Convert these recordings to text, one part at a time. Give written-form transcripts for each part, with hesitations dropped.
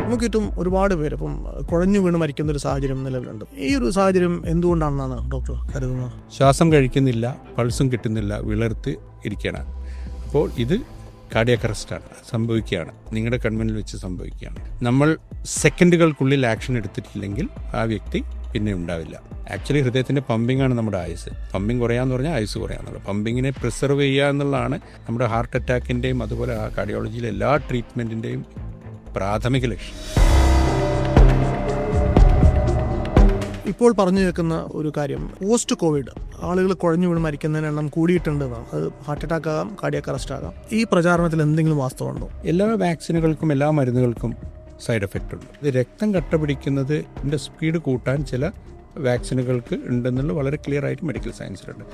നമുക്ക് ചുറ്റും ഒരുപാട് പേര് ഇപ്പം കുഴഞ്ഞു വീണ് മരിക്കുന്ന ഒരു സാഹചര്യം നിലവിലുണ്ട്. ഈ ഒരു സാഹചര്യം എന്തുകൊണ്ടാണെന്നാണ് ഡോക്ടർ കരുതുന്നത്? ശ്വാസം കഴിക്കുന്നില്ല, പൾസും കിട്ടുന്നില്ല, വിളർത്ത് ഇരിക്കണം. അപ്പോൾ ഇത് കാർഡിയാക് അറസ്റ്റാണ്, സംഭവിക്കുകയാണ്, നിങ്ങളുടെ കൺമുന്നിൽ വെച്ച് സംഭവിക്കുകയാണ്. നമ്മൾ സെക്കൻഡുകൾക്കുള്ളിൽ ആക്ഷൻ എടുത്തിട്ടില്ലെങ്കിൽ ആ വ്യക്തി പിന്നെ ഉണ്ടാവില്ല. ആക്ച്വലി ഹൃദയത്തിൻ്റെ പമ്പിംഗ് ആണ് നമ്മുടെ ആയുസ്. പമ്പിംഗ് കുറയാന്ന് പറഞ്ഞാൽ ആയുസ് കുറയാന്നുള്ളത്. പമ്പിങ്ങിനെ പ്രിസർവ് ചെയ്യുക എന്നുള്ളതാണ് നമ്മുടെ ഹാർട്ട് അറ്റാക്കിൻ്റെയും അതുപോലെ ആ കാർഡിയോളജിയിലെ എല്ലാ ട്രീറ്റ്മെൻറ്റിൻ്റെയും പ്രാഥമിക ലക്ഷ്യം. ഇപ്പോൾ പറഞ്ഞു കേൾക്കുന്ന ഒരു കാര്യം, പോസ്റ്റ് കോവിഡ് ആളുകൾ കുഴഞ്ഞു വീണ് മരിക്കുന്നതിന് എണ്ണം കൂടിയിട്ടുണ്ട് എന്നാണ്. അത് ഹാർട്ട് അറ്റാക്ക് ആകാം, കാർഡിയാക് അറസ്റ്റ് ആകാം. ഈ പ്രചാരണത്തിൽ എന്തെങ്കിലും വാസ്തവമുണ്ടോ? എല്ലാ വാക്സിനുകൾക്കും എല്ലാ മരുന്നുകൾക്കും സൈഡ് എഫക്റ്റ് ഉണ്ട്. ഇത് രക്തം കട്ട പിടിക്കുന്നതിൻ്റെ സ്പീഡ് കൂട്ടാൻ ചില വാക്സിനുകൾക്ക് ഉണ്ടെന്നുള്ള വളരെ ക്ലിയർ ആയിട്ട് മെഡിക്കൽ സയൻസിലുണ്ട്.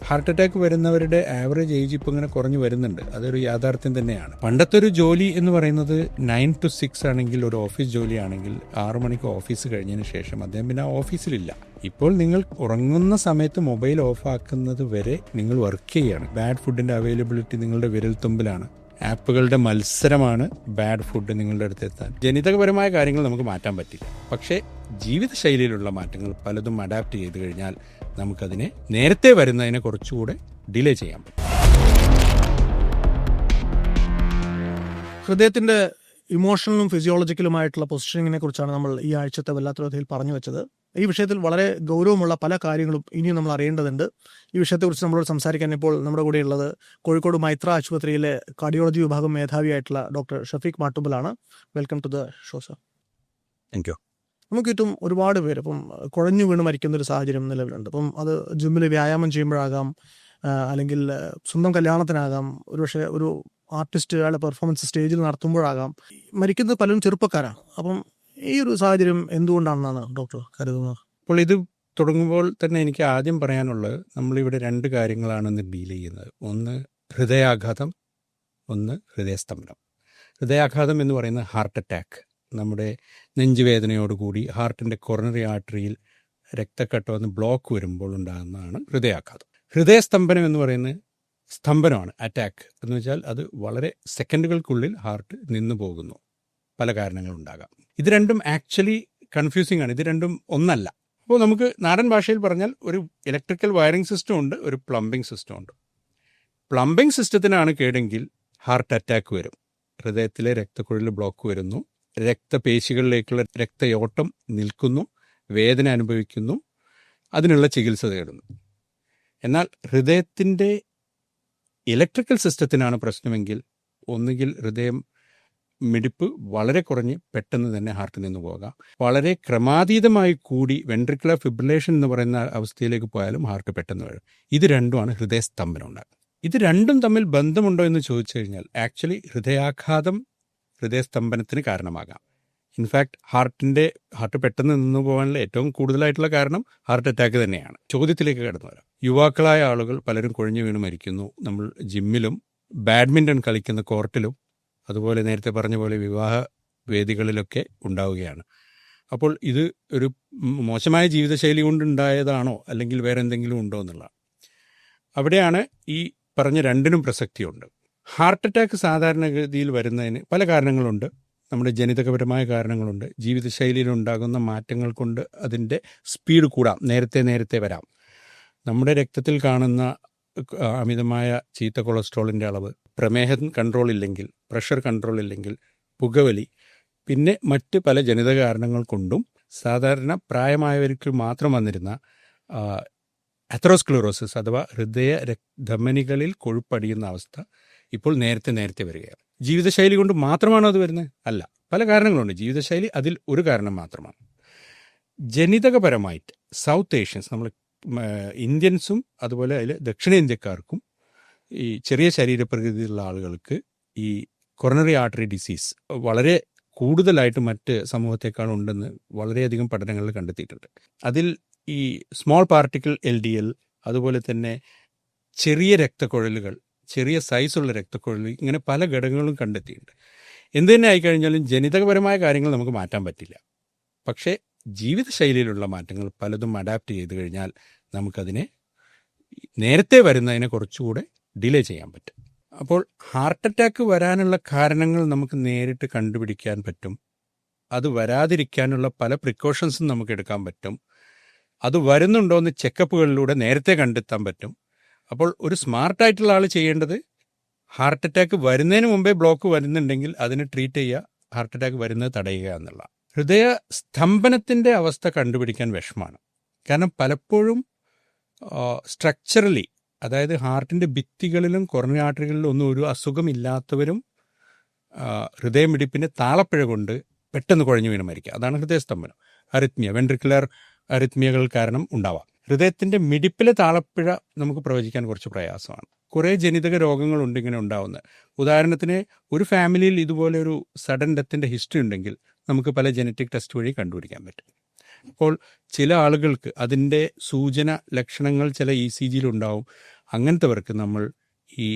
ഹാർട്ട് അറ്റാക്ക് വരുന്നവരുടെ ആവറേജ് ഏജ് ഇപ്പോൾ ഇങ്ങനെ കുറഞ്ഞു വരുന്നുണ്ട്. അതൊരു യാഥാർത്ഥ്യം തന്നെയാണ്. പണ്ടത്തെ ഒരു ജോലി എന്ന് പറയുന്നത് 9 to 6 ആണെങ്കിൽ, ഒരു ഓഫീസ് ജോലിയാണെങ്കിൽ 6 മണിക്ക് ഓഫീസ് കഴിഞ്ഞതിന് ശേഷം അദ്ദേഹം പിന്നെ ഓഫീസിലില്ല. ഇപ്പോൾ നിങ്ങൾ ഉറങ്ങുന്ന സമയത്ത് മൊബൈൽ ഓഫ് ആക്കുന്നത് വരെ നിങ്ങൾ വർക്ക് ചെയ്യുകയാണ്. ബാഡ് ഫുഡിൻ്റെ അവൈലബിലിറ്റി നിങ്ങളുടെ വിരൽത്തുമ്പിലാണ്. ആപ്പുകളുടെ മത്സരമാണ് ബാഡ് ഫുഡ് നിങ്ങളുടെ അടുത്ത് എത്താൻ. ജനിതകപരമായ കാര്യങ്ങൾ നമുക്ക് മാറ്റാൻ പറ്റില്ല, പക്ഷേ ജീവിതശൈലിയിലുള്ള മാറ്റങ്ങൾ പലതും അഡാപ്റ്റ് ചെയ്ത് കഴിഞ്ഞാൽ നമുക്കതിനെ നേരത്തെ വരുന്നതിനെ കുറച്ചുകൂടെ ഡിലേ ചെയ്യാൻ പറ്റും. ഹൃദയത്തിൻ്റെ ഇമോഷണലും ഫിസിയോളജിക്കലുമായിട്ടുള്ള പൊസിഷനിങ്ങിനെ കുറിച്ചാണ് നമ്മൾ ഈ ആഴ്ചത്തെ വല്ലാത്തൊരവധിയിൽ പറഞ്ഞു വെച്ചത്. ഈ വിഷയത്തിൽ വളരെ ഗൗരവമുള്ള പല കാര്യങ്ങളും ഇനിയും നമ്മൾ അറിയേണ്ടതുണ്ട്. ഈ വിഷയത്തെക്കുറിച്ച് നമ്മളോട് സംസാരിക്കാൻ ഇപ്പോൾ നമ്മുടെ കൂടെയുള്ളത് കോഴിക്കോട് മൈത്ര ആശുപത്രിയിലെ കാർഡിയോളജി വിഭാഗം മേധാവിയായിട്ടുള്ള ഡോക്ടർ ഷഫീഖ് മാട്ടുമ്പലാണ്. Welcome to the show sir. Thank you. നമുക്ക് ചുറ്റും ഒരുപാട് പേര് ഇപ്പം കുഴഞ്ഞു വീണ് മരിക്കുന്ന ഒരു സാഹചര്യം നിലവിലുണ്ട്. അപ്പം അത് ജിമ്മിൽ വ്യായാമം ചെയ്യുമ്പോഴാകാം, അല്ലെങ്കിൽ സ്വന്തം കല്യാണത്തിനാകാം, ഒരുപക്ഷെ ഒരു ആർട്ടിസ്റ്റ് അയാളുടെ പെർഫോമൻസ് സ്റ്റേജിൽ നടത്തുമ്പോഴാകാം. മരിക്കുന്നത് പലരും ചെറുപ്പക്കാരാണ്. അപ്പം ഈ ഒരു സാഹചര്യം എന്തുകൊണ്ടാണെന്നാണ് ഡോക്ടർ കരുതുന്നത്? അപ്പോൾ ഇത് തുടങ്ങുമ്പോൾ തന്നെ എനിക്ക് ആദ്യം പറയാനുള്ളത്, നമ്മളിവിടെ 2 കാര്യങ്ങളാണ് ഇന്ന് ഡീൽ ചെയ്യുന്നത്. ഒന്ന് ഹൃദയാഘാതം, ഒന്ന് ഹൃദയസ്തംഭനം. ഹൃദയാഘാതം എന്ന് പറയുന്നത് ഹാർട്ട് അറ്റാക്ക്, നമ്മുടെ നെഞ്ചുവേദനയോടുകൂടി ഹാർട്ടിൻ്റെ കൊറോണറി ആർട്ടറിയിൽ രക്തക്കട്ട വന്ന് ബ്ലോക്ക് വരുമ്പോൾ ഉണ്ടാകുന്നതാണ് ഹൃദയാഘാതം. ഹൃദയസ്തംഭനം എന്ന് പറയുന്നത് സ്തംഭനമാണ്, അറ്റാക്ക് എന്ന് വെച്ചാൽ അത് വളരെ സെക്കൻഡുകൾക്കുള്ളിൽ ഹാർട്ട് നിന്നു പോകുന്നു. പല കാരണങ്ങളുണ്ടാകാം. ഇത് രണ്ടും ആക്ച്വലി കൺഫ്യൂസിംഗ് ആണ്. ഇത് രണ്ടും ഒന്നല്ല. അപ്പോൾ നമുക്ക് നാടൻ ഭാഷയിൽ പറഞ്ഞാൽ ഒരു ഇലക്ട്രിക്കൽ വയറിംഗ് സിസ്റ്റം ഉണ്ട്, ഒരു പ്ലംബിംഗ് സിസ്റ്റം ഉണ്ട്. പ്ലംബിംഗ് സിസ്റ്റത്തിനാണ് കേടെങ്കിൽ ഹാർട്ട് അറ്റാക്ക് വരും. ഹൃദയത്തിലെ രക്തക്കുഴലിൽ ബ്ലോക്ക് വരുന്നു, രക്തപേശികളിലേക്കുള്ള രക്തയോട്ടം നിൽക്കുന്നു, വേദന അനുഭവിക്കുന്നു, അതിനുള്ള ചികിത്സ തേടുന്നു. എന്നാൽ ഹൃദയത്തിൻ്റെ ഇലക്ട്രിക്കൽ സിസ്റ്റത്തിനാണ് പ്രശ്നമെങ്കിൽ ഒന്നുകിൽ ഹൃദയം മിടിപ്പ് വളരെ കുറഞ്ഞ് പെട്ടെന്ന് തന്നെ ഹാർട്ടിൽ നിന്ന് പോകാം, വളരെ ക്രമാതീതമായി കൂടി വെൻട്രിക്കുലർ ഫിബ്രിലേഷൻ എന്ന് പറയുന്ന അവസ്ഥയിലേക്ക് പോയാലും ഹാർട്ട് പെട്ടെന്ന് വീഴും. ഇത് രണ്ടുമാണ് ഹൃദയസ്തംഭനം ഉണ്ടാകുന്നത്. ഇത് രണ്ടും തമ്മിൽ ബന്ധമുണ്ടോ എന്ന് ചോദിച്ചു കഴിഞ്ഞാൽ ആക്ച്വലി ഹൃദയാഘാതം ഹൃദയസ്തംഭനത്തിന് കാരണമാകാം. ഇൻഫാക്ട് ഹാർട്ട് പെട്ടെന്ന് നിന്നു പോകാനുള്ള ഏറ്റവും കൂടുതലായിട്ടുള്ള കാരണം ഹാർട്ട് അറ്റാക്ക് തന്നെയാണ്. ചോദ്യത്തിലേക്ക് കടന്നു വരാം. യുവാക്കളായ ആളുകൾ പലരും കുഴഞ്ഞു വീണ് മരിക്കുന്നു. നമ്മൾ ജിമ്മിലും ബാഡ്മിൻ്റൺ കളിക്കുന്ന കോർട്ടിലും അതുപോലെ നേരത്തെ പറഞ്ഞ പോലെ വിവാഹ വേദികളിലൊക്കെ ഉണ്ടാവുകയാണ്. അപ്പോൾ ഇത് ഒരു മോശമായ ജീവിതശൈലി കൊണ്ടുണ്ടായതാണോ അല്ലെങ്കിൽ വേറെ എന്തെങ്കിലും ഉണ്ടോ എന്നുള്ളതാണ്. അവിടെയാണ് ഈ പറഞ്ഞ രണ്ടിനും പ്രസക്തിയുണ്ട്. ഹാർട്ട് അറ്റാക്ക് സാധാരണഗതിയിൽ വരുന്നതിന് പല കാരണങ്ങളുണ്ട്. നമ്മുടെ ജനിതകപരമായ കാരണങ്ങളുണ്ട്. ജീവിതശൈലിയിലുണ്ടാകുന്ന മാറ്റങ്ങൾ കൊണ്ട് അതിൻ്റെ സ്പീഡ് കൂടാം, നേരത്തെ വരാം. നമ്മുടെ രക്തത്തിൽ കാണുന്ന അമിതമായ ചീത്ത കൊളസ്ട്രോളിൻ്റെ അളവ്, പ്രമേഹം കൺട്രോൾ ഇല്ലെങ്കിൽ, പ്രഷർ കൺട്രോൾ ഇല്ലെങ്കിൽ, പുകവലി, പിന്നെ മറ്റ് പല ജനിതക കാരണങ്ങൾ കൊണ്ടും സാധാരണ പ്രായമായവർക്ക് മാത്രം വന്നിരുന്ന അതെറോസ്ക്ലറോസിസ് അഥവാ ഹൃദയ ധമനികളിൽ കൊഴുപ്പടിയുന്ന അവസ്ഥ ഇപ്പോൾ നേരത്തെ വരികയാണ്. ജീവിതശൈലി കൊണ്ട് മാത്രമാണോ അത് വരുന്നത്? അല്ല, പല കാരണങ്ങളുണ്ട്. ജീവിതശൈലി അതിൽ ഒരു കാരണം മാത്രമാണ്. ജനിതകപരമായിട്ട് സൗത്ത് ഏഷ്യൻസ്, നമ്മൾ ഇന്ത്യൻസും അതുപോലെ അതിൽ ദക്ഷിണേന്ത്യക്കാർക്കും ഈ ചെറിയ ശരീരപ്രകൃതിയുള്ള ആളുകൾക്ക് ഈ കൊറോണറി ആർട്ടറി ഡിസീസ് വളരെ കൂടുതലായിട്ട് മറ്റ് സമൂഹത്തെക്കാൾ ഉണ്ടെന്ന് വളരെയധികം പഠനങ്ങളിൽ കണ്ടെത്തിയിട്ടുണ്ട്. അതിൽ ഈ സ്മോൾ പാർട്ടിക്കിൾ LDL, അതുപോലെ തന്നെ ചെറിയ രക്തക്കുഴലുകൾ, ചെറിയ സൈസുള്ള രക്തക്കുഴൽ, ഇങ്ങനെ പല ഘടകങ്ങളും കണ്ടെത്തിയിട്ടുണ്ട്. എന്തു തന്നെ ആയിക്കഴിഞ്ഞാലും ജനിതകപരമായ കാര്യങ്ങൾ നമുക്ക് മാറ്റാൻ പറ്റില്ല, പക്ഷേ ജീവിതശൈലിയിലുള്ള മാറ്റങ്ങൾ പലതും അഡാപ്റ്റ് ചെയ്ത് കഴിഞ്ഞാൽ നമുക്കതിനെ നേരത്തെ വരുന്നതിനെ കുറച്ചുകൂടെ ഡിലേ ചെയ്യാൻ പറ്റും. അപ്പോൾ ഹാർട്ട് അറ്റാക്ക് വരാനുള്ള കാരണങ്ങൾ നമുക്ക് നേരിട്ട് കണ്ടുപിടിക്കാൻ പറ്റും. അത് വരാതിരിക്കാനുള്ള പല പ്രിക്കോഷൻസും നമുക്ക് എടുക്കാൻ പറ്റും. അത് വരുന്നുണ്ടോ എന്ന് ചെക്കപ്പുകളിലൂടെ നേരത്തെ കണ്ടെത്താൻ പറ്റും. അപ്പോൾ ഒരു സ്മാർട്ടായിട്ടുള്ള ആൾ ചെയ്യേണ്ടത് ഹാർട്ട് അറ്റാക്ക് വരുന്നതിന് മുമ്പേ ബ്ലോക്ക് വരുന്നുണ്ടെങ്കിൽ അതിന് ട്രീറ്റ് ചെയ്യുക, ഹാർട്ട് അറ്റാക്ക് വരുന്നത് തടയുക എന്നുള്ള. ഹൃദയ സ്തംഭനത്തിൻ്റെ അവസ്ഥ കണ്ടുപിടിക്കാൻ വിഷമമാണ്. കാരണം പലപ്പോഴും സ്ട്രക്ചറലി, അതായത് ഹാർട്ടിൻ്റെ ഭിത്തികളിലും കൊറോണറി ആർട്ടറികളിലും ഒന്നും ഒരു അസുഖമില്ലാത്തവരും ഹൃദയമിടിപ്പിൻ്റെ താളപ്പിഴ കൊണ്ട് പെട്ടെന്ന് കുഴഞ്ഞു വീണ് മരിക്കുക. അതാണ് ഹൃദയസ്തംഭനം. അരിത്മിയ, വെൻട്രിക്കുലർ അരിത്മിയകൾ കാരണം ഉണ്ടാവാം. ഹൃദയത്തിൻ്റെ മിടിപ്പിലെ താളപ്പിഴ നമുക്ക് പ്രവചിക്കാൻ കുറച്ച് പ്രയാസമാണ്. കുറേ ജനിതക രോഗങ്ങളുണ്ട് ഇങ്ങനെ ഉണ്ടാവുന്നത്. ഉദാഹരണത്തിന് ഒരു ഫാമിലിയിൽ ഇതുപോലെ ഒരു സഡൻ ഡെത്തിൻ്റെ ഹിസ്റ്ററി ഉണ്ടെങ്കിൽ നമുക്ക് പല ജനറ്റിക് ടെസ്റ്റ് വഴി കണ്ടുപിടിക്കാൻ പറ്റും. അപ്പോൾ ചില ആളുകൾക്ക് അതിൻ്റെ സൂചന ലക്ഷണങ്ങൾ ചില ECGയിൽ ഉണ്ടാവും. അങ്ങനത്തെവർക്ക് നമ്മൾ ഈ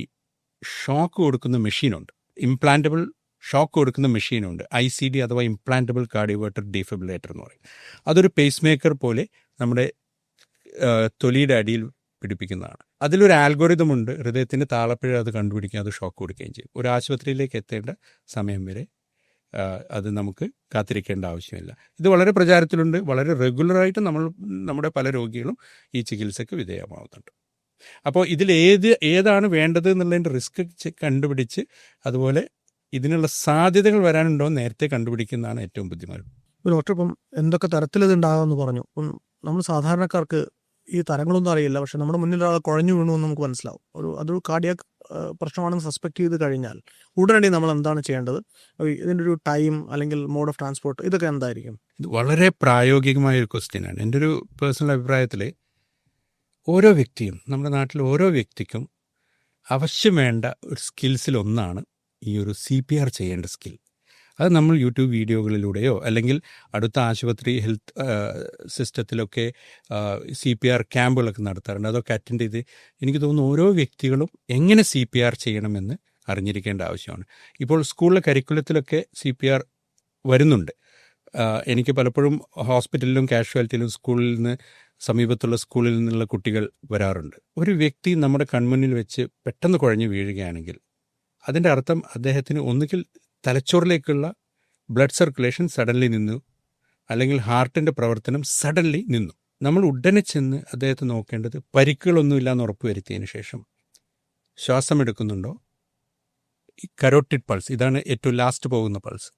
ഷോക്ക് കൊടുക്കുന്ന മെഷീനുണ്ട്, ഇംപ്ലാന്റബിൾ ഷോക്ക് കൊടുക്കുന്ന മെഷീനുണ്ട്, ICD അഥവാ ഇംപ്ലാന്റബിൾ കാർഡിയോവെർട്ടർ ഡീഫിബ്രിലേറ്റർ എന്ന് പറയും. അതൊരു പേസ് മേക്കർ പോലെ നമ്മുടെ തൊലിയുടെ അടിയിൽ പിടിപ്പിക്കുന്നതാണ്. അതിലൊരു ആൽഗോരിതം ഉണ്ട്, ഹൃദയത്തിൻ്റെ താളപ്പിഴ അത് കണ്ടുപിടിക്കുക, അത് ഷോക്ക് കൊടുക്കുകയും ചെയ്യും. ഒരു ആശുപത്രിയിലേക്ക് എത്തേണ്ട സമയം വരെ അത് നമുക്ക് കാത്തിരിക്കേണ്ട ആവശ്യമില്ല. ഇത് വളരെ പ്രചാരത്തിലുണ്ട്. വളരെ റെഗുലറായിട്ട് നമ്മുടെ പല രോഗികളും ഈ ചികിത്സയ്ക്ക് വിധേയമാവുന്നുണ്ട്. അപ്പോൾ ഏതാണ് വേണ്ടത് എന്നുള്ളതിൻ്റെ റിസ്ക് കണ്ടുപിടിച്ച് അതുപോലെ ഇതിനുള്ള സാധ്യതകൾ വരാനുണ്ടോ എന്ന് നേരത്തെ കണ്ടുപിടിക്കുന്നതാണ് ഏറ്റവും ബുദ്ധിമുട്ട്. ഡോക്ടർ, ഇപ്പം എന്തൊക്കെ തരത്തിൽ ഇത് ഉണ്ടാകാമെന്ന് പറഞ്ഞു. നമ്മൾ സാധാരണക്കാർക്ക് ഈ തരങ്ങളൊന്നും അറിയില്ല, പക്ഷെ നമ്മുടെ മുന്നിൽ ഒരാൾ കുഴഞ്ഞു വീണു എന്ന് നമുക്ക് മനസ്സിലാവും. അതൊരു കാർഡിയാക് പ്രശ്നമാണെന്ന് സസ്പെക്ട് ചെയ്ത് കഴിഞ്ഞാൽ ഉടനടി നമ്മൾ എന്താണ് ചെയ്യേണ്ടത്? ഇതിൻ്റെ ഒരു ടൈം അല്ലെങ്കിൽ മോഡ് ഓഫ് ട്രാൻസ്പോർട്ട് ഇതൊക്കെ എന്തായിരിക്കും? ഇത് വളരെ പ്രായോഗികമായ ഒരു ക്വസ്റ്റ്യനാണ്. എൻ്റെ ഒരു പേഴ്സണൽ അഭിപ്രായത്തിൽ ഓരോ വ്യക്തിയും, നമ്മുടെ നാട്ടിൽ ഓരോ വ്യക്തിക്കും ആവശ്യം വേണ്ട ഒരു സ്കിൽസിലൊന്നാണ് ഈ ഒരു CPR ചെയ്യേണ്ട സ്കിൽ. അത് നമ്മൾ യൂട്യൂബ് വീഡിയോകളിലൂടെയോ അല്ലെങ്കിൽ അടുത്ത ആശുപത്രി ഹെൽത്ത് സിസ്റ്റത്തിലൊക്കെ CPR ക്യാമ്പുകളൊക്കെ നടത്താറുണ്ട്. അതൊക്കെ അറ്റൻഡ് ചെയ്ത് എനിക്ക് തോന്നുന്നു ഓരോ വ്യക്തികളും എങ്ങനെ CPR ചെയ്യണമെന്ന് അറിഞ്ഞിരിക്കേണ്ട ആവശ്യമാണ്. ഇപ്പോൾ സ്കൂളിലെ കരിക്കുലത്തിലൊക്കെ CPR വരുന്നുണ്ട്. എനിക്ക് പലപ്പോഴും ഹോസ്പിറ്റലിലും കാഷ്വാലിറ്റിയിലും സ്കൂളിൽ നിന്ന് സമീപത്തുള്ള സ്കൂളിൽ നിന്നുള്ള കുട്ടികൾ വരാറുണ്ട്. ഒരു വ്യക്തി നമ്മുടെ കൺമുന്നിൽ വെച്ച് പെട്ടെന്ന് കുഴഞ്ഞു വീഴുകയാണെങ്കിൽ അതിൻ്റെ അർത്ഥം അദ്ദേഹത്തിന് ഒന്നുകിൽ തലച്ചോറിലേക്കുള്ള ബ്ലഡ് സർക്കുലേഷൻ സഡൻലി നിന്നു, അല്ലെങ്കിൽ ഹാർട്ടിൻ്റെ പ്രവർത്തനം സഡൻലി നിന്നു. നമ്മൾ ഉടനെ ചെന്ന് അദ്ദേഹത്തെ നോക്കേണ്ടത് പരിക്കുകളൊന്നുമില്ല എന്ന് ഉറപ്പുവരുത്തിയതിന് ശേഷം ശ്വാസം എടുക്കുന്നുണ്ടോ, ഈ കരോട്ടിഡ് പൾസ്, ഇതാണ് ഏറ്റവും ലാസ്റ്റ് പോകുന്ന പൾസ്,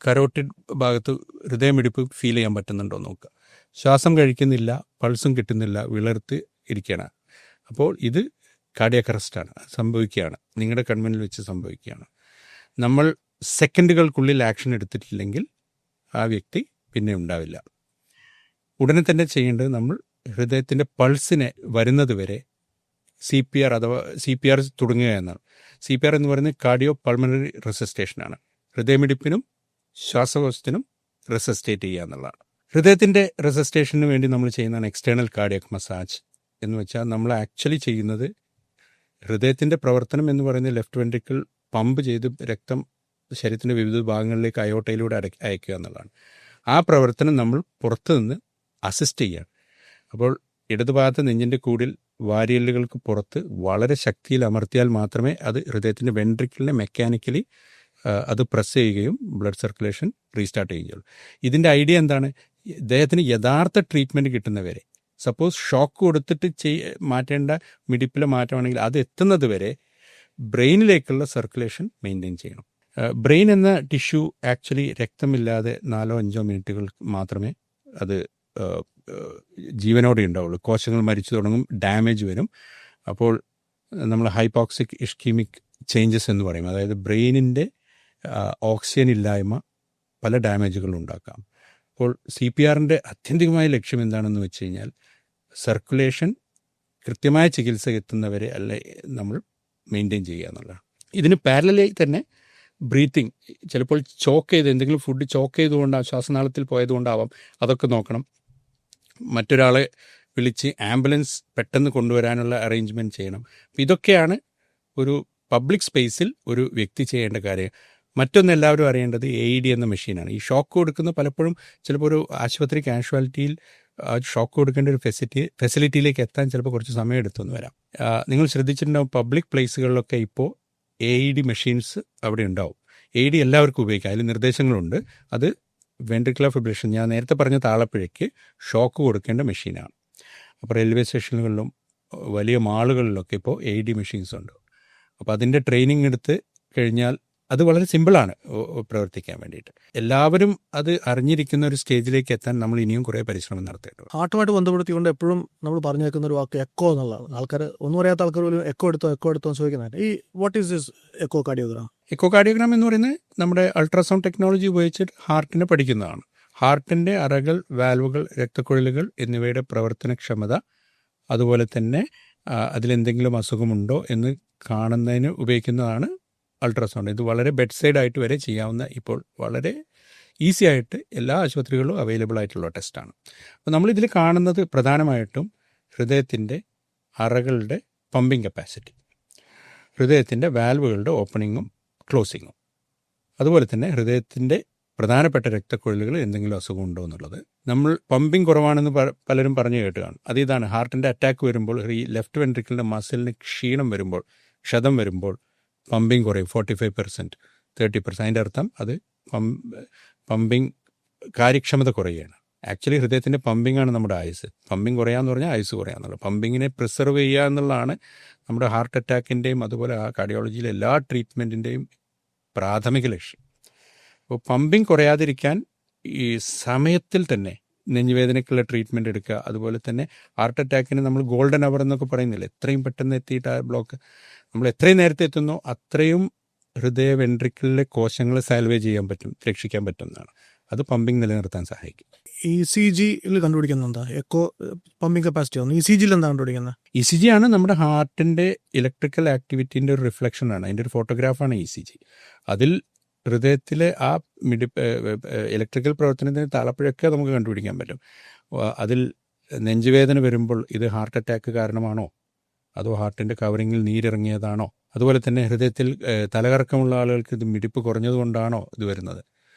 കരോട്ടിഡ് ഭാഗത്ത് ഹൃദയമിടിപ്പ് ഫീൽ ചെയ്യാൻ പറ്റുന്നുണ്ടോ നോക്കുക. ശ്വാസം കഴിക്കുന്നില്ല, പൾസും കിട്ടുന്നില്ല, വിളർത്ത് ഇരിക്കുകയാണ്. അപ്പോൾ ഇത് കാർഡിയാക് അറസ്റ്റാണ്, സംഭവിക്കുകയാണ്, നിങ്ങളുടെ കൺമുന്നിൽ വെച്ച് സംഭവിക്കുകയാണ്. നമ്മൾ സെക്കൻഡുകൾക്കുള്ളിൽ ആക്ഷൻ എടുത്തിട്ടില്ലെങ്കിൽ ആ വ്യക്തി പിന്നെ ഉണ്ടാവില്ല. ഉടനെ തന്നെ ചെയ്യേണ്ടത് നമ്മൾ ഹൃദയത്തിൻ്റെ പൾസിനെ വരുന്നത് വരെ CPR തുടങ്ങുക എന്നാണ്. CPR എന്ന് പറയുന്നത് കാർഡിയോ പൾമണറി റെസിസ്റ്റേഷനാണ്. ഹൃദയമിടിപ്പിനും ശ്വാസകോശത്തിനും റെസിസ്റ്റേറ്റ് ചെയ്യുക എന്നുള്ളതാണ്. ഹൃദയത്തിൻ്റെ റെസിസ്റ്റേഷന് വേണ്ടി നമ്മൾ ചെയ്യുന്നതാണ് എക്സ്റ്റേണൽ കാർഡിയാക് മസാജ്. എന്ന് വെച്ചാൽ നമ്മൾ ആക്ച്വലി ചെയ്യുന്നത് ഹൃദയത്തിൻ്റെ പ്രവർത്തനം എന്ന് പറയുന്നത് ലെഫ്റ്റ് വെൻട്രിക്കിൾ പമ്പ് ചെയ്ത് രക്തം ശരീരത്തിൻ്റെ വിവിധ ഭാഗങ്ങളിലേക്ക് അയോട്ടയിലൂടെ അയക്കുക എന്നുള്ളതാണ്. ആ പ്രവർത്തനം നമ്മൾ പുറത്തു നിന്ന് അസിസ്റ്റ് ചെയ്യുകയാണ്. അപ്പോൾ ഇടതുഭാഗത്ത് നെഞ്ചിൻ്റെ കൂടിൽ വാരിയലുകൾക്ക് പുറത്ത് വളരെ ശക്തിയിൽ അമർത്തിയാൽ മാത്രമേ അത് ഹൃദയത്തിൻ്റെ വെൻട്രിക്കിളിനെ മെക്കാനിക്കലി അത് പ്രസ് ചെയ്യുകയും ബ്ലഡ് സർക്കുലേഷൻ റീസ്റ്റാർട്ട് ചെയ്യുകയുള്ളൂ. ഇതിൻ്റെ ഐഡിയ എന്താണ്? ഇദ്ദേഹത്തിന് യഥാർത്ഥ ട്രീറ്റ്മെൻറ്റ് കിട്ടുന്നവരെ, സപ്പോസ് ഷോക്ക് കൊടുത്തിട്ട് മാറ്റേണ്ട മിടിപ്പിലെ മാറ്റമാണെങ്കിൽ അത് എത്തുന്നത് വരെ ബ്രെയിനിലേക്കുള്ള സർക്കുലേഷൻ മെയിൻറ്റെയിൻ ചെയ്യണം. ബ്രെയിൻ എന്ന ടിഷ്യൂ ആക്ച്വലി രക്തമില്ലാതെ 4-5 മിനിറ്റുകൾ മാത്രമേ അത് ജീവനോടെ ഉണ്ടാവുള്ളൂ. കോശങ്ങൾ മരിച്ചു തുടങ്ങും, ഡാമേജ് വരും. അപ്പോൾ നമ്മൾ ഹൈപ്പോക്സിക് ഇഷ്കീമിക് ചേഞ്ചസ് എന്ന് പറയും. അതായത് ബ്രെയിനിൻ്റെ ഓക്സിജൻ ഇല്ലായ്മ പല ഡാമേജുകളും ഉണ്ടാക്കാം. അപ്പോൾ CPRൻ്റെ ആത്യന്തികമായ ലക്ഷ്യം എന്താണെന്ന് വെച്ച് കഴിഞ്ഞാൽ സർക്കുലേഷൻ കൃത്യമായ ചികിത്സ എത്തുന്നവരെ നമ്മൾ മെയിൻറ്റെയിൻ ചെയ്യുക എന്നുള്ളതാണ്. ഇതിന് പാരലലായി തന്നെ ബ്രീത്തിങ്, ചിലപ്പോൾ ചോക്ക് ചെയ്ത് എന്തെങ്കിലും ഫുഡ് ചോക്ക് ചെയ്തുകൊണ്ടാണ്, ശ്വാസനാളത്തിൽ പോയതുകൊണ്ടാവാം, അതൊക്കെ നോക്കണം. മറ്റൊരാളെ വിളിച്ച് ആംബുലൻസ് പെട്ടെന്ന് കൊണ്ടുവരാനുള്ള അറേഞ്ച്മെൻറ്റ് ചെയ്യണം. ഇതൊക്കെയാണ് ഒരു പബ്ലിക് സ്പേസിൽ ഒരു വ്യക്തി ചെയ്യേണ്ട കാര്യം. മറ്റൊന്ന് എല്ലാവരും അറിയേണ്ടത് AED എന്ന മെഷീനാണ്. ഈ ഷോക്ക് കൊടുക്കുന്ന പലപ്പോഴും ചിലപ്പോൾ ഒരു ആശുപത്രി കാഷ്വാലിറ്റിയിൽ ഷോക്ക് കൊടുക്കേണ്ട ഒരു ഫെസിലിറ്റിയിലേക്ക് എത്താൻ ചിലപ്പോൾ കുറച്ച് സമയം എടുത്തെന്ന് വരാം. നിങ്ങൾ ശ്രദ്ധിച്ചിട്ടുണ്ടാവും, പബ്ലിക് പ്ലേസുകളിലൊക്കെ ഇപ്പോൾ AED മെഷീൻസ് അവിടെ ഉണ്ടാവും. AED എല്ലാവർക്കും ഉപയോഗിക്കാം, അതിൽ നിർദ്ദേശങ്ങളുണ്ട്. അത് വെൻട്രിക്കുലർ ഫിബ്രിലേഷൻ, ഞാൻ നേരത്തെ പറഞ്ഞ താളപ്പിഴയ്ക്ക് ഷോക്ക് കൊടുക്കേണ്ട മെഷീനാണ്. അപ്പോൾ റെയിൽവേ സ്റ്റേഷനുകളിലും വലിയ മാളുകളിലൊക്കെ ഇപ്പോൾ AED മെഷീൻസ് ഉണ്ട്. അപ്പോൾ അതിൻ്റെ ട്രെയിനിങ് എടുത്ത് കഴിഞ്ഞാൽ അത് വളരെ സിമ്പിളാണ് പ്രവർത്തിക്കാൻ വേണ്ടിയിട്ട്. എല്ലാവരും അത് അറിഞ്ഞിരിക്കുന്ന ഒരു സ്റ്റേജിലേക്ക് എത്താൻ നമ്മൾ ഇനിയും കുറേ പരിശ്രമം നടത്തേണ്ടതുണ്ട്. ഹാർട്ടുമായിട്ട് ബന്ധപ്പെടുത്തിക്കൊണ്ട് എപ്പോഴും നമ്മൾ പറഞ്ഞു കേൾക്കുന്ന ഒരു വാക്ക് എക്കോ എന്നുള്ളതാണ്. ആൾക്കാർ ഒന്നും അറിയാത്ത ആൾക്കാർ പോലും എക്കോ എടുത്തോ എന്ന് ചോദിക്കുന്നതാണ്. ഈ what is this echocardiogram? Echocardiogram എന്ന് പറയുന്നത് നമ്മുടെ അൾട്രാസൗണ്ട് ടെക്നോളജി ഉപയോഗിച്ച് ഹാർട്ടിനെ പഠിക്കുന്നതാണ്. ഹാർട്ടിൻ്റെ അറകൾ, വാൽവുകൾ, രക്തക്കുഴലുകൾ എന്നിവയുടെ പ്രവർത്തനക്ഷമത, അതുപോലെ തന്നെ അതിലെന്തെങ്കിലും അസുഖമുണ്ടോ എന്ന് കാണുന്നതിന് ഉപയോഗിക്കുന്നതാണ് അൾട്രാസൗണ്ട്. ഇത് വളരെ ബെഡ് സൈഡായിട്ട് വരെ ചെയ്യാവുന്ന, ഇപ്പോൾ വളരെ ഈസി ആയിട്ട് എല്ലാ ആശുപത്രികളിലും അവൈലബിൾ ആയിട്ടുള്ള ടെസ്റ്റാണ്. അപ്പോൾ നമ്മളിതിൽ കാണുന്നത് പ്രധാനമായിട്ടും ഹൃദയത്തിൻ്റെ അറകളുടെ പമ്പിങ് കപ്പാസിറ്റി, ഹൃദയത്തിൻ്റെ വാൽവുകളുടെ ഓപ്പണിങ്ങും ക്ലോസിങ്ങും, അതുപോലെ തന്നെ ഹൃദയത്തിൻ്റെ പ്രധാനപ്പെട്ട രക്തക്കുഴലുകൾ എന്തെങ്കിലും അസുഖം ഉണ്ടോ എന്നുള്ളത്. നമ്മൾ പമ്പിങ് കുറവാണെന്ന് പലരും പറഞ്ഞു കേട്ട് കാണും. ഇതാണ് ഹാർട്ടിൻ്റെ അറ്റാക്ക് വരുമ്പോൾ, ഈ ലെഫ്റ്റ് വെൻട്രിക്കിളിൻ്റെ മസിലിന് ക്ഷതം വരുമ്പോൾ പമ്പിങ് കുറയും 45%, 30%. അതിൻ്റെ അർത്ഥം അത് പമ്പിങ് കാര്യക്ഷമത കുറയുകയാണ്. ആക്ച്വലി ഹൃദയത്തിൻ്റെ പമ്പിംഗ് ആണ് നമ്മുടെ ആയുസ്. പമ്പിങ് കുറയാന്ന് പറഞ്ഞാൽ ആയുസ് കുറയാന്നുള്ളത്. പമ്പിങ്ങിനെ പ്രിസർവ് ചെയ്യുക എന്നുള്ളതാണ് നമ്മുടെ ഹാർട്ട് അറ്റാക്കിൻ്റെയും അതുപോലെ ആ കാർഡിയോളജിയിലെ എല്ലാ ട്രീറ്റ്മെൻറ്റിൻ്റെയും പ്രാഥമിക ലക്ഷ്യം. അപ്പോൾ പമ്പിങ് കുറയാതിരിക്കാൻ ഈ സമയത്തിൽ തന്നെ നെഞ്ചുവേദനയ്ക്കുള്ള ട്രീറ്റ്മെൻറ്റ് എടുക്കുക. അതുപോലെ തന്നെ ഹാർട്ട് അറ്റാക്കിന് നമ്മൾ ഗോൾഡൻ അവർ എന്നൊക്കെ പറയുന്നില്ല, എത്രയും പെട്ടെന്ന് എത്തിയിട്ട് ആ ബ്ലോക്ക് നമ്മൾ എത്രയും നേരത്തെ എത്തുന്നോ അത്രയും ഹൃദയ വെൻട്രിക്കിളിലെ കോശങ്ങളെ സാൽവേജ് ചെയ്യാൻ പറ്റും, രക്ഷിക്കാൻ പറ്റുന്നതാണ്. അത് പമ്പിങ് നിലനിർത്താൻ സഹായിക്കും. ECG കണ്ടുപിടിക്കുന്നുണ്ടോ എക്കോ പമ്പിങ് കപ്പാസിറ്റി? ECG എന്താ കണ്ടുപിടിക്കുന്നത്? ECG ആണ് നമ്മുടെ ഹാർട്ടിൻ്റെ ഇലക്ട്രിക്കൽ ആക്ടിവിറ്റീൻ്റെ ഒരു റിഫ്ലക്ഷനാണ്, അതിൻ്റെ ഒരു ഫോട്ടോഗ്രാഫാണ് ECG. അതിൽ ഹൃദയത്തിലെ ആ ഇലക്ട്രിക്കൽ പ്രവർത്തനത്തിന് താളപ്പിഴയൊക്കെ നമുക്ക് കണ്ടുപിടിക്കാൻ പറ്റും. അതിൽ നെഞ്ചുവേദന വരുമ്പോൾ ഇത് ഹാർട്ട് അറ്റാക്ക് കാരണമാണോ, അതോ ഹാർട്ടിൻ്റെ കവറിങ്ങിൽ നീരിറങ്ങിയതാണോ, അതുപോലെ തന്നെ ഹൃദയത്തിൽ തലകറക്കമുള്ള ആളുകൾക്ക് ഇത് മിടിപ്പ് കുറഞ്ഞതുകൊണ്ടാണോ ഇത് വരുന്നത്.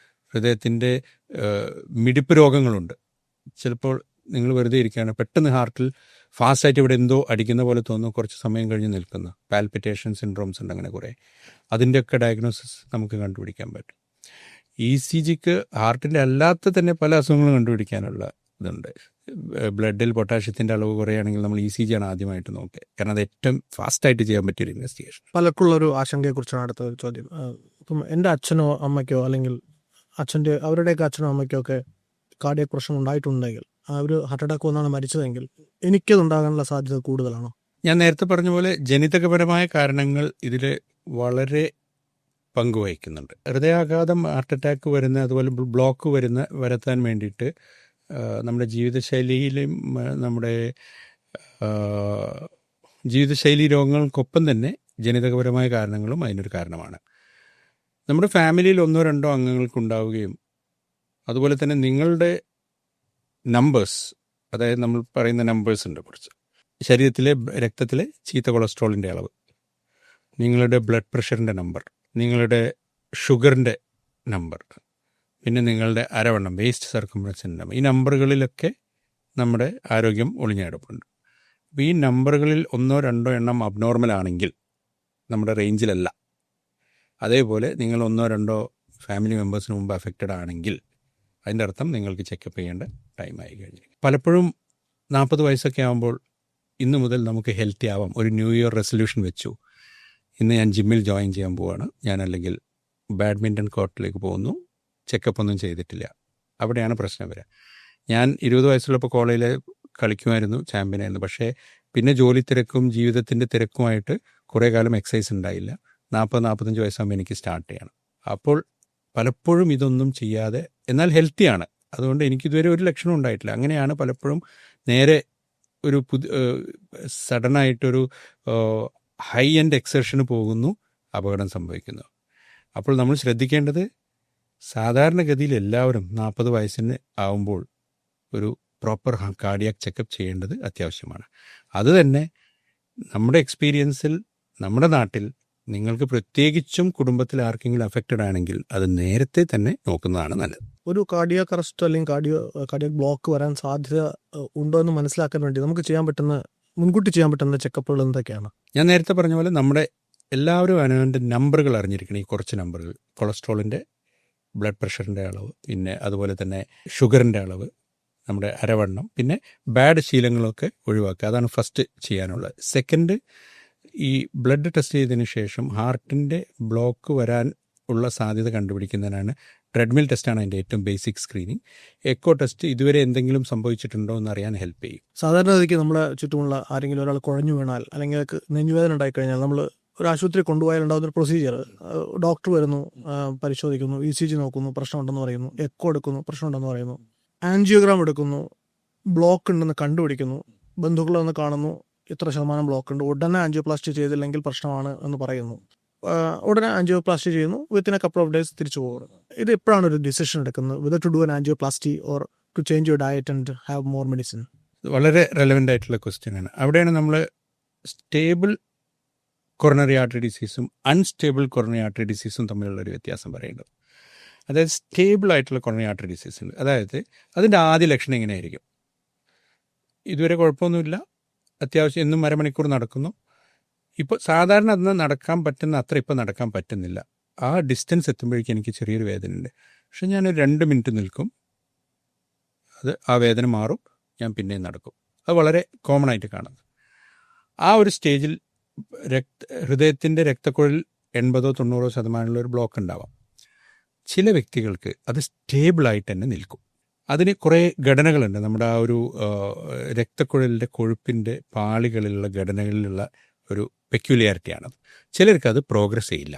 ഹൃദയത്തിൻ്റെ മിടിപ്പ് രോഗങ്ങളുണ്ട്. ചിലപ്പോൾ നിങ്ങൾ വെറുതെ ഇരിക്കുകയാണ്, പെട്ടെന്ന് ഹാർട്ടിൽ ഫാസ്റ്റായിട്ട് ഇവിടെ എന്തോ അടിക്കുന്ന പോലെ തോന്നുന്നു, കുറച്ച് സമയം കഴിഞ്ഞ് നിൽക്കുന്ന പാൽപിറ്റേഷൻ സിൻഡ്രോംസ് ഉണ്ട്, അങ്ങനെ കുറേ. അതിൻ്റെയൊക്കെ ഡയഗ്നോസിസ് നമുക്ക് കണ്ടുപിടിക്കാൻ പറ്റും. ECGക്ക് ഹാർട്ടിൻ്റെ അല്ലാത്ത തന്നെ പല അസുഖങ്ങളും കണ്ടുപിടിക്കാനുള്ള ഇതുണ്ട്. ബ്ലഡിൽ പൊട്ടാഷ്യത്തിൻ്റെ അളവ് കുറയുകയാണെങ്കിൽ നമ്മൾ ECG ആണ് ആദ്യമായിട്ട് നോക്കുക, കാരണം അത് ഏറ്റവും ഫാസ്റ്റായിട്ട് ചെയ്യാൻ പറ്റിയൊരു ഇൻവെസ്റ്റിഗേഷൻ. പലർക്കുള്ളൊരു ആശങ്കയെക്കുറിച്ചാണ് അടുത്ത ഒരു ചോദ്യം. ഇപ്പം എൻ്റെ അച്ഛനോ അമ്മയ്ക്കോ അല്ലെങ്കിൽ അവരുടെയൊക്കെ അച്ഛനോ അമ്മയ്ക്കോ ഒക്കെ കാർഡിയക് പ്രശ്നം ഉണ്ടായിട്ടുണ്ടെങ്കിൽ, അവർ ഹാർട്ട് അറ്റാക്ക് വന്നാണ് മരിച്ചതെങ്കിൽ, എനിക്കതുണ്ടാകാനുള്ള സാധ്യത കൂടുതലാണോ? ഞാൻ നേരത്തെ പറഞ്ഞ പോലെ ജനിതകപരമായ കാരണങ്ങൾ ഇതിൽ വളരെ പങ്കുവഹിക്കുന്നുണ്ട്. ഹൃദയാഘാതം, ഹാർട്ട് അറ്റാക്ക് വരുന്ന, അതുപോലെ ബ്ലോക്ക് വരുത്താൻ വേണ്ടിയിട്ട് നമ്മുടെ നമ്മുടെ ജീവിതശൈലി രോഗങ്ങൾക്കൊപ്പം തന്നെ ജനിതകപരമായ കാരണങ്ങളും അതിനൊരു കാരണമാണ്. നമ്മുടെ ഫാമിലിയിൽ 1-2 അംഗങ്ങൾക്കുണ്ടാവുകയും അതുപോലെ തന്നെ നിങ്ങളുടെ നമ്പേഴ്സ്, അതായത് നമ്മൾ പറയുന്ന നമ്പേഴ്സ് ഉണ്ട് കുറച്ച്, ശരീരത്തിലെ രക്തത്തിലെ ചീത്ത കൊളസ്ട്രോളിൻ്റെ അളവ്, നിങ്ങളുടെ ബ്ലഡ് പ്രഷറിൻ്റെ നമ്പർ, നിങ്ങളുടെ ഷുഗറിൻ്റെ നമ്പർ, പിന്നെ നിങ്ങളുടെ അരവണ്ണം, വേസ്റ്റ് സർക്കംഫറൻസിൻ്റെ നമ്പർ, ഈ നമ്പറുകളിലൊക്കെ നമ്മുടെ ആരോഗ്യം ഒളിഞ്ഞുകിടപ്പുണ്ട്. അപ്പോൾ ഈ നമ്പറുകളിൽ 1-2 എണ്ണം അബ്നോർമൽ ആണെങ്കിൽ നമ്മുടെ റേഞ്ചിലല്ല. അതേപോലെ നിങ്ങൾ 1-2 ഫാമിലി മെമ്പേഴ്സിന് മുമ്പ് അഫക്റ്റഡ് ആണെങ്കിൽ അതിൻ്റെ അർത്ഥം നിങ്ങൾക്ക് ചെക്കപ്പ് ചെയ്യേണ്ട ടൈമായി കഴിഞ്ഞിരിക്കും. പലപ്പോഴും 40 വയസ്സൊക്കെ ആകുമ്പോൾ ഇന്ന് മുതൽ നമുക്ക് ഹെൽത്തി ആവാം. ഒരു ന്യൂ ഇയർ റെസൊല്യൂഷൻ വെച്ചു, ഇന്ന് ഞാൻ ജിമ്മിൽ ജോയിൻ ചെയ്യാൻ പോവാണ്, ഞാൻ അല്ലെങ്കിൽ ബാഡ്മിൻ്റൺ കോർട്ടിലേക്ക് പോകുന്നു, ചെക്കപ്പ് ഒന്നും ചെയ്തിട്ടില്ല. അവിടെയാണ് പ്രശ്നം വരിക. ഞാൻ 20 വയസ്സുള്ളപ്പോൾ കോളേജിൽ കളിക്കുമായിരുന്നു, ചാമ്പ്യനായിരുന്നു. പക്ഷേ പിന്നെ ജോലി തിരക്കും ജീവിതത്തിൻ്റെ തിരക്കുമായിട്ട് കുറേ കാലം എക്സസൈസ് ഉണ്ടായില്ല. 40-45 വയസ്സാകുമ്പോൾ എനിക്ക് സ്റ്റാർട്ട് ചെയ്യണം. അപ്പോൾ പലപ്പോഴും ഇതൊന്നും ചെയ്യാതെ, എന്നാൽ ഹെൽത്തിയാണ്, അതുകൊണ്ട് എനിക്കിതുവരെ ഒരു ലക്ഷണം ഉണ്ടായിട്ടില്ല. അങ്ങനെയാണ് പലപ്പോഴും നേരെ ഒരു സഡനായിട്ടൊരു ഹൈ എൻഡ് എക്സർഷന് പോകുന്നു, അപകടം സംഭവിക്കുന്നു. അപ്പോൾ നമ്മൾ ശ്രദ്ധിക്കേണ്ടത്, സാധാരണഗതിയിൽ എല്ലാവരും 40 വയസ്സിന് ആവുമ്പോൾ ഒരു പ്രോപ്പർ കാർഡിയാക് ചെക്കപ്പ് ചെയ്യേണ്ടത് അത്യാവശ്യമാണ്. അത് തന്നെ നമ്മുടെ എക്സ്പീരിയൻസിൽ നമ്മുടെ നാട്ടിൽ നിങ്ങൾക്ക് പ്രത്യേകിച്ചും കുടുംബത്തിൽ ആർക്കെങ്കിലും അഫക്റ്റഡ് ആണെങ്കിൽ അത് നേരത്തെ തന്നെ നോക്കുന്നതാണ് നല്ലത്. ഒരു കാർഡിയാക് അറസ്റ്റ് അല്ലെങ്കിൽ കാർഡിയാക് ബ്ലോക്ക് വരാൻ സാധ്യത ഉണ്ടോ എന്ന് മനസ്സിലാക്കാൻ വേണ്ടി നമുക്ക് മുൻകൂട്ടി ചെയ്യാൻ പറ്റുന്ന ചെക്കപ്പുകൾ എന്തൊക്കെയാണ്? ഞാൻ നേരത്തെ പറഞ്ഞ പോലെ നമ്മുടെ എല്ലാവരും അവനവൻ്റെ നമ്പറുകൾ അറിഞ്ഞിരിക്കണം. ഈ കുറച്ച് നമ്പറുകൾ, കൊളസ്ട്രോളിൻ്റെ, ബ്ലഡ് പ്രഷറിൻ്റെ അളവ്, പിന്നെ അതുപോലെ തന്നെ ഷുഗറിൻ്റെ അളവ്, നമ്മുടെ അരവണ്ണം, പിന്നെ ബാഡ് ശീലങ്ങളൊക്കെ ഒഴിവാക്കുക. അതാണ് ഫസ്റ്റ് ചെയ്യാനുള്ളത്. സെക്കൻഡ്, ഈ ബ്ലഡ് ടെസ്റ്റ് ചെയ്തതിന് ശേഷം ഹാർട്ടിൻ്റെ ബ്ലോക്ക് വരാൻ ഉള്ള സാധ്യത കണ്ടുപിടിക്കുന്നതിനാണ് ട്രെഡ്മിൽ ടെസ്റ്റാണ് അതിൻ്റെ ഏറ്റവും ബേസിക് സ്ക്രീനിങ്. എക്കോ ടെസ്റ്റ് ഇതുവരെ എന്തെങ്കിലും സംഭവിച്ചിട്ടുണ്ടോ എന്ന് അറിയാൻ ഹെൽപ്പ് ചെയ്യും. സാധാരണഗതിക്ക് നമ്മുടെ ചുറ്റുമുള്ള ആരെങ്കിലും ഒരാൾ കുഴഞ്ഞു വീണാൽ അല്ലെങ്കിൽ നെഞ്ചുവേദന ഉണ്ടായിക്കഴിഞ്ഞാൽ നമ്മൾ ഒരു ആശുപത്രി കൊണ്ടുപോയാൽ ഉണ്ടാകുന്ന ഒരു പ്രൊസീജിയർ, ഡോക്ടർ വരുന്നു, പരിശോധിക്കുന്നു, ECG നോക്കുന്നു, പ്രശ്നമുണ്ടെന്ന് പറയുന്നു, എക്കോ എടുക്കുന്നു, പ്രശ്നമുണ്ടെന്ന് പറയുന്നു, ആൻജിയോഗ്രാം എടുക്കുന്നു, ബ്ലോക്ക് ഉണ്ടെന്ന് കണ്ടുപിടിക്കുന്നു, ബന്ധുക്കളെ ഒന്ന് കാണുന്നു, ഇത്ര ശതമാനം ബ്ലോക്ക് ഉണ്ട്, ഉടനെ ആൻജിയോപ്ലാസ്റ്റി ചെയ്തില്ലെങ്കിൽ പ്രശ്നമാണ് എന്ന് പറയുന്നു, ഉടനെ ആൻജിയോപ്ലാസ്റ്റി ചെയ്യുന്നു, within a couple of days തിരിച്ചു പോകുന്നു. ഇത് എപ്പോഴാണ് ഒരു ഡിസിഷൻ എടുക്കുന്നത്, whether to do an angioplasty or to change your diet and have more medicine? വളരെ റെലവൻ്റ് ആയിട്ടുള്ള ക്വസ്റ്റ്യൻ ആണ്. അവിടെയാണ് നമ്മൾ സ്റ്റേബിൾ കൊറോണറി ആർട്ടറി ഡിസീസും അൺസ്റ്റേബിൾ കൊറോണറി ആർട്ടറി ഡിസീസും തമ്മിലുള്ള ഒരു വ്യത്യാസം പറയേണ്ടത്. അതായത് സ്റ്റേബിൾ ആയിട്ടുള്ള കൊറോണറി ആർട്ടറി ഡിസീസ് ഉണ്ട്. അതായത് അതിൻ്റെ ആദ്യ ലക്ഷണം എങ്ങനെയായിരിക്കും? ഇതുവരെ കുഴപ്പമൊന്നുമില്ല, അത്യാവശ്യം എന്നും അരമണിക്കൂർ നടക്കുന്നു. ഇപ്പോൾ സാധാരണ അന്ന് നടക്കാൻ പറ്റുന്ന അത്ര ഇപ്പോൾ നടക്കാൻ പറ്റുന്നില്ല. ആ ഡിസ്റ്റൻസ് എത്തുമ്പോഴേക്കും എനിക്ക് ചെറിയൊരു വേദനയുണ്ട്. പക്ഷെ ഞാനൊരു 2 മിനിറ്റ് നിൽക്കും, ആ വേദന മാറും, ഞാൻ പിന്നെയും നടക്കും. അത് വളരെ കോമൺ ആയിട്ട് കാണുന്നത്. ആ ഒരു സ്റ്റേജിൽ ഹൃദയത്തിൻ്റെ രക്തക്കുഴൽ 80-90% ഒരു ബ്ലോക്ക് ഉണ്ടാവാം. ചില വ്യക്തികൾക്ക് അത് സ്റ്റേബിളായിട്ട് തന്നെ നിൽക്കും. അതിന് കുറേ ഘടനകളുണ്ട്. നമ്മുടെ ആ ഒരു രക്തക്കുഴലിൻ്റെ കൊഴുപ്പിൻ്റെ പാളികളിലുള്ള ഘടനകളിലുള്ള ഒരു പെക്യുലിയാരിറ്റിയാണത്. ചിലർക്ക് അത് പ്രോഗ്രസ് ചെയ്യില്ല.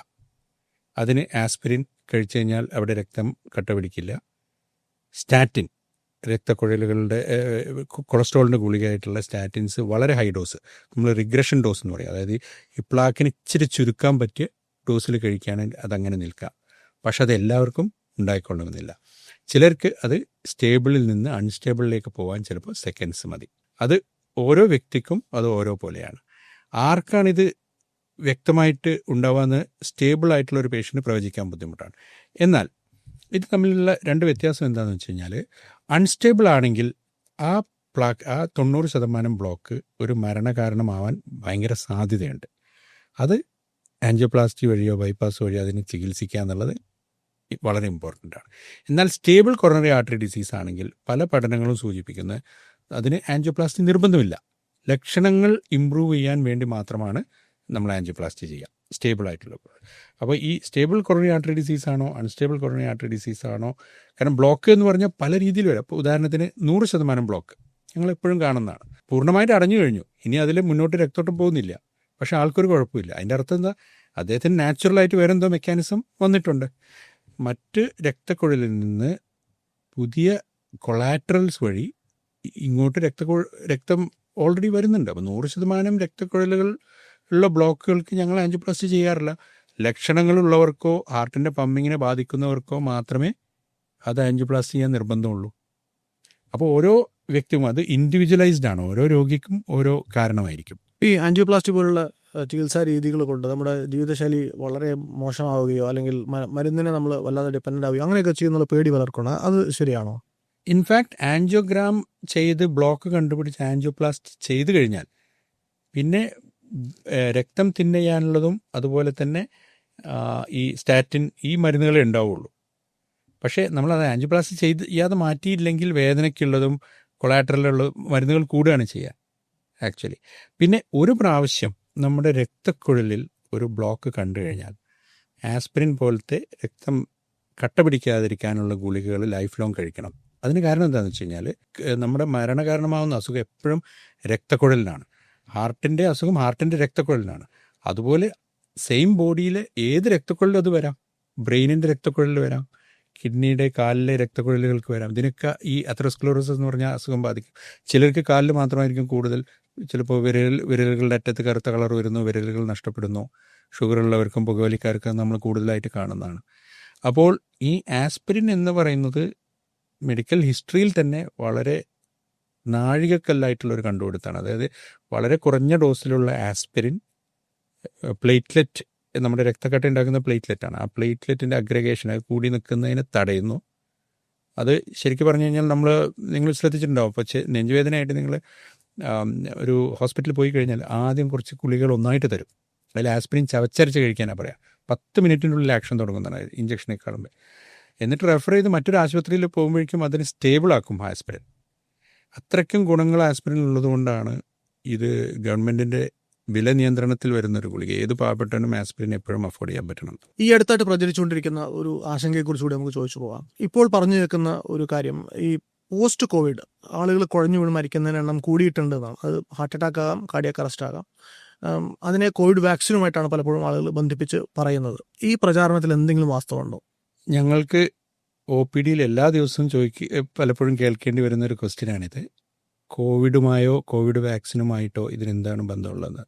അതിന് ആസ്പിരിൻ കഴിച്ചു കഴിഞ്ഞാൽ അവിടെ രക്തം കട്ട പിടിക്കില്ല. സ്റ്റാറ്റിൻ, രക്തക്കുഴലുകളുടെ കൊളസ്ട്രോളിൻ്റെ ഗുളികയായിട്ടുള്ള സ്റ്റാറ്റിൻസ് വളരെ ഹൈ ഡോസ്, നമ്മൾ റിഗ്രഷൻ ഡോസ് എന്ന് പറയും. അതായത് ഈ പ്ലാക്കിന് ഇച്ചിരി ചുരുക്കാൻ പറ്റിയ ഡോസിൽ കഴിക്കുകയാണെങ്കിൽ അതങ്ങനെ നിൽക്കാം. പക്ഷെ അത് എല്ലാവർക്കും ഉണ്ടായിക്കൊള്ളണമെന്നില്ല. ചിലർക്ക് അത് സ്റ്റേബിളിൽ നിന്ന് അൺസ്റ്റേബിളിലേക്ക് പോകാൻ ചിലപ്പോൾ സെക്കൻഡ്സ് മതി. അത് ഓരോ വ്യക്തിക്കും അത് ഓരോ പോലെയാണ്. ആർക്കാണിത് വ്യക്തമായിട്ട് ഉണ്ടാവാന്ന് സ്റ്റേബിൾ ആയിട്ടുള്ള ഒരു പേഷ്യൻറ്റ് പ്രവചിക്കാൻ ബുദ്ധിമുട്ടാണ്. എന്നാൽ ഇത് തമ്മിലുള്ള 2 വ്യത്യാസം എന്താണെന്ന് വെച്ച് കഴിഞ്ഞാൽ, അൺസ്റ്റേബിൾ ആണെങ്കിൽ ആ 90% ബ്ലോക്ക് ഒരു മരണകാരണമാവാൻ ഭയങ്കര സാധ്യതയുണ്ട്. അത് ആൻജിയോപ്ലാസ്റ്റി വഴിയോ ബൈപ്പാസ് വഴിയോ അതിനെ ചികിത്സിക്കുക എന്നുള്ളത് വളരെ ഇമ്പോർട്ടൻ്റ് ആണ്. എന്നാൽ സ്റ്റേബിൾ കൊറോണറി ആർട്ടറി ഡിസീസ് ആണെങ്കിൽ പല പഠനങ്ങളും സൂചിപ്പിക്കുന്നത് അതിന് ആൻജിയോപ്ലാസ്റ്റി നിർബന്ധമില്ല. ലക്ഷണങ്ങൾ ഇമ്പ്രൂവ് ചെയ്യാൻ വേണ്ടി മാത്രമാണ് നമ്മൾ ആൻജിയോപ്ലാസ്റ്റി ചെയ്യുക, സ്റ്റേബിൾ ആയിട്ടുള്ള. അപ്പോൾ ഈ സ്റ്റേബിൾ കൊറോണറി ആർട്ടറി ഡിസീസ് ആണോ അൺസ്റ്റേബിൾ കൊറോണറി ആർട്ടറി ഡിസീസ് ആണോ, കാരണം ബ്ലോക്ക് എന്ന് പറഞ്ഞാൽ പല രീതിയിൽ വരാം. അപ്പോൾ ഉദാഹരണത്തിന് 100% ബ്ലോക്ക് ഞങ്ങൾ എപ്പോഴും കാണുന്നതാണ്. പൂർണ്ണമായിട്ട് അടഞ്ഞു കഴിഞ്ഞു, ഇനി അതിൽ മുന്നോട്ട് രക്തോട്ടം പോകുന്നില്ല, പക്ഷേ ആൾക്കൊരു കുഴപ്പമില്ല. അതിൻ്റെ അർത്ഥം എന്താ? അദ്ദേഹത്തിന് നാച്ചുറലായിട്ട് വേറെന്തോ മെക്കാനിസം വന്നിട്ടുണ്ട്. മറ്റ് രക്തക്കുഴലിൽ നിന്ന് പുതിയ കൊളാറ്ററൽസ് വഴി ഇങ്ങോട്ട് രക്തം ഓൾറെഡി വരുന്നുണ്ട്. അപ്പോൾ 100% രക്തക്കുഴലുകൾ ഉള്ള ബ്ലോക്കുകൾക്ക് ഞങ്ങൾ ആൻജിയോപ്ലാസ്റ്റി ചെയ്യാറില്ല. ലക്ഷണങ്ങളുള്ളവർക്കോ ഹാർട്ടിൻ്റെ പമ്പിങ്ങിനെ ബാധിക്കുന്നവർക്കോ മാത്രമേ അത് ആൻജിയോപ്ലാസ്റ്റി ചെയ്യാൻ നിർബന്ധമുള്ളൂ. അപ്പോൾ ഓരോ വ്യക്തിയും അത് ഇൻഡിവിജ്വലൈസ്ഡ് ആണ്, ഓരോ രോഗിക്കും ഓരോ കാരണമായിരിക്കും. ഈ ആൻജിയോപ്ലാസ്റ്റി പോലുള്ള ചികിത്സാ രീതികൾ കൊണ്ട് നമ്മുടെ ജീവിതശൈലി വളരെ മോശമാവുകയോ അല്ലെങ്കിൽ മരുന്നിനെ നമ്മൾ വല്ലാതെ ഡിപ്പെൻഡൻ്റ് ആവുകയോ അങ്ങനെയൊക്കെ ചെയ്യുന്നുള്ള പേടി പലർക്കാണ്. അത് ശരിയാണോ? ഇൻഫാക്ട് ആൻജിയോഗ്രാം ചെയ്ത് ബ്ലോക്ക് കണ്ടുപിടിച്ച് ആൻജിയോപ്ലാസ്റ്റി ചെയ്ത് കഴിഞ്ഞാൽ പിന്നെ രക്തം തിന്ന ചെയ്യാനുള്ളതും അതുപോലെ തന്നെ ഈ സ്റ്റാറ്റിൻ ഈ മരുന്നുകളെ ഉണ്ടാവുള്ളൂ. പക്ഷേ നമ്മളത് ആൻജിയോപ്ലാസ്റ്റി ചെയ്യാതെ മാറ്റിയില്ലെങ്കിൽ വേദനയ്ക്കുള്ളതും കൊളാറ്ററലുള്ള മരുന്നുകൾ കൂടുകയാണ് ചെയ്യുക ആക്ച്വലി. പിന്നെ ഒരു പ്രാവശ്യം നമ്മുടെ രക്തക്കുഴലിൽ ഒരു ബ്ലോക്ക് കണ്ടു കഴിഞ്ഞാൽ ആസ്പിരിൻ പോലത്തെ രക്തം കട്ട പിടിക്കാതിരിക്കാനുള്ള ഗുളികകൾ ലൈഫ് ലോങ് കഴിക്കണം. അതിന് കാരണം എന്താണെന്ന് വെച്ച് കഴിഞ്ഞാൽ നമ്മുടെ മരണകാരണമാവുന്ന അസുഖം എപ്പോഴും രക്തക്കുഴലിനാണ്. ഹാർട്ടിൻ്റെ അസുഖം ഹാർട്ടിൻ്റെ രക്തക്കുഴലിനാണ്. അതുപോലെ സെയിം ബോഡിയിലെ ഏത് രക്തക്കുഴലും അത് വരാം. ബ്രെയിനിൻ്റെ രക്തക്കുഴലിൽ വരാം, കിഡ്നിയുടെ കാലിലെ രക്തക്കുഴലുകൾക്ക് വരാം. ഇതിനൊക്കെ ഈ അതെറോസ്ക്ലെറോസിസ് എന്ന് പറഞ്ഞാൽ അസുഖം ബാധിക്കും. ചിലർക്ക് കാലിൽ മാത്രമായിരിക്കും കൂടുതൽ. ചിലപ്പോൾ വിരലുകളുടെ അറ്റത്ത് കറുത്ത കളർ വരുന്നു, വിരലുകൾ നഷ്ടപ്പെടുന്നു. ഷുഗറുള്ളവർക്കും പുകവലിക്കാർക്കും നമ്മൾ കൂടുതലായിട്ട് കാണുന്നതാണ്. അപ്പോൾ ഈ ആസ്പിരിൻ എന്ന് പറയുന്നത് മെഡിക്കൽ ഹിസ്റ്ററിയിൽ തന്നെ വളരെ നാഴികക്കല്ലായിട്ടുള്ളൊരു കണ്ടുപിടുത്താണ്. അതായത് വളരെ കുറഞ്ഞ ഡോസിലുള്ള ആസ്പിരിൻ പ്ലേറ്റ്ലെറ്റ്, നമ്മുടെ രക്തക്കട്ട ഉണ്ടാക്കുന്ന പ്ലേറ്റ്ലെറ്റാണ്. ആ പ്ലേറ്റ്ലെറ്റിൻ്റെ അഗ്രഗേഷൻ അത് കൂടി നിൽക്കുന്നതിന് തടയുന്നു. അത് ശരിക്കും പറഞ്ഞു കഴിഞ്ഞാൽ നിങ്ങൾ ശ്രദ്ധിച്ചിട്ടുണ്ടാവും. ഇപ്പോൾ നെഞ്ചുവേദനയായിട്ട് നിങ്ങൾ ഒരു ഹോസ്പിറ്റലിൽ പോയി കഴിഞ്ഞാൽ ആദ്യം കുറച്ച് ഗുളികകൾ ഒന്നായിട്ട് തരും. അതിൽ ആസ്പിരിൻ ചവച്ചരച്ച് കഴിക്കാനാണ് പറയാം. 10 മിനിറ്റിനുള്ളിൽ ആക്ഷൻ തുടങ്ങുന്നതാണ് ഇഞ്ചക്ഷനേക്കാളും. എന്നിട്ട് റെഫർ ചെയ്ത് മറ്റൊരു ആശുപത്രിയിൽ പോകുമ്പോഴേക്കും അതിന് സ്റ്റേബിളാക്കും ആസ്പിരിൻ. അത്രയ്ക്കും ഗുണങ്ങൾ ആസ്പിരിൻ ഉള്ളതുകൊണ്ടാണ് ഇത് ഗവൺമെൻറ്റിൻ്റെ വില നിയന്ത്രണത്തിൽ വരുന്നൊരു ഗുളിക. ഏത് പാവപ്പെട്ടവനും ആസ്പിരിൻ എപ്പോഴും അഫോർഡ് ചെയ്യാൻ പറ്റണം. ഈ അടുത്തായിട്ട് പ്രചരിച്ചുകൊണ്ടിരിക്കുന്ന ഒരു ആശങ്കയെക്കുറിച്ചുകൂടി നമുക്ക് ചോദിച്ചു പോകാം. ഇപ്പോൾ പറഞ്ഞു കേൾക്കുന്ന ഒരു കാര്യം, ഈ പോസ്റ്റ് കോവിഡ് ആളുകൾ കുഴഞ്ഞു വീണ് മരിക്കുന്നതിന് എണ്ണം കൂടിയിട്ടുണ്ടെന്നാണ്. അത് ഹാർട്ട് അറ്റാക്ക് ആകാം, കാർഡിയാക് അറസ്റ്റ് ആകാം. അതിനെ കോവിഡ് വാക്സിനുമായിട്ടാണ് പലപ്പോഴും ആളുകൾ ബന്ധിപ്പിച്ച് പറയുന്നത്. ഈ പ്രചാരണത്തിൽ എന്തെങ്കിലും വാസ്തവമുണ്ടോ? ഞങ്ങൾക്ക് OPD-യിൽ എല്ലാ ദിവസവും പലപ്പോഴും കേൾക്കേണ്ടി വരുന്നൊരു ക്വസ്റ്റ്യനാണിത്. കോവിഡുമായോ കോവിഡ് വാക്സിനുമായിട്ടോ ഇതിനെന്താണ് ബന്ധമുള്ളത്?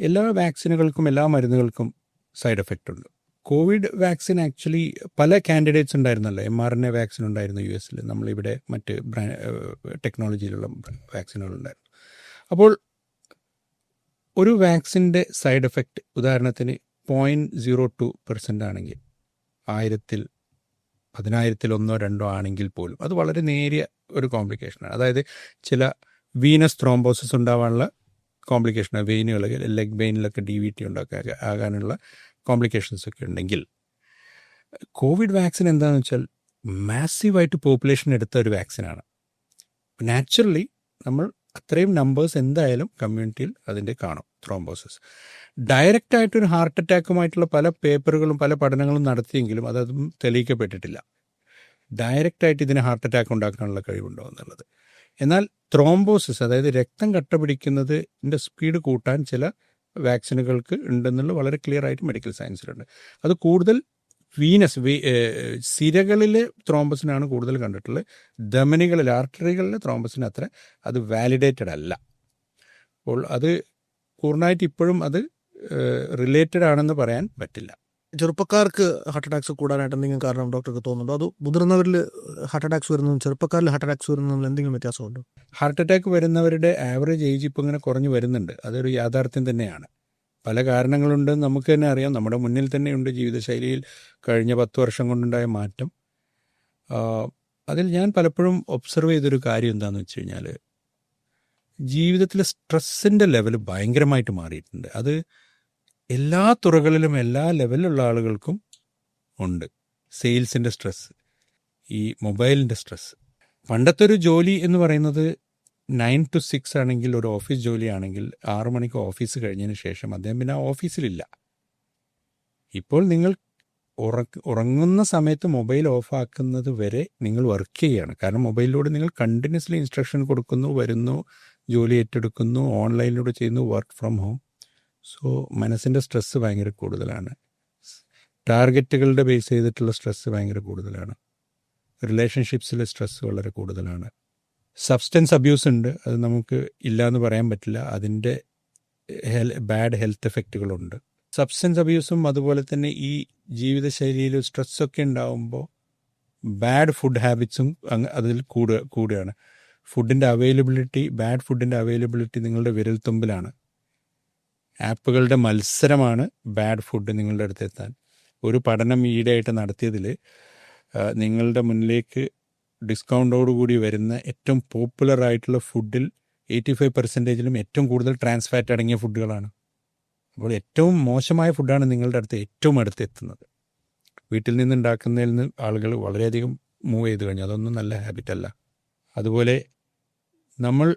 എല്ലാ വാക്സിനുകൾക്കും എല്ലാ മരുന്നുകൾക്കും സൈഡ് എഫക്റ്റ് ഉണ്ട്. കോവിഡ് വാക്സിൻ ആക്ച്വലി പല കാൻഡിഡേറ്റ്സ് ഉണ്ടായിരുന്നല്ലോ. mRNA വാക്സിൻ ഉണ്ടായിരുന്നു US. നമ്മളിവിടെ മറ്റ് ടെക്നോളജിയിലുള്ള വാക്സിനുകളുണ്ടായിരുന്നു. അപ്പോൾ ഒരു വാക്സിൻ്റെ സൈഡ് എഫക്റ്റ് ഉദാഹരണത്തിന് 0.02% ആണെങ്കിൽ 1000-ൽ 10,000-ൽ 1-2 ആണെങ്കിൽ പോലും അത് വളരെ നേരിയ ഒരു കോംപ്ലിക്കേഷനാണ്. അതായത് ചില വീനസ് ത്രോംബോസിസ് ഉണ്ടാവാനുള്ള കോംപ്ലിക്കേഷനാണ്. വെയിനുകൾ, ലെഗ് വെയിനിലൊക്കെ DVT ആകാനുള്ള കോംപ്ലിക്കേഷൻസ് ഒക്കെ ഉണ്ടെങ്കിൽ, കോവിഡ് വാക്സിൻ എന്താണെന്ന് വെച്ചാൽ മാസീവായിട്ട് പോപ്പുലേഷൻ എടുത്ത ഒരു വാക്സിനാണ്. നാച്ചുറലി നമ്മൾ അത്രയും നമ്പേഴ്സ് എന്തായാലും കമ്മ്യൂണിറ്റിയിൽ അതിൻ്റെ കാണും ത്രോംബോസിസ്. ഡയറക്റ്റായിട്ടൊരു ഹാർട്ട് അറ്റാക്കുമായിട്ടുള്ള പല പേപ്പറുകളും പല പഠനങ്ങളും നടത്തിയെങ്കിലും അതൊന്നും തെളിയിക്കപ്പെട്ടിട്ടില്ല ഡയറക്റ്റായിട്ട് ഇതിന് ഹാർട്ട് അറ്റാക്ക് ഉണ്ടാക്കാനുള്ള കഴിവുണ്ടോ എന്നുള്ളത്. എന്നാൽ ത്രോംബോസിസ്, അതായത് രക്തം കട്ട പിടിക്കുന്നതിൻ്റെ സ്പീഡ് കൂട്ടാൻ ചില വാക്സിനുകൾക്ക് ഉണ്ടെന്നുള്ള വളരെ ക്ലിയർ ആയിട്ട് മെഡിക്കൽ സയൻസിലുണ്ട്. അത് കൂടുതൽ വീനസ് സിരകളിലെ ത്രോംബസിനാണ് കൂടുതൽ കണ്ടിട്ടുള്ളത്. ധമനികളിൽ, ആർട്ടറികളിലെ ത്രോംബസിന് അത്ര അത് വാലിഡേറ്റഡ് അല്ല. അപ്പോൾ അത് പൂർണ്ണമായിട്ട് ഇപ്പോഴും അത് റിലേറ്റഡ് ആണെന്ന് പറയാൻ പറ്റില്ല. ചെറുപ്പക്കാർക്ക് ഹാർട്ട് അറ്റാക്സ് കൂടാനായിട്ട് എന്തെങ്കിലും കാരണം ഡോക്ടർക്ക് തോന്നുന്നുണ്ടോ? അത് മുതിർന്നവരിൽ ഹാർട്ട് അറ്റാക്സ് വരുന്നതും ചെറുപ്പക്കാരിൽ ഹാർട്ട് അറ്റാക്സ് വരുന്നതും എന്തെങ്കിലും വ്യത്യാസമുണ്ടോ? ഹാർട്ട് അറ്റാക്ക് വരുന്നവരുടെ ആവറേജ് ഏജ് ഇപ്പോൾ ഇങ്ങനെ കുറഞ്ഞു വരുന്നുണ്ട്. അതൊരു യാഥാർത്ഥ്യം തന്നെയാണ്. പല കാരണങ്ങളുണ്ടെന്ന് നമുക്ക് തന്നെ അറിയാം. നമ്മുടെ മുന്നിൽ തന്നെയുണ്ട് ജീവിതശൈലിയിൽ കഴിഞ്ഞ 10 വർഷം കൊണ്ടുണ്ടായ മാറ്റം. അതിൽ ഞാൻ പലപ്പോഴും ഒബ്സർവ് ചെയ്തൊരു കാര്യം എന്താണെന്ന് വെച്ച് കഴിഞ്ഞാൽ, ജീവിതത്തിലെ സ്ട്രെസ്സിൻ്റെ ലെവൽ ഭയങ്കരമായിട്ട് മാറിയിട്ടുണ്ട്. അത് എല്ലാ തുറകളിലും എല്ലാ ലെവലിലുള്ള ആളുകൾക്കും ഉണ്ട്. സെയിൽസിൻ്റെ സ്ട്രെസ്, ഈ മൊബൈലിൻ്റെ സ്ട്രെസ്. പണ്ടത്തെ ഒരു ജോലി എന്ന് പറയുന്നത് 9 to 6 ആണെങ്കിൽ, ഒരു ഓഫീസ് ജോലിയാണെങ്കിൽ 6 മണിക്ക് ഓഫീസ് കഴിഞ്ഞതിന് ശേഷം അദ്ദേഹം പിന്നെ ആ ഓഫീസിലില്ല. ഇപ്പോൾ നിങ്ങൾ ഉറങ്ങുന്ന സമയത്ത് മൊബൈൽ ഓഫാക്കുന്നത് വരെ നിങ്ങൾ വർക്ക് ചെയ്യുകയാണ്. കാരണം മൊബൈലിലൂടെ നിങ്ങൾ കണ്ടിന്യൂസ്ലി ഇൻസ്ട്രക്ഷൻ കൊടുക്കുന്നു, വരുന്നു, ജോലി ഏറ്റെടുക്കുന്നു, ഓൺലൈനിലൂടെ ചെയ്യുന്നു, വർക്ക് ഫ്രം ഹോം. സോ മനസ്സിൻ്റെ സ്ട്രെസ്സ് ഭയങ്കര കൂടുതലാണ്. ടാർഗറ്റുകളുടെ ബേസ് ചെയ്തിട്ടുള്ള സ്ട്രെസ്സ് ഭയങ്കര കൂടുതലാണ്. റിലേഷൻഷിപ്സിലെ സ്ട്രെസ്സ് വളരെ കൂടുതലാണ്. സബ്സ്റ്റൻസ് അബ്യൂസ് ഉണ്ട്, അത് നമുക്ക് ഇല്ലയെന്ന് പറയാൻ പറ്റില്ല. അതിൻ്റെ ബാഡ് ഹെൽത്ത് എഫക്റ്റുകളുണ്ട്. സബ്സ്റ്റൻസ് അബ്യൂസും അതുപോലെ തന്നെ ഈ ജീവിതശൈലിയിൽ സ്ട്രെസ്സൊക്കെ ഉണ്ടാകുമ്പോൾ ബാഡ് ഫുഡ് ഹാബിറ്റ്സും അതിൽ കൂടുകയാണ്. ഫുഡിൻ്റെ അവൈലബിലിറ്റി, ബാഡ് ഫുഡിൻ്റെ അവൈലബിലിറ്റി നിങ്ങളുടെ വിരൽത്തുമ്പിലാണ്. ആപ്പുകളുടെ മത്സരമാണ് ബാഡ് ഫുഡ് നിങ്ങളുടെ അടുത്തെത്താൻ. ഒരു പഠനം ഈയിടെയായിട്ട് നടത്തിയതിൽ നിങ്ങളുടെ മുന്നിലേക്ക് ഡിസ്കൗണ്ടോടുകൂടി വരുന്ന ഏറ്റവും പോപ്പുലർ ആയിട്ടുള്ള ഫുഡിൽ 85%-ലും ഏറ്റവും കൂടുതൽ ട്രാൻസ് ഫാറ്റ് അടങ്ങിയ ഫുഡുകളാണ്. അപ്പോൾ ഏറ്റവും മോശമായ ഫുഡാണ് നിങ്ങളുടെ അടുത്ത് ഏറ്റവും അടുത്ത് എത്തുന്നത്. വീട്ടിൽ നിന്നുണ്ടാക്കുന്നതിൽ നിന്ന് ആളുകൾ വളരെയധികം മൂവ് ചെയ്ത് കഴിഞ്ഞു. അതൊന്നും നല്ല ഹാബിറ്റല്ല. അതുപോലെ നമ്മൾ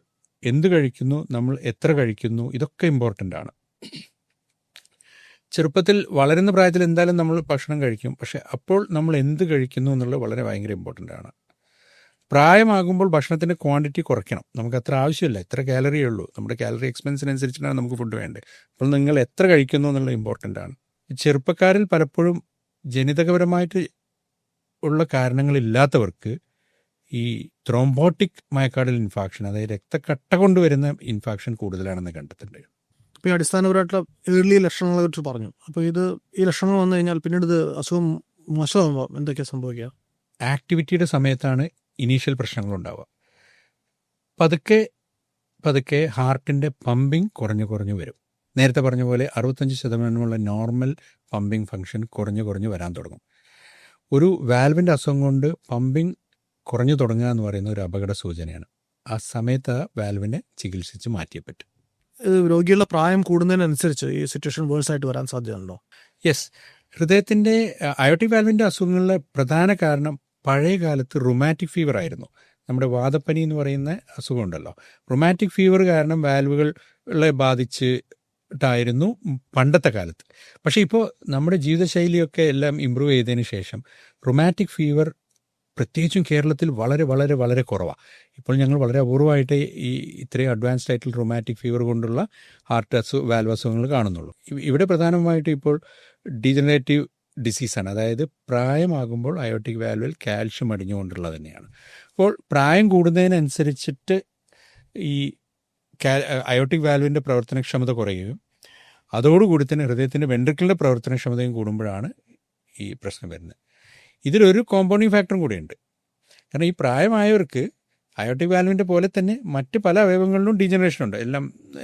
എന്ത് കഴിക്കുന്നു, നമ്മൾ എത്ര കഴിക്കുന്നു, ഇതൊക്കെ ഇമ്പോർട്ടൻ്റ് ആണ്. ചെറുപ്പത്തിൽ വളരുന്ന പ്രായത്തിൽ എന്തായാലും നമ്മൾ ഭക്ഷണം കഴിക്കും. പക്ഷേ അപ്പോൾ നമ്മൾ എന്ത് കഴിക്കുന്നു എന്നുള്ളത് വളരെ ഭയങ്കര ഇമ്പോർട്ടൻ്റ് ആണ്. പ്രായമാകുമ്പോൾ ഭക്ഷണത്തിൻ്റെ ക്വാണ്ടിറ്റി കുറയ്ക്കണം. നമുക്ക് അത്ര ആവശ്യമില്ല, എത്ര കാലറിയേ ഉള്ളൂ. നമ്മുടെ കാലറി എക്സ്പെൻസിനനുസരിച്ചിട്ടാണ് നമുക്ക് ഫുഡ് വേണ്ടത്. അപ്പോൾ നിങ്ങൾ എത്ര കഴിക്കുന്നു എന്നുള്ളത് ഇമ്പോർട്ടൻ്റ് ആണ്. ചെറുപ്പക്കാരിൽ പലപ്പോഴും ജനിതകപരമായിട്ട് ഉള്ള കാരണങ്ങളില്ലാത്തവർക്ക് ഈ ത്രോംബോട്ടിക് മയോകാർഡിയൽ ഇൻഫാക്ഷൻ, അതായത് രക്തക്കട്ട കൊണ്ടുവരുന്ന ഇൻഫാക്ഷൻ കൂടുതലാണെന്ന് കണ്ടെത്തുന്നുണ്ട്. ഇപ്പോൾ ഈ അടിസ്ഥാനപരമായിട്ടുള്ള ഏർലി ലക്ഷണങ്ങളെ കുറിച്ച് പറഞ്ഞു. അപ്പോൾ ഈ ലക്ഷണങ്ങൾ വന്നു കഴിഞ്ഞാൽ പിന്നീട് ഇത് അസുഖം മോശമാകുമ്പോൾ എന്തൊക്കെയാണ് സംഭവിക്കുക? ആക്ടിവിറ്റിയുടെ സമയത്താണ് ഇനീഷ്യൽ പ്രശ്നങ്ങളുണ്ടാവുക. പതുക്കെ ഹാർട്ടിൻ്റെ പമ്പിങ് കുറഞ്ഞു വരും. നേരത്തെ പറഞ്ഞ പോലെ 65% നോർമൽ പമ്പിങ് ഫങ്ഷൻ കുറഞ്ഞു വരാൻ തുടങ്ങും. ഒരു വാൽവിൻ്റെ അസുഖം കൊണ്ട് പമ്പിങ് കുറഞ്ഞു തുടങ്ങുക എന്ന് പറയുന്ന ഒരു അപകട സൂചനയാണ്. ആ സമയത്ത് ആ വാൽവിനെ ചികിത്സിച്ച് മാറ്റിയേ പറ്റും. രോഗികളുടെ പ്രായം കൂടുന്നതിനനുസരിച്ച് ഈ സിറ്റുവേഷൻ വേഴ്സ് ആയിട്ട് വരാൻ സാധ്യതയുണ്ടോ? യെസ്, ഹൃദയത്തിൻ്റെ അയോട്ടിക് വാൽവിൻ്റെ അസുഖങ്ങളിലെ പ്രധാന കാരണം പഴയ കാലത്ത് റുമാറ്റിക് ഫീവർ ആയിരുന്നു. നമ്മുടെ വാദപ്പനി എന്ന് പറയുന്ന അസുഖമുണ്ടല്ലോ, റുമാറ്റിക് ഫീവർ കാരണം വാൽവുകളെ ബാധിച്ചിട്ടായിരുന്നു പണ്ടത്തെ കാലത്ത്. പക്ഷേ ഇപ്പോൾ നമ്മുടെ ജീവിതശൈലിയൊക്കെ എല്ലാം ഇമ്പ്രൂവ് ചെയ്തതിന് ശേഷം റുമാറ്റിക് ഫീവർ പ്രത്യേകിച്ചും കേരളത്തിൽ വളരെ വളരെ വളരെ കുറവാണ്. ഇപ്പോൾ ഞങ്ങൾ വളരെ അപൂർവമായിട്ട് ഈ ഇത്രയും അഡ്വാൻസ്ഡ് ആയിട്ടുള്ള റൊമാറ്റിക് ഫീവർ കൊണ്ടുള്ള വാൽവ് അസുഖങ്ങൾ കാണുന്നുള്ളൂ. ഇവിടെ പ്രധാനമായിട്ടും ഇപ്പോൾ ഡീജനറേറ്റീവ് ഡിസീസാണ്, അതായത് പ്രായമാകുമ്പോൾ അയോട്ടിക് വാൽവിൽ കാൽഷ്യം അടിഞ്ഞുകൊണ്ടുള്ളത് തന്നെയാണ്. അപ്പോൾ പ്രായം കൂടുന്നതിനനുസരിച്ചിട്ട് ഈ അയോട്ടിക് വാൽവിൻ്റെ പ്രവർത്തനക്ഷമത കുറയുകയും അതോടുകൂടി തന്നെ ഹൃദയത്തിൻ്റെ വെൻട്രിക്കിളിൻ്റെ പ്രവർത്തനക്ഷമതയും കൂടുമ്പോഴാണ് ഈ പ്രശ്നം വരുന്നത്. ഇതിലൊരു കോമ്പൗണ്ടിങ് ഫാക്ടറും കൂടിയുണ്ട്. കാരണം ഈ പ്രായമായവർക്ക് അയോട്ടിക് വാൽവിൻ്റെ പോലെ തന്നെ മറ്റ് പല അവയവങ്ങളിലും ഡീജനറേഷൻ ഉണ്ട്.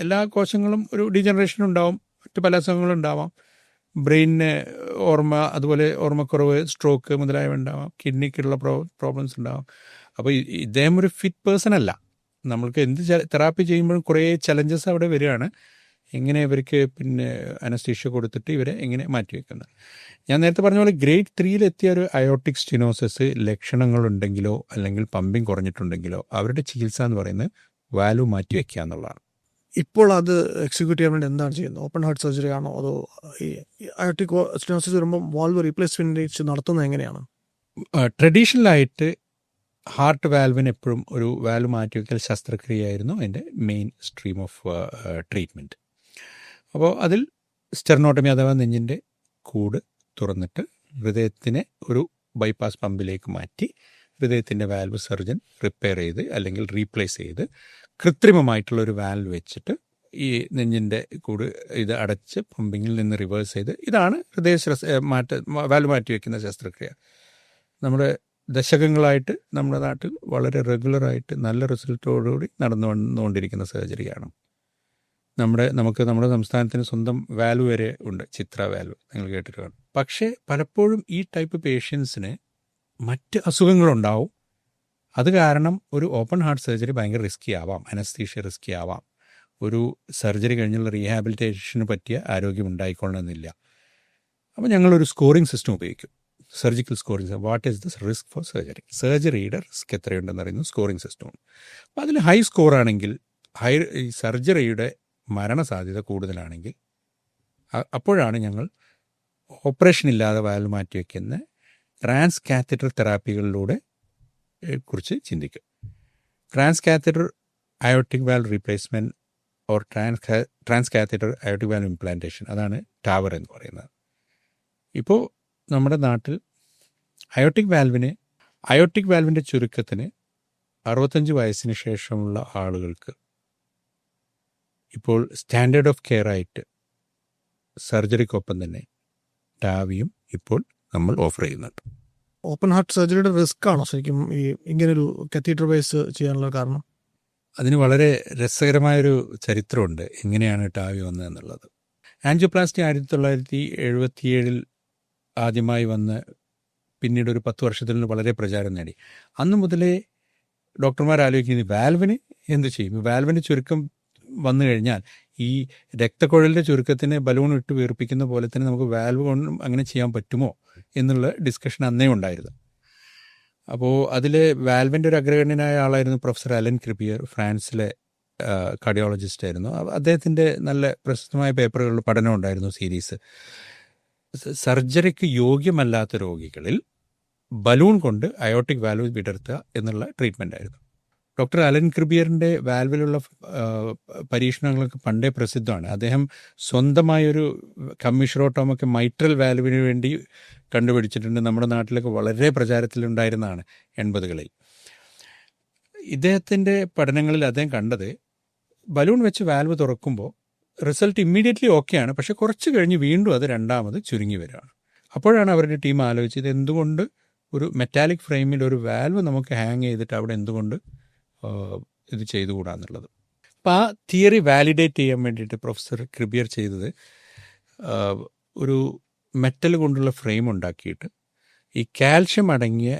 എല്ലാ കോശങ്ങളും ഒരു ഡീജനറേഷൻ ഉണ്ടാവും, മറ്റ് പല അസുഖങ്ങളും ഉണ്ടാവാം. ബ്രെയിനിന് അതുപോലെ ഓർമ്മക്കുറവ്, സ്ട്രോക്ക് മുതലായവ ഉണ്ടാവാം, കിഡ്നിക്കുള്ള പ്രോബ്ലംസ് ഉണ്ടാവാം. അപ്പോൾ ഇദ്ദേഹം ഒരു ഫിറ്റ് പേഴ്സൺ അല്ല. നമ്മൾക്ക് എന്ത് തെറാപ്പി ചെയ്യുമ്പോഴും കുറേ ചലഞ്ചസ് അവിടെ വരികയാണ്. എങ്ങനെ ഇവർക്ക് പിന്നെ അനസ്തീഷ്യ കൊടുത്തിട്ട് ഇവരെ എങ്ങനെ മാറ്റിവെക്കുന്നത്. ഞാൻ നേരത്തെ പറഞ്ഞ പോലെ ഗ്രേഡ് 3 എത്തിയ ഒരു അയോട്ടിക് സ്റ്റിനോസിസ് ലക്ഷണങ്ങളുണ്ടെങ്കിലോ അല്ലെങ്കിൽ പമ്പിങ് കുറഞ്ഞിട്ടുണ്ടെങ്കിലോ അവരുടെ ചികിത്സ എന്ന് പറയുന്നത് വാൽവ് മാറ്റിവെക്കുക എന്നുള്ളതാണ്. ഇപ്പോൾ അത് എക്സിക്യൂട്ട് ചെയ്യാൻ വേണ്ടി എന്താണ് ചെയ്യുന്നത്? ഓപ്പൺ ഹാർട്ട് സർജറി ആണോ അതോ ഈ അയോട്ടിക് സ്റ്റിനോസിസ് വരുമ്പോൾ വാൽവ് റീപ്ലേസ്മെന്റ് നടത്തുന്നത് എങ്ങനെയാണ്? ട്രഡീഷണലായിട്ട് ഹാർട്ട് വാൽവിന് എപ്പോഴും ഒരു വാൽവ് മാറ്റിവെക്കൽ ശസ്ത്രക്രിയയായിരുന്നു അതിൻ്റെ മെയിൻ സ്ട്രീം ഓഫ് ട്രീറ്റ്മെൻറ്റ്. അപ്പോൾ അതിൽ സ്റ്റെർണോട്ടമി അഥവാ നെഞ്ചിൻ്റെ കൂട് തുറന്നിട്ട് ഹൃദയത്തിനെ ഒരു ബൈപ്പാസ് പമ്പിലേക്ക് മാറ്റി ഹൃദയത്തിൻ്റെ വാൽവ് സർജൻ റിപ്പയർ ചെയ്ത് അല്ലെങ്കിൽ റീപ്ലേസ് ചെയ്ത് കൃത്രിമമായിട്ടുള്ളൊരു വാൽവ് വെച്ചിട്ട് ഈ നെഞ്ചിൻ്റെ കൂട് ഇത് അടച്ച് പമ്പിങ്ങിൽ നിന്ന് റിവേഴ്സ് ചെയ്ത് ഇതാണ് വാൽവ് മാറ്റി വയ്ക്കുന്ന ശസ്ത്രക്രിയ. നമ്മുടെ ദശകങ്ങളായിട്ട് നമ്മുടെ നാട്ടിൽ വളരെ റെഗുലറായിട്ട് നല്ല റിസൾട്ടോടുകൂടി നടന്നു വന്നുകൊണ്ടിരിക്കുന്ന സർജറിയാണ്. നമുക്ക് നമ്മുടെ സംസ്ഥാനത്തിന് സ്വന്തം വാൽവ് വരെ ഉണ്ട്, ചിത്ര വാൽവ്, നിങ്ങൾ കേട്ടിട്ട് കാണും. പക്ഷേ പലപ്പോഴും ഈ ടൈപ്പ് പേഷ്യൻസിന് മറ്റ് അസുഖങ്ങളുണ്ടാവും. അത് കാരണം ഒരു ഓപ്പൺ ഹാർട്ട് സർജറി ഭയങ്കര റിസ്കി ആവാം, അനസ്തീഷ്യ റിസ്കി ആവാം. ഒരു സർജറി കഴിഞ്ഞുള്ള റീഹാബിലിറ്റേഷന് പറ്റിയ ആരോഗ്യം ഉണ്ടായിക്കൊള്ളണമെന്നില്ല. അപ്പോൾ ഞങ്ങളൊരു സ്കോറിംഗ് സിസ്റ്റം ഉപയോഗിക്കും, surgical scoring. What is the risk for surgery, സർജറിയുടെ റിസ്ക് എത്രയുണ്ടെന്ന് അറിയുന്ന സ്കോറിംഗ് സിസ്റ്റമാണ്. അപ്പോൾ അതിൽ ഹൈ സ്കോറാണെങ്കിൽ ഈ സർജറിയുടെ മരണസാധ്യത കൂടുതലാണെങ്കിൽ അപ്പോഴാണ് ഞങ്ങൾ ഓപ്പറേഷൻ ഇല്ലാതെ വാൽവ് മാറ്റിവെക്കുന്ന ട്രാൻസ് കാത്തറ്റർ തെറാപ്പികളിലൂടെ കുറിച്ച് ചിന്തിക്കും. Transcatheter aortic valve replacement or transcatheter aortic valve implantation, അതാണ് ടാവർ എന്ന് പറയുന്നത്. ഇപ്പോൾ നമ്മുടെ നാട്ടിൽ അയോട്ടിക് വാൽവിൻ്റെ ചുരുക്കത്തിന് 65 വയസ്സിന് ശേഷമുള്ള ആളുകൾക്ക് ഇപ്പോൾ സ്റ്റാൻഡേർഡ് ഓഫ് കെയർ ആയിട്ട് സർജറിക്കൊപ്പം തന്നെ ടാവിയും ഇപ്പോൾ നമ്മൾ ഓഫർ ചെയ്യുന്നുണ്ട്. ഓപ്പൺ ഹാർട്ട് സർജറിയുടെ റിസ്ക് ആണോ ശരിക്കും ഈ ഇങ്ങനൊരു കത്തീഡ്രൽ ബേസ് ചെയ്യാനുള്ള കാരണം? അതിന് വളരെ രസകരമായൊരു ചരിത്രമുണ്ട്, എങ്ങനെയാണ് ടാവി വന്നതെന്നുള്ളത്. ആൻജിയോപ്ലാസ്റ്റി 1977 ആദ്യമായി വന്ന് പിന്നീട് ഒരു 10 വർഷത്തിൽ വളരെ പ്രചാരം നേടി. അന്ന് മുതലേ ഡോക്ടർമാർ ആലോചിക്കുന്നത് വാൽവിന് എന്ത് ചെയ്യും, വാൽവിൻ്റെ ചുരുക്കം വന്നു കഴിഞ്ഞാൽ ഈ രക്തക്കുഴലിൻ്റെ ചുരുക്കത്തിന് ബലൂൺ ഇട്ട് വീർപ്പിക്കുന്ന പോലെ തന്നെ നമുക്ക് വാൽവ് കൊണ്ടും അങ്ങനെ ചെയ്യാൻ പറ്റുമോ എന്നുള്ള ഡിസ്കഷൻ അന്നേ ഉണ്ടായിരുന്നു. അപ്പോൾ അതിൽ വാൽവിൻ്റെ ഒരു അഗ്രഗണ്യനായ ആളായിരുന്നു പ്രൊഫസർ അലൻ ക്രിപ്പിയർ, ഫ്രാൻസിലെ കാർഡിയോളജിസ്റ്റ് ആയിരുന്നു. അദ്ദേഹത്തിൻ്റെ നല്ല പ്രശസ്തമായ പേപ്പറുകളിൽ പഠനം ഉണ്ടായിരുന്നു, സീരീസ്. സർജറിക്ക് യോഗ്യമല്ലാത്ത രോഗികളിൽ ബലൂൺ കൊണ്ട് അയോട്ടിക് വാൽവ് വിടർത്തുക എന്നുള്ള ട്രീറ്റ്മെൻ്റ് ആയിരുന്നു. ഡോക്ടർ അലൻ ക്രിബിയറിൻ്റെ വാൽവിലുള്ള പരീക്ഷണങ്ങളൊക്കെ പണ്ടേ പ്രസിദ്ധമാണ്. അദ്ദേഹം സ്വന്തമായൊരു കമ്മീഷറോട്ടോമൊക്കെ മൈട്രൽ വാൽവിന് വേണ്ടി കണ്ടുപിടിച്ചിട്ടുണ്ട്. നമ്മുടെ നാട്ടിലൊക്കെ വളരെ പ്രചാരത്തിലുണ്ടായിരുന്നതാണ് 80കളിൽ. ഇദ്ദേഹത്തിൻ്റെ പഠനങ്ങളിൽ അദ്ദേഹം കണ്ടത് ബലൂൺ വെച്ച് വാൽവ് തുറക്കുമ്പോൾ റിസൾട്ട് ഇമ്മീഡിയറ്റ്ലി ഓക്കെയാണ്, പക്ഷെ കുറച്ച് കഴിഞ്ഞ് വീണ്ടും അത് രണ്ടാമത് ചുരുങ്ങി വരികയാണ്. അപ്പോഴാണ് അവരുടെ ടീം ആലോചിച്ചത് എന്തുകൊണ്ട് ഒരു മെറ്റാലിക് ഫ്രെയിമിൽ ഒരു വാൽവ് നമുക്ക് ഹാങ് ചെയ്തിട്ട് അവിടെ എന്തുകൊണ്ട് ഇത് ചെയ്തുകൂടാന്നുള്ളത്. അപ്പോൾ ആ തിയറി വാലിഡേറ്റ് ചെയ്യാൻ വേണ്ടിയിട്ട് പ്രൊഫസർ ക്രിബിയർ ചെയ്തത് ഒരു മെറ്റൽ കൊണ്ടുള്ള ഫ്രെയിം ഉണ്ടാക്കിയിട്ട് ഈ കാൽഷ്യം അടങ്ങിയ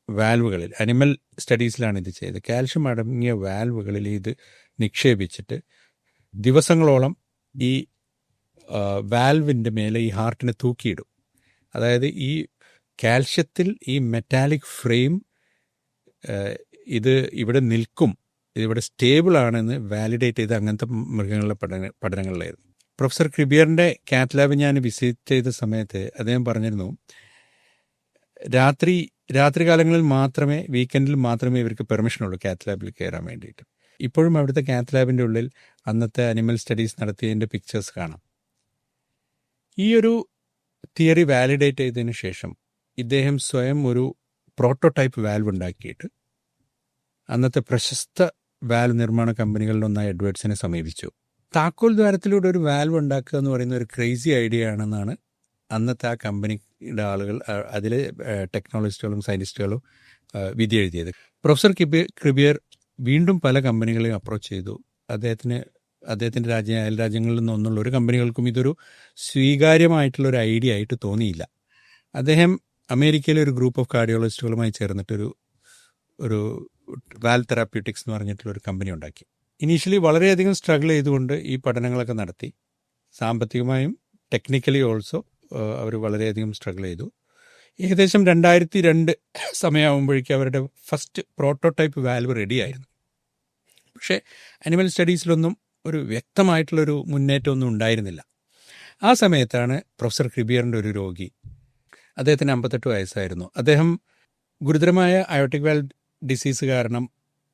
വാൽവുകളിൽ, അനിമൽ സ്റ്റഡീസിലാണ് ഇത് ചെയ്തത്, കാൽഷ്യം അടങ്ങിയ വാൽവുകളിൽ ഇത് നിക്ഷേപിച്ചിട്ട് ദിവസങ്ങളോളം ഈ വാൽവിൻ്റെ മേലെ ഈ ഹാർട്ടിനെ തൂക്കിയിടും. അതായത് ഈ കാൽഷ്യത്തിൽ ഈ മെറ്റാലിക് ഫ്രെയിം ഇത് ഇവിടെ നിൽക്കും, ഇതിവിടെ സ്റ്റേബിൾ ആണെന്ന് വാലിഡേറ്റ് ചെയ്ത് അങ്ങനത്തെ മൃഗങ്ങളുടെ പഠനങ്ങളിലായിരുന്നു. പ്രൊഫസർ ക്രിബിയറിൻ്റെ കാത്ത് ലാബ് ഞാൻ വിസിറ്റ് ചെയ്ത സമയത്ത് അദ്ദേഹം പറഞ്ഞിരുന്നു, രാത്രികാലങ്ങളിൽ മാത്രമേ, വീക്കെൻഡിൽ മാത്രമേ ഇവർക്ക് പെർമിഷനുള്ളൂ കാത്ത് ലാബിൽ കയറാൻ വേണ്ടിയിട്ട്. ഇപ്പോഴും അവിടുത്തെ കാത്ത് ലാബിൻ്റെ ഉള്ളിൽ അന്നത്തെ അനിമൽ സ്റ്റഡീസ് നടത്തിയതിൻ്റെ പിക്ചേഴ്സ് കാണാം. ഈ ഒരു തിയറി വാലിഡേറ്റ് ചെയ്തതിന് ശേഷം ഇദ്ദേഹം സ്വയം ഒരു പ്രോട്ടോടൈപ്പ് വാൽവ് ഉണ്ടാക്കിയിട്ട് അന്നത്തെ പ്രശസ്ത വാൽവ് നിർമ്മാണ കമ്പനികളിലൊന്നായ എഡ്വേർഡ്സിനെ സമീപിച്ചു. താക്കോൽ ദ്വാരത്തിലൂടെ ഒരു വാൽവ് ഉണ്ടാക്കുക എന്ന് പറയുന്ന ഒരു ക്രേസി ഐഡിയ ആണെന്നാണ് അന്നത്തെ ആ കമ്പനിയുടെ ആളുകൾ, അതിലെ ടെക്നോളജിസ്റ്റുകളും സയൻറ്റിസ്റ്റുകളും വിധി എഴുതിയത്. പ്രൊഫസർ ക്രിബിയർ വീണ്ടും പല കമ്പനികളെയും അപ്രോച്ച് ചെയ്തു. അദ്ദേഹത്തിൻ്റെ അയൽ രാജ്യങ്ങളിൽ നിന്നൊന്നുള്ള ഒരു കമ്പനികൾക്കും ഇതൊരു സ്വീകാര്യമായിട്ടുള്ളൊരു ഐഡിയ ആയിട്ട് തോന്നിയില്ല. അദ്ദേഹം അമേരിക്കയിലെ ഒരു ഗ്രൂപ്പ് ഓഫ് കാർഡിയോളജിസ്റ്റുകളുമായി ചേർന്നിട്ടൊരു വാൽവ് തെറാപ്യൂട്ടിക്സ് എന്ന് പറഞ്ഞിട്ടുള്ളൊരു കമ്പനി ഉണ്ടാക്കി. ഇനീഷ്യലി വളരെയധികം സ്ട്രഗിൾ ചെയ്തുകൊണ്ട് ഈ പഠനങ്ങളൊക്കെ നടത്തി. സാമ്പത്തികമായും ടെക്നിക്കലി ഓൾസോ അവർ വളരെയധികം സ്ട്രഗിൾ ചെയ്തു. ഏകദേശം 2002 സമയമാകുമ്പോഴേക്കും അവരുടെ ഫസ്റ്റ് പ്രോട്ടോടൈപ്പ് വാൽവ് റെഡിയായിരുന്നു. പക്ഷേ അനിമൽ സ്റ്റഡീസിലൊന്നും ഒരു വ്യക്തമായിട്ടുള്ളൊരു മുന്നേറ്റമൊന്നും ഉണ്ടായിരുന്നില്ല. ആ സമയത്താണ് പ്രൊഫസർ ക്രിബിയറിൻ്റെ ഒരു രോഗി, അദ്ദേഹത്തിന് 58 വയസ്സായിരുന്നു. അദ്ദേഹം ഗുരുതരമായ അയോട്ടിക് വാൽവ് ഡിസീസ് കാരണം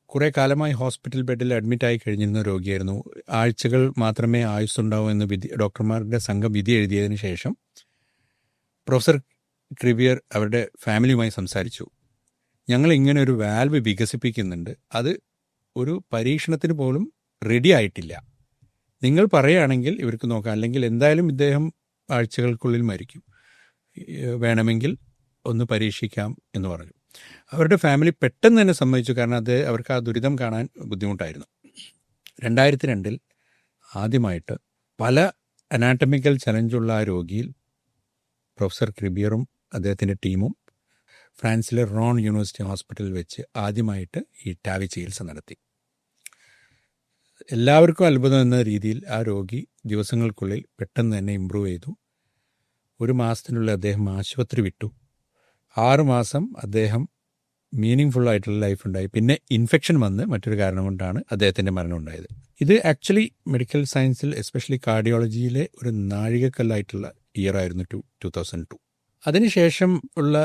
കുറേ കാലമായി ഹോസ്പിറ്റൽ ബെഡിൽ അഡ്മിറ്റായി കഴിഞ്ഞിരുന്ന രോഗിയായിരുന്നു. ആഴ്ചകൾ മാത്രമേ ആയുസ്സുണ്ടാവൂ എന്ന് ഡോക്ടർമാരുടെ സംഘം വിധി എഴുതിയതിന് ശേഷം പ്രൊഫസർ ക്രിബിയർ അവരുടെ ഫാമിലിയുമായി സംസാരിച്ചു. ഞങ്ങൾ ഇങ്ങനെ ഒരു വാൽവ് വികസിപ്പിക്കുന്നുണ്ട്, അത് ഒരു പരീക്ഷണത്തിന് പോലും റെഡി ആയിട്ടില്ല. നിങ്ങൾ പറയുകയാണെങ്കിൽ ഇവർക്ക് നോക്കാം, അല്ലെങ്കിൽ എന്തായാലും ഇദ്ദേഹം ആഴ്ചകൾക്കുള്ളിൽ മരിക്കും, വേണമെങ്കിൽ ഒന്ന് പരീക്ഷിക്കാം എന്ന് പറഞ്ഞു. അവരുടെ ഫാമിലി പെട്ടെന്ന് തന്നെ സമ്മതിച്ചു, കാരണം അവർക്ക് ആ ദുരിതം കാണാൻ ബുദ്ധിമുട്ടായിരുന്നു. 2002 ആദ്യമായിട്ട് പല അനാട്ടമിക്കൽ ചലഞ്ചുള്ള ആ രോഗിയിൽ പ്രൊഫസർ ക്രിബിയറും അദ്ദേഹത്തിൻ്റെ ടീമും ഫ്രാൻസിലെ റോൺ യൂണിവേഴ്സിറ്റി ഹോസ്പിറ്റലിൽ വെച്ച് ആദ്യമായിട്ട് ഈ ടാവി ചികിത്സ നടത്തി. എല്ലാവർക്കും അത്ഭുതം എന്ന രീതിയിൽ ആ രോഗി ദിവസങ്ങൾക്കുള്ളിൽ പെട്ടെന്ന് തന്നെ ഇമ്പ്രൂവ് ചെയ്തു. 1 മാസത്തിനുള്ളിൽ അദ്ദേഹം ആശുപത്രി വിട്ടു. 6 മാസം അദ്ദേഹം മീനിങ് ഫുൾ ആയിട്ടുള്ള ലൈഫ് ഉണ്ടായി. പിന്നെ ഇൻഫെക്ഷൻ വന്ന് മറ്റൊരു കാരണം കൊണ്ടാണ് അദ്ദേഹത്തിൻ്റെ മരണം ഉണ്ടായത്. ഇത് ആക്ച്വലി മെഡിക്കൽ സയൻസിൽ എസ്പെഷ്യലി കാർഡിയോളജിയിലെ ഒരു നാഴികക്കല്ലായിട്ടുള്ള ഇയർ ആയിരുന്നു 2002. അതിനുശേഷം ഉള്ള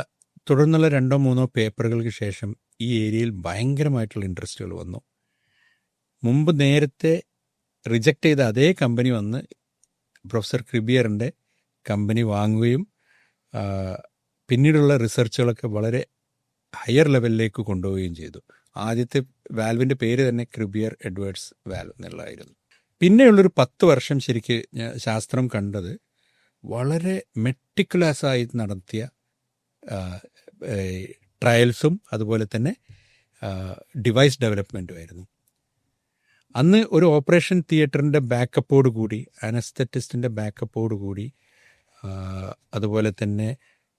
തുടർന്നുള്ള 2-3 പേപ്പറുകൾക്ക് ശേഷം ഈ ഏരിയയിൽ ഭയങ്കരമായിട്ടുള്ള ഇൻട്രസ്റ്റുകൾ വന്നു. മുമ്പ് നേരത്തെ റിജക്റ്റ് ചെയ്ത അതേ കമ്പനി വന്ന് പ്രൊഫസർ ക്രിബിയറിൻ്റെ കമ്പനി വാങ്ങുകയും പിന്നീടുള്ള റിസർച്ചുകളൊക്കെ വളരെ ഹയർ ലെവലിലേക്ക് കൊണ്ടുപോവുകയും ചെയ്തു. ആദ്യത്തെ വാൽവിൻ്റെ പേര് തന്നെ ക്രിബിയർ എഡ്വേർഡ്സ് വാൽവ് എന്നുള്ളതായിരുന്നു. പിന്നെയുള്ളൊരു 10 വർഷം ശരിക്ക് ശാസ്ത്രം കണ്ടത് വളരെ മെറ്റിക്കുലസായി നടത്തിയ ട്രയൽസും അതുപോലെ തന്നെ ഡിവൈസ് ഡെവലപ്മെൻറ്റുമായിരുന്നു. അന്ന് ഒരു ഓപ്പറേഷൻ തിയേറ്ററിൻ്റെ ബാക്കപ്പോട് കൂടി, അനസ്തെറ്റിസ്റ്റിൻ്റെ ബാക്കപ്പോട് കൂടി, അതുപോലെ തന്നെ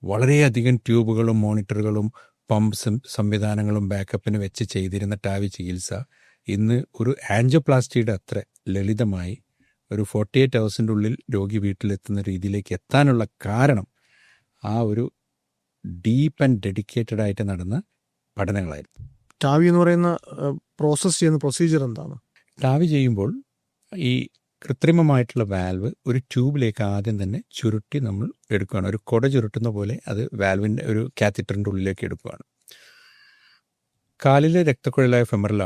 വളരെയധികം ട്യൂബുകളും മോണിറ്ററുകളും പമ്പ്സും സംവിധാനങ്ങളും ബാക്കപ്പിന് വെച്ച് ചെയ്തിരുന്ന ടാവി ചികിത്സ ഇന്ന് ഒരു ആൻജിയോപ്ലാസ്റ്റിയുടെ അത്ര ലളിതമായി ഒരു 48 ഹവേഴ്സിൻ്റെ ഉള്ളിൽ രോഗി വീട്ടിലെത്തുന്ന രീതിയിലേക്ക് എത്താനുള്ള കാരണം ആ ഒരു ഡീപ്പ് ആൻഡ് ഡെഡിക്കേറ്റഡ് ആയിട്ട് നടന്ന പഠനങ്ങളായിരുന്നു. ടാവി എന്ന് പറയുന്ന പ്രോസസ്സ് ചെയ്യുന്ന പ്രൊസീജിയർ എന്താണ്? ടാവി ചെയ്യുമ്പോൾ ഈ കൃത്രിമമായിട്ടുള്ള വാൽവ് ഒരു ട്യൂബിലേക്ക് ആദ്യം തന്നെ ചുരുട്ടി നമ്മൾ എടുക്കുകയാണ്. ഒരു കുട ചുരുട്ടുന്ന പോലെ അത് വാൽവിൻ്റെ ഒരു കാത്തറ്ററിൻ്റെ ഉള്ളിലേക്ക് എടുക്കുകയാണ്. കാലിലെ രക്തക്കുഴലായ ഫെമറൽ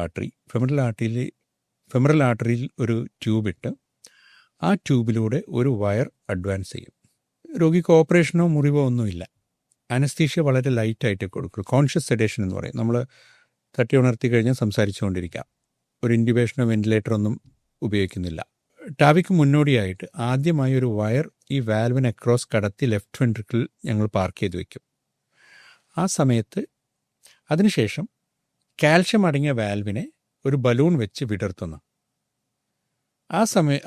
ആർട്ടറിയിൽ ഒരു ട്യൂബ് ഇട്ട് ആ ട്യൂബിലൂടെ ഒരു വയർ അഡ്വാൻസ് ചെയ്യും. രോഗിക്ക് ഓപ്പറേഷനോ മുറിവോ ഒന്നുമില്ല. അനസ്തീഷ്യ വളരെ ലൈറ്റായിട്ട് കൊടുക്കും. കോൺഷ്യസ് സെഡേഷൻ എന്ന് പറയും. നമ്മൾ തട്ടി ഉണർത്തി കഴിഞ്ഞാൽ സംസാരിച്ചുകൊണ്ടിരിക്കാം. ഒരു ഇൻറ്റുബേഷനോ വെന്റിലേറ്ററോ ഒന്നും ഉപയോഗിക്കുന്നില്ല. ടാവിക്ക് മുന്നോടിയായിട്ട് ആദ്യമായി ഒരു വയർ ഈ വാൽവിന് അക്രോസ് കടത്തി ലെഫ്റ്റ് വെൻട്രിക്കിൾ ഞങ്ങൾ പാർക്ക് ചെയ്ത് വയ്ക്കും. ആ സമയത്ത് അതിനുശേഷം കാൽഷ്യം അടങ്ങിയ വാൽവിനെ ഒരു ബലൂൺ വെച്ച് വിടർത്തുന്നു.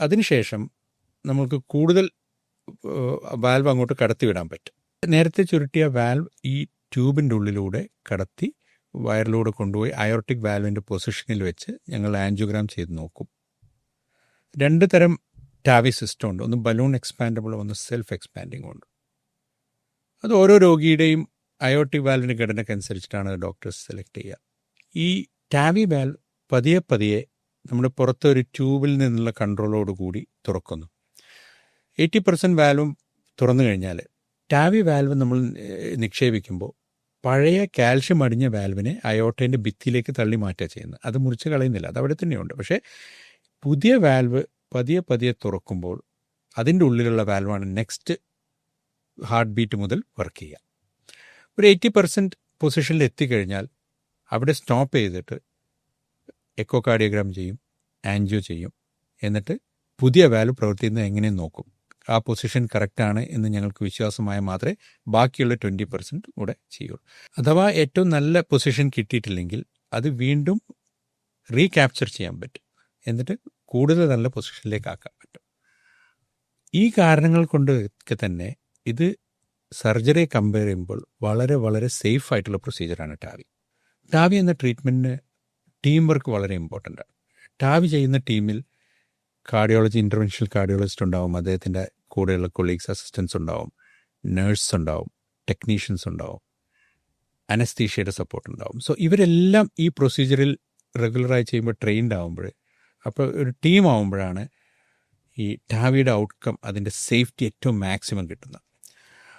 അതിനുശേഷം നമ്മൾക്ക് കൂടുതൽ വാൽവ് അങ്ങോട്ട് കടത്തിവിടാൻ പറ്റും. നേരത്തെ ചുരുട്ടിയ വാൽവ് ഈ ട്യൂബിൻ്റെ ഉള്ളിലൂടെ കടത്തി വയറിലൂടെ കൊണ്ടുപോയി അയോർട്ടിക് വാൽവിൻ്റെ പൊസിഷനിൽ വെച്ച് ഞങ്ങൾ ആൻജിയോഗ്രാം ചെയ്ത് നോക്കും. രണ്ട് തരം ടാവി സിസ്റ്റം ഉണ്ട്. ഒന്ന് ബലൂൺ എക്സ്പാൻഡബിൾ, ഒന്ന് സെൽഫ് എക്സ്പാൻഡിങ് ഉണ്ട്. അത് ഓരോ രോഗിയുടെയും അയോർട്ടിക് വാൽവിൻ്റെ ഘടനയ്ക്കനുസരിച്ചിട്ടാണ് ഡോക്ടേഴ്സ് സെലക്ട് ചെയ്യുക. ഈ ടാവി വാൽവ് പതിയെ പതിയെ നമ്മുടെ പുറത്തെ ഒരു ട്യൂബിൽ നിന്നുള്ള കൺട്രോളോട് കൂടി തുറക്കുന്നു. 80% വാൽവും തുറന്നു കഴിഞ്ഞാൽ ടാവി വാൽവ് നമ്മൾ നിക്ഷേപിക്കുമ്പോൾ പഴയ കാൽഷ്യം അടിഞ്ഞ വാൽവിനെ അയോർട്ടേൻ്റെ ഭിത്തിയിലേക്ക് തള്ളി മാറ്റുക ചെയ്യുന്നത്. അത് മുറിച്ച് കളയുന്നില്ല, അത് അവിടെ തന്നെയുണ്ട്. പക്ഷേ പുതിയ വാൽവ് പതിയെ പതിയെ തുറക്കുമ്പോൾ അതിൻ്റെ ഉള്ളിലുള്ള വാൽവാണ് നെക്സ്റ്റ് ഹാർട്ട് ബീറ്റ് മുതൽ വർക്ക് ചെയ്യുക. ഒരു 80% പൊസിഷനിൽ എത്തിക്കഴിഞ്ഞാൽ അവിടെ സ്റ്റോപ്പ് ചെയ്തിട്ട് എക്കോ കാർഡിയോഗ്രാം ചെയ്യും, ആൻജിയോ ചെയ്യും. എന്നിട്ട് പുതിയ വാൽവ് പ്രവർത്തിക്കുന്നത് എങ്ങനെയെന്ന് നോക്കും. ആ പൊസിഷൻ കറക്റ്റാണ് എന്ന് ഞങ്ങൾക്ക് വിശ്വാസമായ മാത്രമേ ബാക്കിയുള്ള 20% കൂടെ ചെയ്യുള്ളൂ. അഥവാ ഏറ്റവും നല്ല പൊസിഷൻ കിട്ടിയിട്ടില്ലെങ്കിൽ അത് വീണ്ടും റീക്യാപ്ചർ ചെയ്യാൻ പറ്റും. എന്നിട്ട് കൂടുതൽ നല്ല പൊസിഷനിലേക്ക് ആക്കാൻ പറ്റും. ഈ കാരണങ്ങൾ കൊണ്ടൊക്കെ തന്നെ ഇത് സർജറി കമ്പയർ ചെയ്യുമ്പോൾ വളരെ വളരെ സേഫ് ആയിട്ടുള്ള പ്രൊസീജിയറാണ് ടാവി. ടാവി എന്ന ട്രീറ്റ്മെൻറ്റിന് ടീം വർക്ക് വളരെ ഇമ്പോർട്ടൻ്റ് ആണ്. ടാവി ചെയ്യുന്ന ടീമിൽ കാർഡിയോളജി, ഇൻ്റർവെൻഷണൽ കാർഡിയോളജിസ്റ്റ് ഉണ്ടാവും, അദ്ദേഹത്തിൻ്റെ കൂടെയുള്ള കൊളീഗ്സ്, അസിസ്റ്റൻസ് ഉണ്ടാവും, നേഴ്സ് ഉണ്ടാവും, ടെക്നീഷ്യൻസ് ഉണ്ടാവും, അനസ്തീഷ്യയുടെ സപ്പോർട്ട് ഉണ്ടാവും. സോ ഇവരെല്ലാം ഈ പ്രൊസീജിയറിൽ റെഗുലറായി ചെയ്യുമ്പോൾ ട്രെയിൻഡ് ആകുമ്പോൾ, അപ്പോൾ ഒരു ടീം ആകുമ്പോഴാണ് ഈ ടാവിയുടെ ഔട്ട്കം, അതിൻ്റെ സേഫ്റ്റി ഏറ്റവും മാക്സിമം കിട്ടുന്നത്.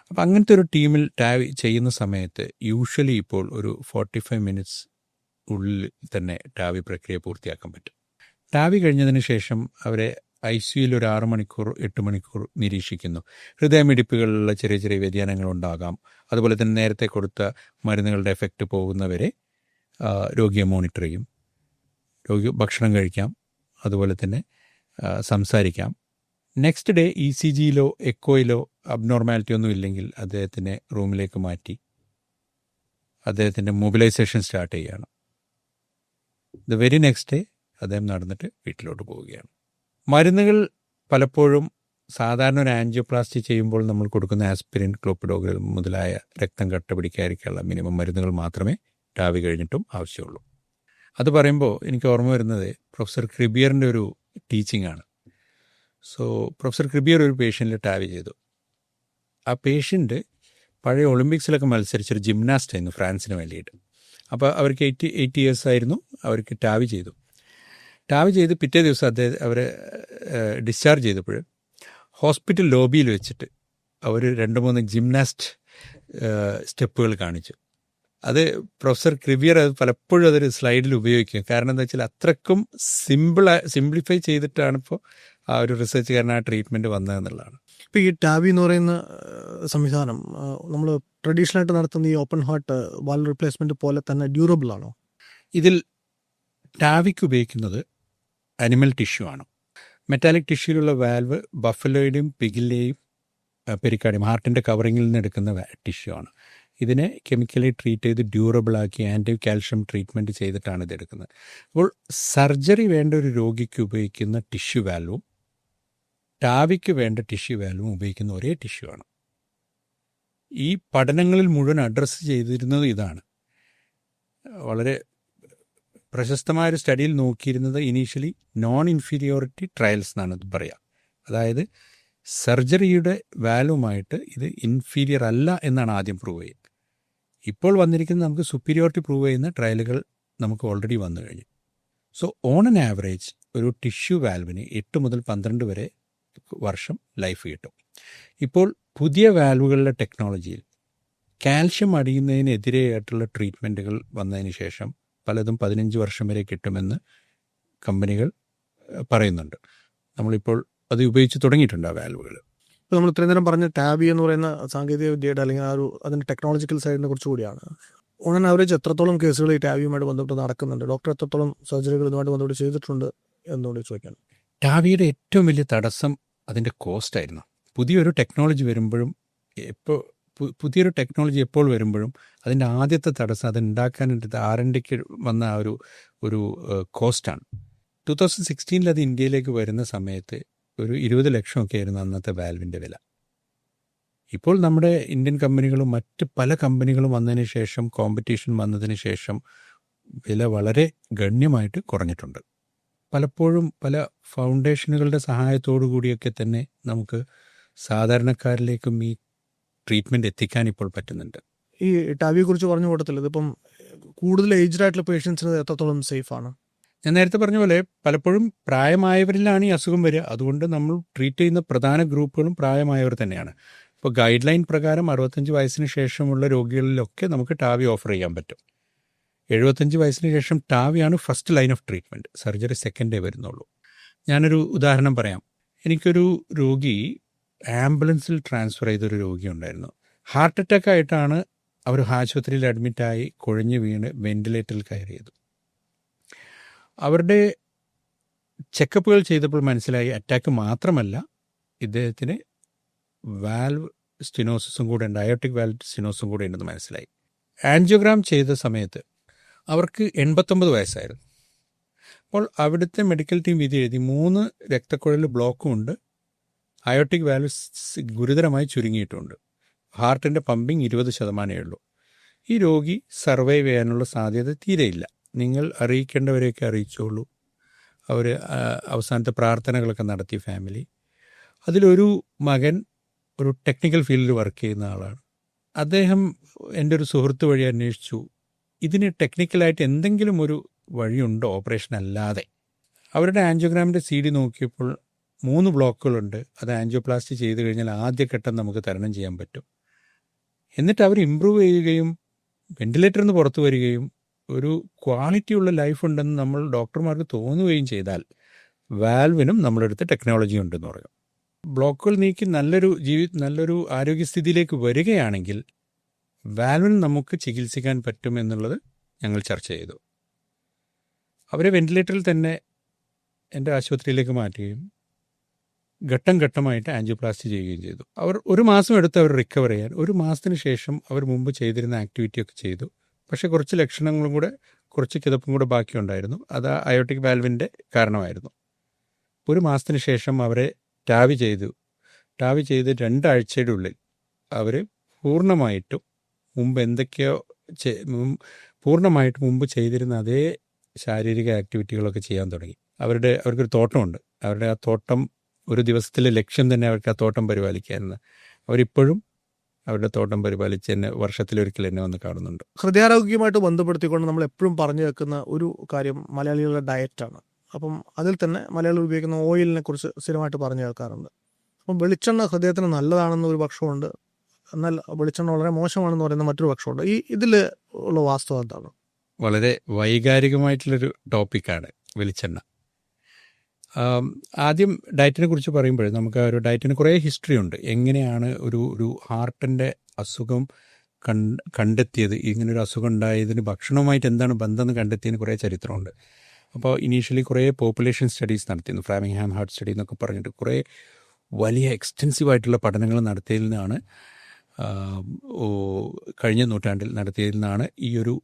അപ്പോൾ അങ്ങനത്തെ ഒരു ടീമിൽ ടാവി ചെയ്യുന്ന സമയത്ത് യൂഷ്വലി ഇപ്പോൾ ഒരു 45 മിനിറ്റ്സ് ഉള്ളിൽ തന്നെ ടാവി പ്രക്രിയ പൂർത്തിയാക്കാൻ പറ്റും. ടാവി കഴിഞ്ഞതിന് ശേഷം അവരെ ICUയിൽ ഒരു 6 മണിക്കൂർ 8 മണിക്കൂർ നിരീക്ഷിക്കുന്നു. ഹൃദയമിടിപ്പുകളിലുള്ള ചെറിയ ചെറിയ വ്യതിയാനങ്ങളുണ്ടാകാം. അതുപോലെ തന്നെ നേരത്തെ കൊടുത്ത മരുന്നുകളുടെ എഫക്റ്റ് പോകുന്നവരെ രോഗിയെ മോണിറ്റർ ചെയ്യും. രോഗി ഭക്ഷണം കഴിക്കാം, അതുപോലെ തന്നെ സംസാരിക്കാം. നെക്സ്റ്റ് ഡേ ECGയിലോ എക്കോയിലോ അബ്നോർമാലിറ്റി ഒന്നും ഇല്ലെങ്കിൽ അദ്ദേഹത്തിനെ റൂമിലേക്ക് മാറ്റി അദ്ദേഹത്തിൻ്റെ മൊബിലൈസേഷൻ സ്റ്റാർട്ട് ചെയ്യുകയാണ്. ദ വെരി നെക്സ്റ്റ് ഡേ അദ്ദേഹം നടന്നിട്ട് വീട്ടിലോട്ട് പോവുകയാണ്. മരുന്നുകൾ പലപ്പോഴും സാധാരണ ഒരു ആൻജിയോപ്ലാസ്റ്റി ചെയ്യുമ്പോൾ നമ്മൾ കൊടുക്കുന്ന ആസ്പിരിൻ, ക്ലോപ്പിഡോഗ്രൽ മുതലായ രക്തം കട്ട പിടിക്കാതിരിക്കാനുള്ള മിനിമം മരുന്നുകൾ മാത്രമേ ടാവി കഴിഞ്ഞിട്ടും ആവശ്യമുള്ളൂ. അത് പറയുമ്പോൾ എനിക്ക് ഓർമ്മ വരുന്നത് പ്രൊഫസർ ക്രിബിയറിൻ്റെ ഒരു ടീച്ചിങ് ആണ്. സോ പ്രൊഫസർ ക്രിബിയർ ഒരു പേഷ്യൻറ്റിൽ ടാവി ചെയ്തു. ആ പേഷ്യൻ്റ് പഴയ ഒളിമ്പിക്സിലൊക്കെ മത്സരിച്ചൊരു ജിംനാസ്റ്റ് ആയിരുന്നു ഫ്രാൻസിന് വേണ്ടിയിട്ട്. അപ്പോൾ അവർക്ക് 80 ഇയേഴ്സ് ആയിരുന്നു. അവർക്ക് ടാവി ചെയ്തു. ടാവി ചെയ്ത് പിറ്റേ ദിവസം അവരെ ഡിസ്ചാർജ് ചെയ്തപ്പോൾ ഹോസ്പിറ്റൽ ലോബിയിൽ വെച്ചിട്ട് അവർ 2-3 ജിംനാസ്റ്റ് സ്റ്റെപ്പുകൾ കാണിച്ചു. പ്രൊഫസർ ക്രിബിയർ അത് പലപ്പോഴും അതൊരു സ്ലൈഡിൽ ഉപയോഗിക്കും. കാരണം എന്താ വെച്ചാൽ അത്രക്കും സിംപ്ലിഫൈ ചെയ്തിട്ടാണ് ഇപ്പോൾ ആ ഒരു റിസർച്ചുകാരൻ ആ ട്രീറ്റ്മെൻറ്റ് വന്നതെന്നുള്ളതാണ്. ഇപ്പോൾ ഈ ടാവി എന്ന് പറയുന്ന സംവിധാനം നമ്മൾ ട്രഡീഷണൽ ആയിട്ട് നടത്തുന്ന ഈ ഓപ്പൺ ഹാർട്ട് വാൽവ് റീപ്ലേസ്മെൻറ്റ് പോലെ തന്നെ ഡ്യൂറബിൾ ആണോ? ഇതിൽ ടാവിക്ക് ഉപയോഗിക്കുന്നത് അനിമൽ ടിഷ്യൂ ആണ്. മെറ്റാലിക് ടിഷ്യൂലുള്ള വാൽവ് ബഫലോയുടെയും പിഗിലെയും പെരിക്കാർഡിയം ഹാർട്ടിൻ്റെ കവറിങ്ങിൽ നിന്ന് എടുക്കുന്ന ടിഷ്യൂ ആണ്. ഇതിനെ കെമിക്കലി ട്രീറ്റ് ചെയ്ത് ഡ്യൂറബിളാക്കി ആൻറ്റി കാൽഷ്യം ട്രീറ്റ്മെൻറ്റ് ചെയ്തിട്ടാണ് ഇതെടുക്കുന്നത്. അപ്പോൾ സർജറി വേണ്ട ഒരു രോഗിക്ക് ഉപയോഗിക്കുന്ന ടിഷ്യൂ വാൽവും ടാവിക്ക് വേണ്ട ടിഷ്യൂ വാൽവും ഉപയോഗിക്കുന്ന ഒരേ ടിഷ്യൂ ആണ്. ഈ പഠനങ്ങളിൽ മുഴുവൻ അഡ്രസ്സ് ചെയ്തിരുന്നത് ഇതാണ്. വളരെ പ്രശസ്തമായൊരു സ്റ്റഡിയിൽ നോക്കിയിരുന്നത് ഇനീഷ്യലി നോൺ ഇൻഫീരിയോറിറ്റി ട്രയൽസ് എന്നാണ് ഇത് പറയുക. അതായത് സർജറിയുടെ വാൽവുമായിട്ട് ഇത് ഇൻഫീരിയർ അല്ല എന്നാണ് ആദ്യം പ്രൂവ് ചെയ്യുന്നത്. ഇപ്പോൾ വന്നിരിക്കുന്നത് നമുക്ക് സുപ്പീരിയോറിറ്റി പ്രൂവ് ചെയ്യുന്ന ട്രയലുകൾ നമുക്ക് ഓൾറെഡി വന്നു കഴിഞ്ഞു. സോ ഓൺ ആൻ ആവറേജ് ഒരു ടിഷ്യൂ വാൽവിന് 8 മുതൽ 12 വരെ വർഷം ലൈഫ് കിട്ടും. ഇപ്പോൾ പുതിയ വാൽവുകളുടെ ടെക്നോളജിയിൽ കാൽഷ്യം അടിയുന്നതിനെതിരെയായിട്ടുള്ള ട്രീറ്റ്മെൻറ്റുകൾ വന്നതിന് ശേഷം പലതും 15 വർഷം വരെ കിട്ടുമെന്ന് കമ്പനികൾ പറയുന്നുണ്ട്. നമ്മളിപ്പോൾ അത് ഉപയോഗിച്ച് തുടങ്ങിയിട്ടുണ്ട് ആ വാൽവുകൾ. ഇപ്പോൾ നമ്മൾ ഇത്രയും നേരം പറഞ്ഞ ടാവി എന്ന് പറയുന്ന സാങ്കേതിക വിദ്യയുടെ അല്ലെങ്കിൽ അതിൻ്റെ ടെക്നോളജിക്കൽ സൈഡിനെ കുറിച്ച് കൂടിയാണ്. ഓൺ ആൻ ആവറേജ് എത്രത്തോളം കേസുകൾ ഈ ടാവിയുമായിട്ട് ബന്ധപ്പെട്ട് നടക്കുന്നുണ്ട്? ഡോക്ടർ എത്രത്തോളം സർജറികൾ ഇതുമായിട്ട് ബന്ധപ്പെട്ട് ചെയ്തിട്ടുണ്ട് എന്നുകൂടി ചോദിക്കാൻ. ടാവിയുടെ ഏറ്റവും വലിയ തടസ്സം അതിൻ്റെ കോസ്റ്റായിരുന്നു. പുതിയൊരു ടെക്നോളജി വരുമ്പോഴും പുതിയൊരു ടെക്നോളജി എപ്പോൾ വരുമ്പോഴും അതിൻ്റെ ആദ്യത്തെ തടസ്സം അത് ഉണ്ടാക്കാനായിട്ട് R&Dക്ക് വന്ന ആ ഒരു കോസ്റ്റാണ്. 2016 അത് ഇന്ത്യയിലേക്ക് വരുന്ന സമയത്ത് ഒരു 20 ലക്ഷമൊക്കെ ആയിരുന്നു അന്നത്തെ വാൽവിൻ്റെ വില. ഇപ്പോൾ നമ്മുടെ ഇന്ത്യൻ കമ്പനികളും മറ്റ് പല കമ്പനികളും വന്നതിന് ശേഷം, കോമ്പറ്റീഷൻ വന്നതിന് ശേഷം വില വളരെ ഗണ്യമായിട്ട് കുറഞ്ഞിട്ടുണ്ട്. പലപ്പോഴും പല ഫൗണ്ടേഷനുകളുടെ സഹായത്തോടു കൂടിയൊക്കെ തന്നെ നമുക്ക് സാധാരണക്കാരിലേക്കും ഈ ട്രീറ്റ്മെൻറ്റ് എത്തിക്കാൻ ഇപ്പോൾ പറ്റുന്നുണ്ട്. ഈ ടാവിയെ കുറിച്ച് പറഞ്ഞ കൂട്ടത്തിൽ ഇതിപ്പം കൂടുതൽ ഏജ്ഡ് ആയിട്ടുള്ള പേഷ്യൻസിന് എത്രത്തോളം സേഫ് ആണ്? ഞാൻ നേരത്തെ പറഞ്ഞ പോലെ പലപ്പോഴും പ്രായമായവരിലാണ് ഈ അസുഖം വരിക. അതുകൊണ്ട് നമ്മൾ ട്രീറ്റ് ചെയ്യുന്ന പ്രധാന ഗ്രൂപ്പുകളും പ്രായമായവർ തന്നെയാണ്. ഇപ്പോൾ ഗൈഡ് ലൈൻ പ്രകാരം 65 വയസ്സിന് ശേഷമുള്ള രോഗികളിലൊക്കെ നമുക്ക് ടാവി ഓഫർ ചെയ്യാൻ പറ്റും. 75 വയസ്സിന് ശേഷം ടാവിയാണ് first line of treatment. Surgery സെക്കൻഡേ വരുന്നുള്ളൂ. ഞാനൊരു ഉദാഹരണം പറയാം. എനിക്കൊരു രോഗി ആംബുലൻസിൽ ട്രാൻസ്ഫർ ചെയ്തൊരു രോഗി ഉണ്ടായിരുന്നു. ഹാർട്ട് അറ്റാക്ക് ആയിട്ടാണ് അവർ ആശുപത്രിയിൽ അഡ്മിറ്റായി കുഴഞ്ഞു വീണ് വെന്റിലേറ്ററിൽ കയറിയത്. അവരുടെ ചെക്കപ്പുകൾ ചെയ്തപ്പോൾ മനസ്സിലായി അറ്റാക്ക് മാത്രമല്ല, ഇദ്ദേഹത്തിന് വാൽവ് സ്റ്റിനോസിസും കൂടെ ഉണ്ട്, അയോട്ടിക് വാൽവ് സ്റ്റിനോസും കൂടെ ഉണ്ടെന്ന് മനസ്സിലായി. ആൻജിയോഗ്രാം ചെയ്ത സമയത്ത് അവർക്ക് 89 വയസ്സായിരുന്നു. അപ്പോൾ അവിടുത്തെ മെഡിക്കൽ ടീം വിധി എഴുതി 3 രക്തക്കുഴൽ ബ്ലോക്കും ഉണ്ട്, അയോട്ടിക് വാൽവ് ഗുരുതരമായി ചുരുങ്ങിയിട്ടുണ്ട്, ഹാർട്ടിൻ്റെ പമ്പിങ് 20% ഉള്ളൂ. ഈ രോഗി സർവൈവ് ചെയ്യാനുള്ള സാധ്യത തീരെയില്ല. നിങ്ങൾ അറിയിക്കേണ്ടവരെയൊക്കെ അറിയിച്ചോളൂ. അവർ അവസാനത്തെ പ്രാർത്ഥനകളൊക്കെ നടത്തി ഫാമിലി. അതിലൊരു മകൻ ഒരു ടെക്നിക്കൽ ഫീൽഡിൽ വർക്ക് ചെയ്യുന്ന ആളാണ്. അദ്ദേഹം എൻ്റെ ഒരു സുഹൃത്ത് വഴി അന്വേഷിച്ചു, ഇതിന് ടെക്നിക്കലായിട്ട് എന്തെങ്കിലും ഒരു വഴിയുണ്ടോ ഓപ്പറേഷൻ അല്ലാതെ. അവരുടെ ആൻജിയോഗ്രാമിൻ്റെ CD നോക്കിയപ്പോൾ 3 ബ്ലോക്കുകളുണ്ട്. അത് ആൻജിയോപ്ലാസ്റ്റി ചെയ്ത് കഴിഞ്ഞാൽ ആദ്യഘട്ടം നമുക്ക് തരണം ചെയ്യാൻ പറ്റും. എന്നിട്ട് അവർ ഇമ്പ്രൂവ് ചെയ്യുകയും വെന്റിലേറ്ററിൽ നിന്ന് പുറത്തു വരികയും ഒരു ക്വാളിറ്റിയുള്ള ലൈഫ് ഉണ്ടെന്ന് നമ്മൾ ഡോക്ടർമാർക്ക് തോന്നുകയും ചെയ്താൽ വാൽവിനും നമ്മളെടുത്ത് ടെക്നോളജി ഉണ്ടെന്ന് പറയും. ബ്ലോക്കുകൾ നീക്കി നല്ലൊരു ആരോഗ്യസ്ഥിതിയിലേക്ക് വരികയാണെങ്കിൽ വാൽവിന് നമുക്ക് ചികിത്സിക്കാൻ പറ്റും എന്നുള്ളത് ഞങ്ങൾ ചർച്ച ചെയ്തു. അവരെ വെന്റിലേറ്ററിൽ തന്നെ എൻ്റെ ആശുപത്രിയിലേക്ക് മാറ്റുകയും ഘട്ടം ഘട്ടമായിട്ട് ആൻജിയോപ്ലാസ്റ്റി ചെയ്യുകയും ചെയ്തു. അവർ 1 മാസം എടുത്ത് അവർ റിക്കവർ ചെയ്യാൻ. 1 മാസത്തിന് ശേഷം അവർ മുമ്പ് ചെയ്തിരുന്ന ആക്ടിവിറ്റിയൊക്കെ ചെയ്തു. പക്ഷേ കുറച്ച് ലക്ഷണങ്ങളും കൂടെ, കുറച്ച് കിതപ്പും കൂടെ ബാക്കിയുണ്ടായിരുന്നു. അത് അയോട്ടിക് വാൽവിൻ്റെ കാരണമായിരുന്നു. 1 മാസത്തിന് ശേഷം അവരെ ടാവി ചെയ്ത് 2 ആഴ്ചയുടെ ഉള്ളിൽ അവർ പൂർണ്ണമായിട്ടും മുമ്പ് ചെയ്തിരുന്ന അതേ ശാരീരിക ആക്ടിവിറ്റികളൊക്കെ ചെയ്യാൻ തുടങ്ങി. അവർക്കൊരു തോട്ടമുണ്ട്. അവരുടെ ആ തോട്ടം ഒരു ദിവസത്തിലെ ലക്ഷ്യം തന്നെ അവർക്ക് ആ തോട്ടം പരിപാലിക്കാമെന്ന്. അവരിപ്പോഴും അവരുടെ തോട്ടം പരിപാലിച്ച് തന്നെ വർഷത്തിലൊരിക്കൽ എന്നെ വന്ന് കാണുന്നുണ്ട്. ഹൃദയാരോഗ്യമായിട്ട് ബന്ധപ്പെടുത്തിക്കൊണ്ട് നമ്മൾ എപ്പോഴും പറഞ്ഞു വെക്കുന്ന ഒരു കാര്യം മലയാളികളുടെ ഡയറ്റാണ്. അപ്പം അതിൽ തന്നെ മലയാളികൾ ഉപയോഗിക്കുന്ന ഓയിലിനെ കുറിച്ച് സ്ഥിരമായിട്ട് പറഞ്ഞു കേൾക്കാറുണ്ട്. അപ്പം വെളിച്ചെണ്ണ ഹൃദയത്തിന് നല്ലതാണെന്ന് ഒരു പക്ഷമുണ്ട്, എന്നാൽ വെളിച്ചെണ്ണ വളരെ മോശമാണെന്ന് പറയുന്ന മറ്റൊരു പക്ഷമുണ്ട്. ഇതിൽ ഉള്ള വാസ്തവം എന്താണ്? വളരെ വൈകാരികമായിട്ടുള്ളൊരു ടോപ്പിക്കാണ് വെളിച്ചെണ്ണ. ആദ്യം ഡയറ്റിനെ കുറിച്ച് പറയുമ്പോൾ നമുക്ക് ഒരു ഡയറ്റിന് കുറേ ഹിസ്റ്ററി ഉണ്ട്. എങ്ങനെയാണ് ഒരു ഹാർട്ടിൻ്റെ അസുഖം കണ്ടെത്തിയത്, ഇങ്ങനൊരു അസുഖം ഉണ്ടായതിന് ഭക്ഷണവുമായിട്ട് എന്താണ് ബന്ധം എന്ന് കണ്ടെത്തിയതിന് കുറേ ചരിത്രമുണ്ട്. അപ്പോൾ ഇനീഷ്യലി കുറേ പോപ്പുലേഷൻ സ്റ്റഡീസ് നടത്തിയിരുന്നു. ഫ്രാമിംഗ്ഹാം ഹാർട്ട് സ്റ്റഡി എന്നൊക്കെ പറഞ്ഞിട്ട് കുറേ വലിയ എക്സ്റ്റെൻസീവായിട്ടുള്ള പഠനങ്ങൾ നടത്തിയതിൽ നിന്നാണ്, കഴിഞ്ഞ നൂറ്റാണ്ടിൽ നടത്തിയതിൽ നിന്നാണ് ഈ ഒരു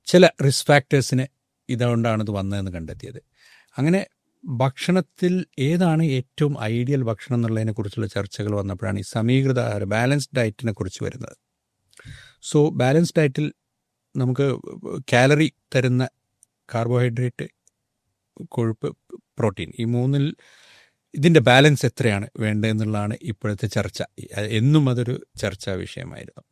ചില റിസ്ക് ഫാക്ടേഴ്സിനെ ഇതുകൊണ്ടാണിത് വന്നതെന്ന് കണ്ടെത്തിയത്. അങ്ങനെ ഭക്ഷണത്തിൽ ഏതാണ് ഏറ്റവും ഐഡിയൽ ഭക്ഷണം എന്നുള്ളതിനെക്കുറിച്ചുള്ള ചർച്ചകൾ വന്നപ്പോഴാണ് ഈ സമീകൃത ആഹാരം, ബാലൻസ്ഡ് ഡയറ്റിനെ കുറിച്ച് വരുന്നത്. സോ ബാലൻസ്ഡ് ഡയറ്റിൽ നമുക്ക് കാലറി തരുന്ന കാർബോഹൈഡ്രേറ്റ്, കൊഴുപ്പ്, പ്രോട്ടീൻ, ഈ 3-ൽ ഇതിൻ്റെ ബാലൻസ് എത്രയാണ് വേണ്ടതെന്നുള്ളതാണ് ഇപ്പോഴത്തെ ചർച്ച. എന്നും അതൊരു ചർച്ചാ വിഷയമായിരുന്നു.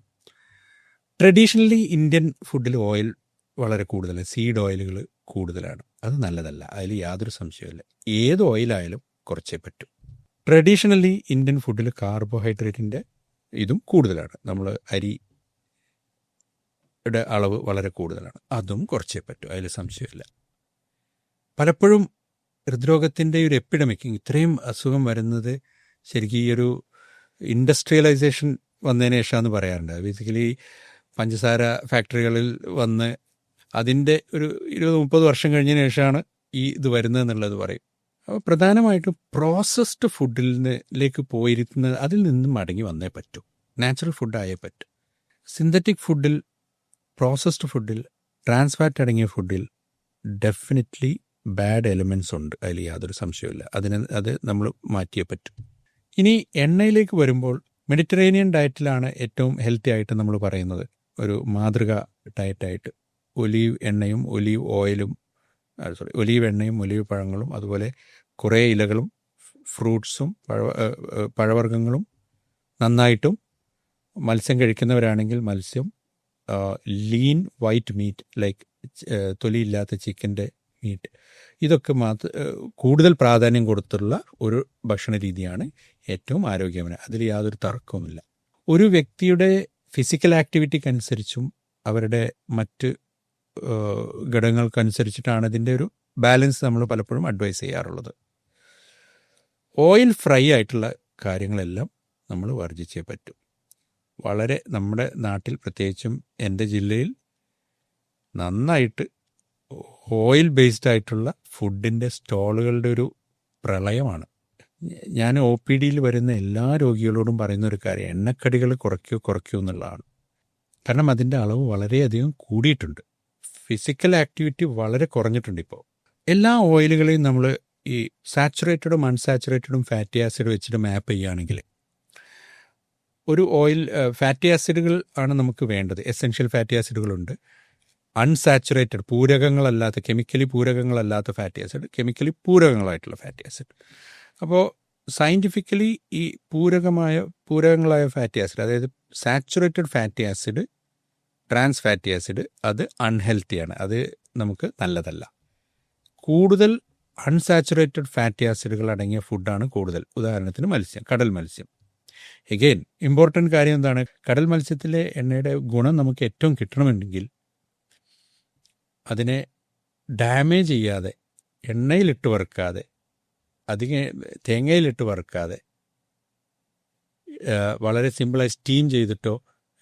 ട്രഡീഷണലി ഇന്ത്യൻ ഫുഡിൽ ഓയിൽ വളരെ കൂടുതലാണ്, സീഡ് ഓയിലുകൾ കൂടുതലാണ്. അത് നല്ലതല്ല, അതിൽ യാതൊരു സംശയമില്ല. ഏത് ഓയിലായാലും കുറച്ചേ പറ്റൂ. ട്രഡീഷണലി ഇന്ത്യൻ ഫുഡിൽ കാർബോഹൈഡ്രേറ്റിൻ്റെ ഇതും കൂടുതലാണ്. നമ്മൾ അരിയുടെ അളവ് വളരെ കൂടുതലാണ്, അതും കുറച്ചേ പറ്റൂ, അതിൽ സംശയമില്ല. പലപ്പോഴും ഹൃദ്രോഗത്തിൻ്റെ ഒരു എപ്പിഡമിക്, ഇത്രയും അസുഖം വരുന്നത് ശരിക്കും ഈ ഒരു ഇൻഡസ്ട്രിയലൈസേഷൻ വന്നതിന് ശേഷമാണെന്ന് പറയാറുണ്ട്. ബേസിക്കലി പഞ്ചസാര ഫാക്ടറികളിൽ വന്ന് അതിൻ്റെ ഒരു 20-30 വർഷം കഴിഞ്ഞതിന് ശേഷമാണ് ഇത് വരുന്നതെന്നുള്ളത് പറയും. അപ്പോൾ പ്രധാനമായിട്ടും പ്രോസസ്ഡ് ഫുഡിലേക്ക് പോയിരുന്നത്, അതിൽ നിന്നും മടങ്ങി വന്നേ പറ്റൂ. നാച്ചുറൽ ഫുഡായേ പറ്റൂ. സിന്തറ്റിക് ഫുഡിൽ, പ്രോസസ്ഡ് ഫുഡിൽ, ട്രാൻസ്ഫാറ്റ് അടങ്ങിയ ഫുഡിൽ ഡെഫിനറ്റ്ലി ബാഡ് എലിമെൻറ്റ്സ് ഉണ്ട്, അതിൽ യാതൊരു സംശയമില്ല. അത് നമ്മൾ മാറ്റിയേ പറ്റും. ഇനി എണ്ണയിലേക്ക് വരുമ്പോൾ മെഡിറ്ററേനിയൻ ഡയറ്റിലാണ് ഏറ്റവും ഹെൽത്തി ആയിട്ട് നമ്മൾ പറയുന്നത്. ഒരു മാതൃക ഡയറ്റായിട്ട് ഒലീവ് എണ്ണയും ഒലീവ് ഓയിലും ഒലീവ് എണ്ണയും ഒലീവ് പഴങ്ങളും അതുപോലെ കുറേ ഇലകളും ഫ്രൂട്ട്സും പഴവർഗ്ഗങ്ങളും നന്നായിട്ടും മത്സ്യം കഴിക്കുന്നവരാണെങ്കിൽ മത്സ്യം, ലീൻ വൈറ്റ് മീറ്റ് ലൈക്ക് തൊലിയില്ലാത്ത ചിക്കൻ്റെ മീറ്റ്, ഇതൊക്കെ കൂടുതൽ പ്രാധാന്യം കൊടുത്തുള്ള ഒരു ഭക്ഷണ രീതിയാണ് ഏറ്റവും ആരോഗ്യകരം. അതിൽ യാതൊരു തർക്കവുമില്ല. ഒരു വ്യക്തിയുടെ ഫിസിക്കൽ ആക്ടിവിറ്റിക്കനുസരിച്ചും അവരുടെ മറ്റ് ഘടകങ്ങൾക്കനുസരിച്ചിട്ടാണ് ഇതിൻ്റെ ഒരു ബാലൻസ് നമ്മൾ പലപ്പോഴും അഡ്വൈസ് ചെയ്യാറുള്ളത്. ഓയിൽ ഫ്രൈ ആയിട്ടുള്ള കാര്യങ്ങളെല്ലാം നമ്മൾ വർജിച്ചേ പറ്റൂ. വളരെ നമ്മുടെ നാട്ടിൽ, പ്രത്യേകിച്ചും എൻ്റെ ജില്ലയിൽ, നന്നായിട്ട് ഓയിൽ ബേസ്ഡ് ആയിട്ടുള്ള ഫുഡിൻ്റെ സ്റ്റോളുകളുടെ ഒരു പ്രളയമാണ്. ഞാൻ OPDയിൽ വരുന്ന എല്ലാ രോഗികളോടും പറയുന്ന ഒരു കാര്യം, എണ്ണക്കടികൾ കുറയ്ക്കൂ എന്നുള്ളതാണ്. കാരണം അതിൻ്റെ അളവ് വളരെയധികം കൂടിയിട്ടുണ്ട്. ഫിസിക്കൽ ആക്ടിവിറ്റി വളരെ കുറഞ്ഞിട്ടുണ്ട്. ഇപ്പോൾ എല്ലാ ഓയിലുകളെയും നമ്മൾ ഈ സാച്ചുറേറ്റഡും അൺസാച്ചുറേറ്റഡും ഫാറ്റി ആസിഡ് വെച്ചിട്ട് മാപ്പ് ചെയ്യുകയാണെങ്കിൽ, ഒരു ഓയിൽ ഫാറ്റി ആസിഡുകൾ ആണ് നമുക്ക് വേണ്ടത്. എസെൻഷ്യൽ ഫാറ്റി ആസിഡുകളുണ്ട്. അൺസാച്ചുറേറ്റഡ്, പൂരകങ്ങളല്ലാത്ത, കെമിക്കലി പൂരകങ്ങളല്ലാത്ത ഫാറ്റി ആസിഡ്, കെമിക്കലി പൂരകങ്ങളായിട്ടുള്ള ഫാറ്റി ആസിഡ്. അപ്പോൾ സയൻറ്റിഫിക്കലി ഈ പൂരകങ്ങളായ ഫാറ്റി ആസിഡ്, അതായത് saturated fatty acid, trans fatty acid, അത് അൺഹെൽത്തിയാണ്, അത് നമുക്ക് നല്ലതല്ല. കൂടുതൽ അൺസാച്ചുറേറ്റഡ് ഫാറ്റി ആസിഡുകൾ അടങ്ങിയ ഫുഡാണ് കൂടുതൽ. ഉദാഹരണത്തിന് മത്സ്യം, കടൽ മത്സ്യം. എഗെയിൻ ഇമ്പോർട്ടൻ്റ് കാര്യം എന്താണ്? കടൽ മത്സ്യത്തിലെ എണ്ണയുടെ ഗുണം നമുക്ക് ഏറ്റവും കിട്ടണമെങ്കിൽ അതിനെ ഡാമേജ് ചെയ്യാതെ, എണ്ണയിലിട്ട് വറുക്കാതെ, അധികം തേങ്ങയിലിട്ട് വറുക്കാതെ, വളരെ സിമ്പിളായി സ്റ്റീം ചെയ്തിട്ടോ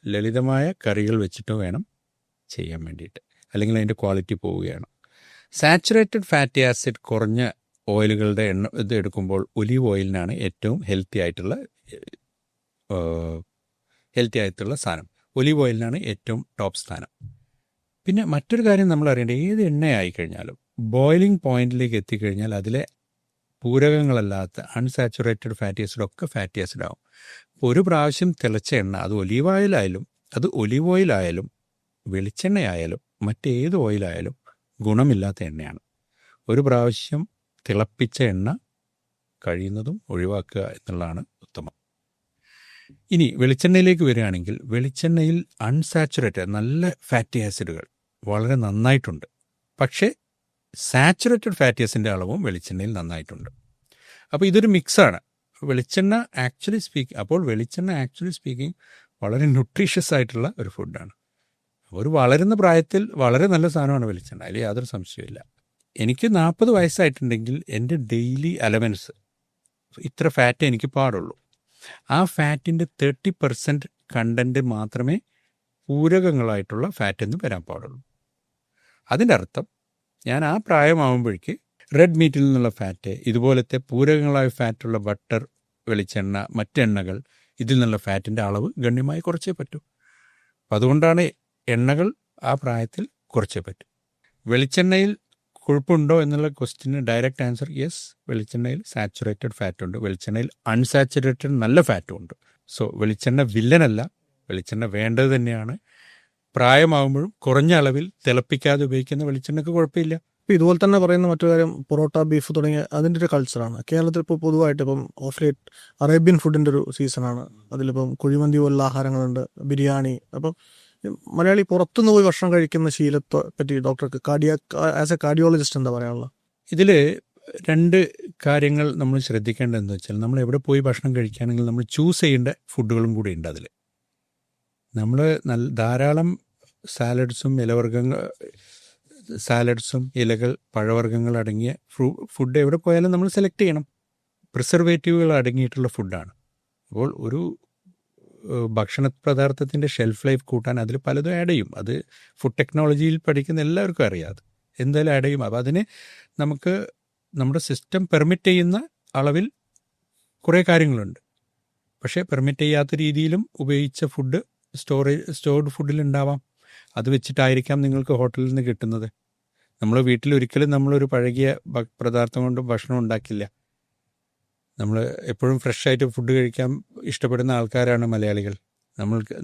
ലളിതമായ കറികൾ വെച്ചിട്ടോ വേണം ചെയ്യാൻ വേണ്ടിയിട്ട്, അല്ലെങ്കിൽ അതിൻ്റെ ക്വാളിറ്റി പോവുകയാണ്. സാച്ചുറേറ്റഡ് ഫാറ്റി ആസിഡ് കുറഞ്ഞ ഓയിലുകളുടെ ഇത് എടുക്കുമ്പോൾ ഒലീവ് ഓയിലിനാണ് ഏറ്റവും ഹെൽത്തി ആയിട്ടുള്ള സാധനം. ഒലീവ് ഓയിലിനാണ് ഏറ്റവും ടോപ്പ് സ്ഥാനം. പിന്നെ മറ്റൊരു കാര്യം നമ്മൾ അറിയേണ്ടത്, ഏത് എണ്ണയായി കഴിഞ്ഞാലും ബോയിലിംഗ് പോയിന്റിലേക്ക് എത്തിക്കഴിഞ്ഞാൽ അതിലെ പൂരകങ്ങളല്ലാത്ത അൺസാച്ചുറേറ്റഡ് ഫാറ്റി ആസിഡൊക്കെ ഫാറ്റി ആസിഡ് ആവും. ഒരു പ്രാവശ്യം തിളച്ച എണ്ണ, അത് ഒലീവ് ഓയിലായാലും വെളിച്ചെണ്ണയായാലും മറ്റേത് ഓയിലായാലും ഗുണമില്ലാത്ത എണ്ണയാണ്. ഒരു പ്രാവശ്യം തിളപ്പിച്ച എണ്ണ കഴിയുന്നതും ഒഴിവാക്കുക എന്നുള്ളതാണ് ഉത്തമം. ഇനി വെളിച്ചെണ്ണയിലേക്ക് വരികയാണെങ്കിൽ, വെളിച്ചെണ്ണയിൽ അൺസാച്ചുറേറ്റഡ് നല്ല ഫാറ്റി ആസിഡുകൾ വളരെ നന്നായിട്ടുണ്ട്. പക്ഷേ സാച്ചുറേറ്റഡ് ഫാറ്റി ആസിഡിൻ്റെ അളവും വെളിച്ചെണ്ണയിൽ നന്നായിട്ടുണ്ട്. അപ്പോൾ ഇതൊരു മിക്സാണ്. വെളിച്ചെണ്ണ ആക്ച്വലി സ്പീക്കിംഗ് വളരെ ന്യൂട്രീഷ്യസ് ആയിട്ടുള്ള ഒരു ഫുഡാണ്. ഒരു വളരുന്ന പ്രായത്തിൽ വളരെ നല്ല സാധനമാണ് വെളിച്ചെണ്ണ, അതിൽ യാതൊരു സംശയമില്ല. എനിക്ക് 40 വയസ്സായിട്ടുണ്ടെങ്കിൽ എൻ്റെ ഡെയിലി അലവൻസ് ഇത്ര ഫാറ്റ് എനിക്ക് പാടുള്ളൂ. ആ ഫാറ്റിൻ്റെ 30% കണ്ടൻറ്റ് മാത്രമേ പൂരകങ്ങളായിട്ടുള്ള ഫാറ്റെന്ന് വരാൻ പാടുള്ളൂ. അതിൻ്റെ അർത്ഥം ഞാൻ ആ പ്രായമാകുമ്പോഴേക്ക് റെഡ് മീറ്റിൽ നിന്നുള്ള ഫാറ്റ്, ഇതുപോലത്തെ പൂരകങ്ങളായ ഫാറ്റുള്ള ബട്ടർ, വെളിച്ചെണ്ണ, മറ്റെണ്ണകൾ, ഇതിൽ നിന്നുള്ള ഫാറ്റിൻ്റെ അളവ് ഗണ്യമായി കുറച്ചേ പറ്റൂ. അപ്പം അതുകൊണ്ടാണ് എണ്ണകൾ ആ പ്രായത്തിൽ കുറച്ചേ പറ്റൂ. വെളിച്ചെണ്ണയിൽ കൊഴുപ്പുണ്ടോ എന്നുള്ള ക്വസ്റ്റ്യന് ഡയറക്റ്റ് ആൻസർ യെസ്. വെളിച്ചെണ്ണയിൽ സാച്ചുറേറ്റഡ് ഫാറ്റുണ്ട്, വെളിച്ചെണ്ണയിൽ അൺസാച്ചുറേറ്റഡ് നല്ല ഫാറ്റും ഉണ്ട്. സോ വെളിച്ചെണ്ണ വില്ലനല്ല, വെളിച്ചെണ്ണ വേണ്ടത് തന്നെയാണ്. പ്രായമാകുമ്പോഴും കുറഞ്ഞ അളവിൽ തിളപ്പിക്കാതെ ഉപയോഗിക്കുന്ന വെളിച്ചെണ്ണയ്ക്ക് കുഴപ്പമില്ല. ഇപ്പം ഇതുപോലെ തന്നെ പറയുന്ന മറ്റൊരു കാര്യം, പൊറോട്ട, ബീഫ് തുടങ്ങിയ അതിൻ്റെ ഒരു കൾച്ചറാണ് കേരളത്തിൽ. ഇപ്പോൾ പൊതുവായിട്ട് ഇപ്പം ഓഫ് ലേറ്റ് അറേബ്യൻ ഫുഡിൻ്റെ ഒരു സീസണാണ്. അതിലിപ്പം കുഴിമന്തി പോലുള്ള ആഹാരങ്ങളുണ്ട്, ബിരിയാണി. അപ്പം മലയാളി പുറത്തുനിന്ന് പോയി ഭക്ഷണം കഴിക്കുന്ന ശീലത്തെ പറ്റി ഡോക്ടർക്ക് ആസ് എ കാർഡിയോളജിസ്റ്റ് എന്താ പറയാനുള്ളത്? ഇതിൽ 2 കാര്യങ്ങൾ നമ്മൾ ശ്രദ്ധിക്കേണ്ടതെന്ന് വെച്ചാൽ, നമ്മൾ എവിടെ പോയി ഭക്ഷണം കഴിക്കുകയാണെങ്കിൽ നമ്മൾ ചൂസ് ചെയ്യേണ്ട ഫുഡുകളും കൂടി ഉണ്ട്. അതിൽ നമ്മൾ ധാരാളം സാലഡ്സും ഇലകൾ, പഴവർഗ്ഗങ്ങൾ അടങ്ങിയ ഫുഡ് എവിടെ പോയാലും നമ്മൾ സെലക്ട് ചെയ്യണം. പ്രിസർവേറ്റീവുകൾ അടങ്ങിയിട്ടുള്ള ഫുഡാണ്. അപ്പോൾ ഒരു ഭക്ഷണ പദാർത്ഥത്തിൻ്റെ ഷെൽഫ് ലൈഫ് കൂട്ടാൻ അതിൽ പലതും ആഡ് ചെയ്യും. അത് ഫുഡ് ടെക്നോളജിയിൽ പഠിക്കുന്ന എല്ലാവർക്കും അറിയാം. അത് എന്തായാലും ആഡ് ചെയ്യും. അപ്പോൾ അതിന് നമുക്ക് നമ്മുടെ സിസ്റ്റം പെർമിറ്റ് ചെയ്യുന്ന അളവിൽ കുറേ കാര്യങ്ങളുണ്ട്. പക്ഷേ പെർമിറ്റ് ചെയ്യാത്ത രീതിയിലും ഉപയോഗിച്ച ഫുഡ് സ്റ്റോർഡ് ഫുഡിലുണ്ടാവാം. അത് വെച്ചിട്ടായിരിക്കാം നിങ്ങൾക്ക് ഹോട്ടലിൽ നിന്ന് കിട്ടുന്നത്. നമ്മൾ വീട്ടിൽ ഒരിക്കലും നമ്മളൊരു പഴകിയ പദാർത്ഥം കൊണ്ട് ഭക്ഷണം ഉണ്ടാക്കില്ല. നമ്മൾ എപ്പോഴും ഫ്രഷായിട്ട് ഫുഡ് കഴിക്കാൻ ഇഷ്ടപ്പെടുന്ന ആൾക്കാരാണ് മലയാളികൾ.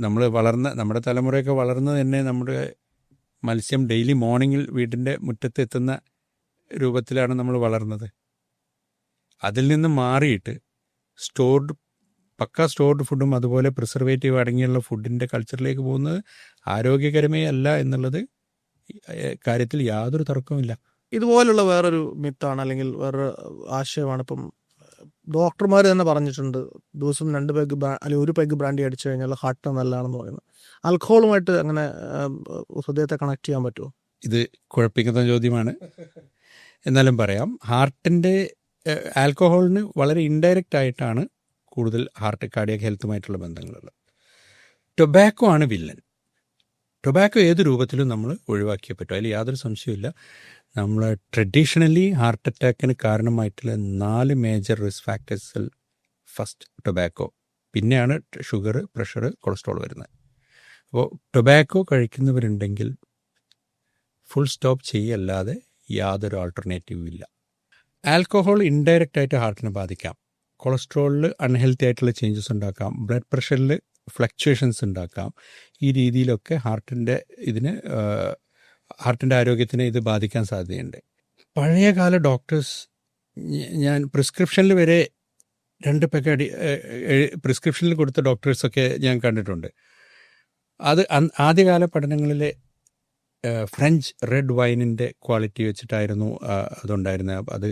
നമ്മുടെ തലമുറയൊക്കെ വളർന്നത് തന്നെ നമ്മുടെ മത്സ്യം ഡെയിലി മോർണിംഗിൽ വീടിൻ്റെ മുറ്റത്ത് എത്തുന്ന രൂപത്തിലാണ് നമ്മൾ വളർന്നത്. അതിൽ നിന്ന് മാറിയിട്ട് സ്റ്റോർഡ് ഫുഡും അതുപോലെ പ്രിസർവേറ്റീവ് അടങ്ങിയുള്ള ഫുഡിൻ്റെ കൾച്ചറിലേക്ക് പോകുന്നത് ആരോഗ്യകരമേ അല്ല എന്നുള്ളത് കാര്യത്തിൽ യാതൊരു തർക്കവുമില്ല. ഇതുപോലുള്ള വേറൊരു മിത്താണ് അല്ലെങ്കിൽ വേറൊരു ആശയമാണ് ഇപ്പം ഡോക്ടർമാർ തന്നെ പറഞ്ഞിട്ടുണ്ട്, ദിവസം 2 പെഗ് അല്ലെങ്കിൽ 1 പെഗ് ബ്രാൻഡി അടിച്ചു കഴിഞ്ഞാൽ ഹാർട്ട് നല്ലതാണെന്ന് പറയുന്നത്. ആൽക്കഹോളുമായിട്ട് അങ്ങനെ ഹൃദയത്തെ കണക്ട് ചെയ്യാൻ പറ്റുമോ? ഇത് കുഴപ്പിക്കുന്ന ചോദ്യമാണ്. എന്നാലും പറയാം, ഹാർട്ടിൻ്റെ ആൽക്കഹോളിന് വളരെ ഇൻഡയറക്റ്റ് ആയിട്ടാണ് കൂടുതൽ കാർഡിയക് ഹെൽത്തുമായിട്ടുള്ള ബന്ധങ്ങളുള്ളത്. ടൊബാക്കോ ആണ് വില്ലൻ. ടൊബാക്കോ ഏത് രൂപത്തിലും നമ്മൾ ഒഴിവാക്കിയേ പറ്റും, അതിൽ യാതൊരു സംശയമില്ല. നമ്മൾ ട്രഡീഷണലി ഹാർട്ട് അറ്റാക്കിന് കാരണമായിട്ടുള്ള 4 മേജർ റിസ്ക് ഫാക്ടേഴ്സിൽ ഫസ്റ്റ് ടൊബാക്കോ, പിന്നെയാണ് ഷുഗർ, പ്രഷർ, കൊളസ്ട്രോൾ വരുന്നത്. അപ്പോൾ ടൊബാക്കോ കഴിക്കുന്നവരുണ്ടെങ്കിൽ ഫുൾ സ്റ്റോപ്പ് ചെയ്യല്ലാതെ യാതൊരു ആൾട്ടർനേറ്റീവും ഇല്ല. ആൽക്കഹോൾ ഇൻഡയറക്റ്റ് ആയിട്ട് ഹാർട്ടിനെ ബാധിക്കാം. കൊളസ്ട്രോളിൽ അൺഹെൽത്തി ആയിട്ടുള്ള ചേഞ്ചസ് ഉണ്ടാക്കാം, ബ്ലഡ് പ്രഷറിൽ ഫ്ലക്ച്വേഷൻസ് ഉണ്ടാക്കാം. ഈ രീതിയിലൊക്കെ ഹാർട്ടിൻ്റെ ആരോഗ്യത്തിനെ ഇത് ബാധിക്കാൻ സാധ്യതയുണ്ട്. പഴയകാല ഡോക്ടേഴ്സ്, ഞാൻ പ്രിസ്ക്രിപ്ഷനിൽ വരെ 2 പെഗ് പ്രിസ്ക്രിപ്ഷനിൽ കൊടുത്ത ഡോക്ടേഴ്സൊക്കെ ഞാൻ കണ്ടിട്ടുണ്ട്. അത് ആദ്യകാല പഠനങ്ങളിലെ ഫ്രഞ്ച് റെഡ് വൈനിൻ്റെ ക്വാളിറ്റി വെച്ചിട്ടായിരുന്നു അതുണ്ടായിരുന്നത്. അത്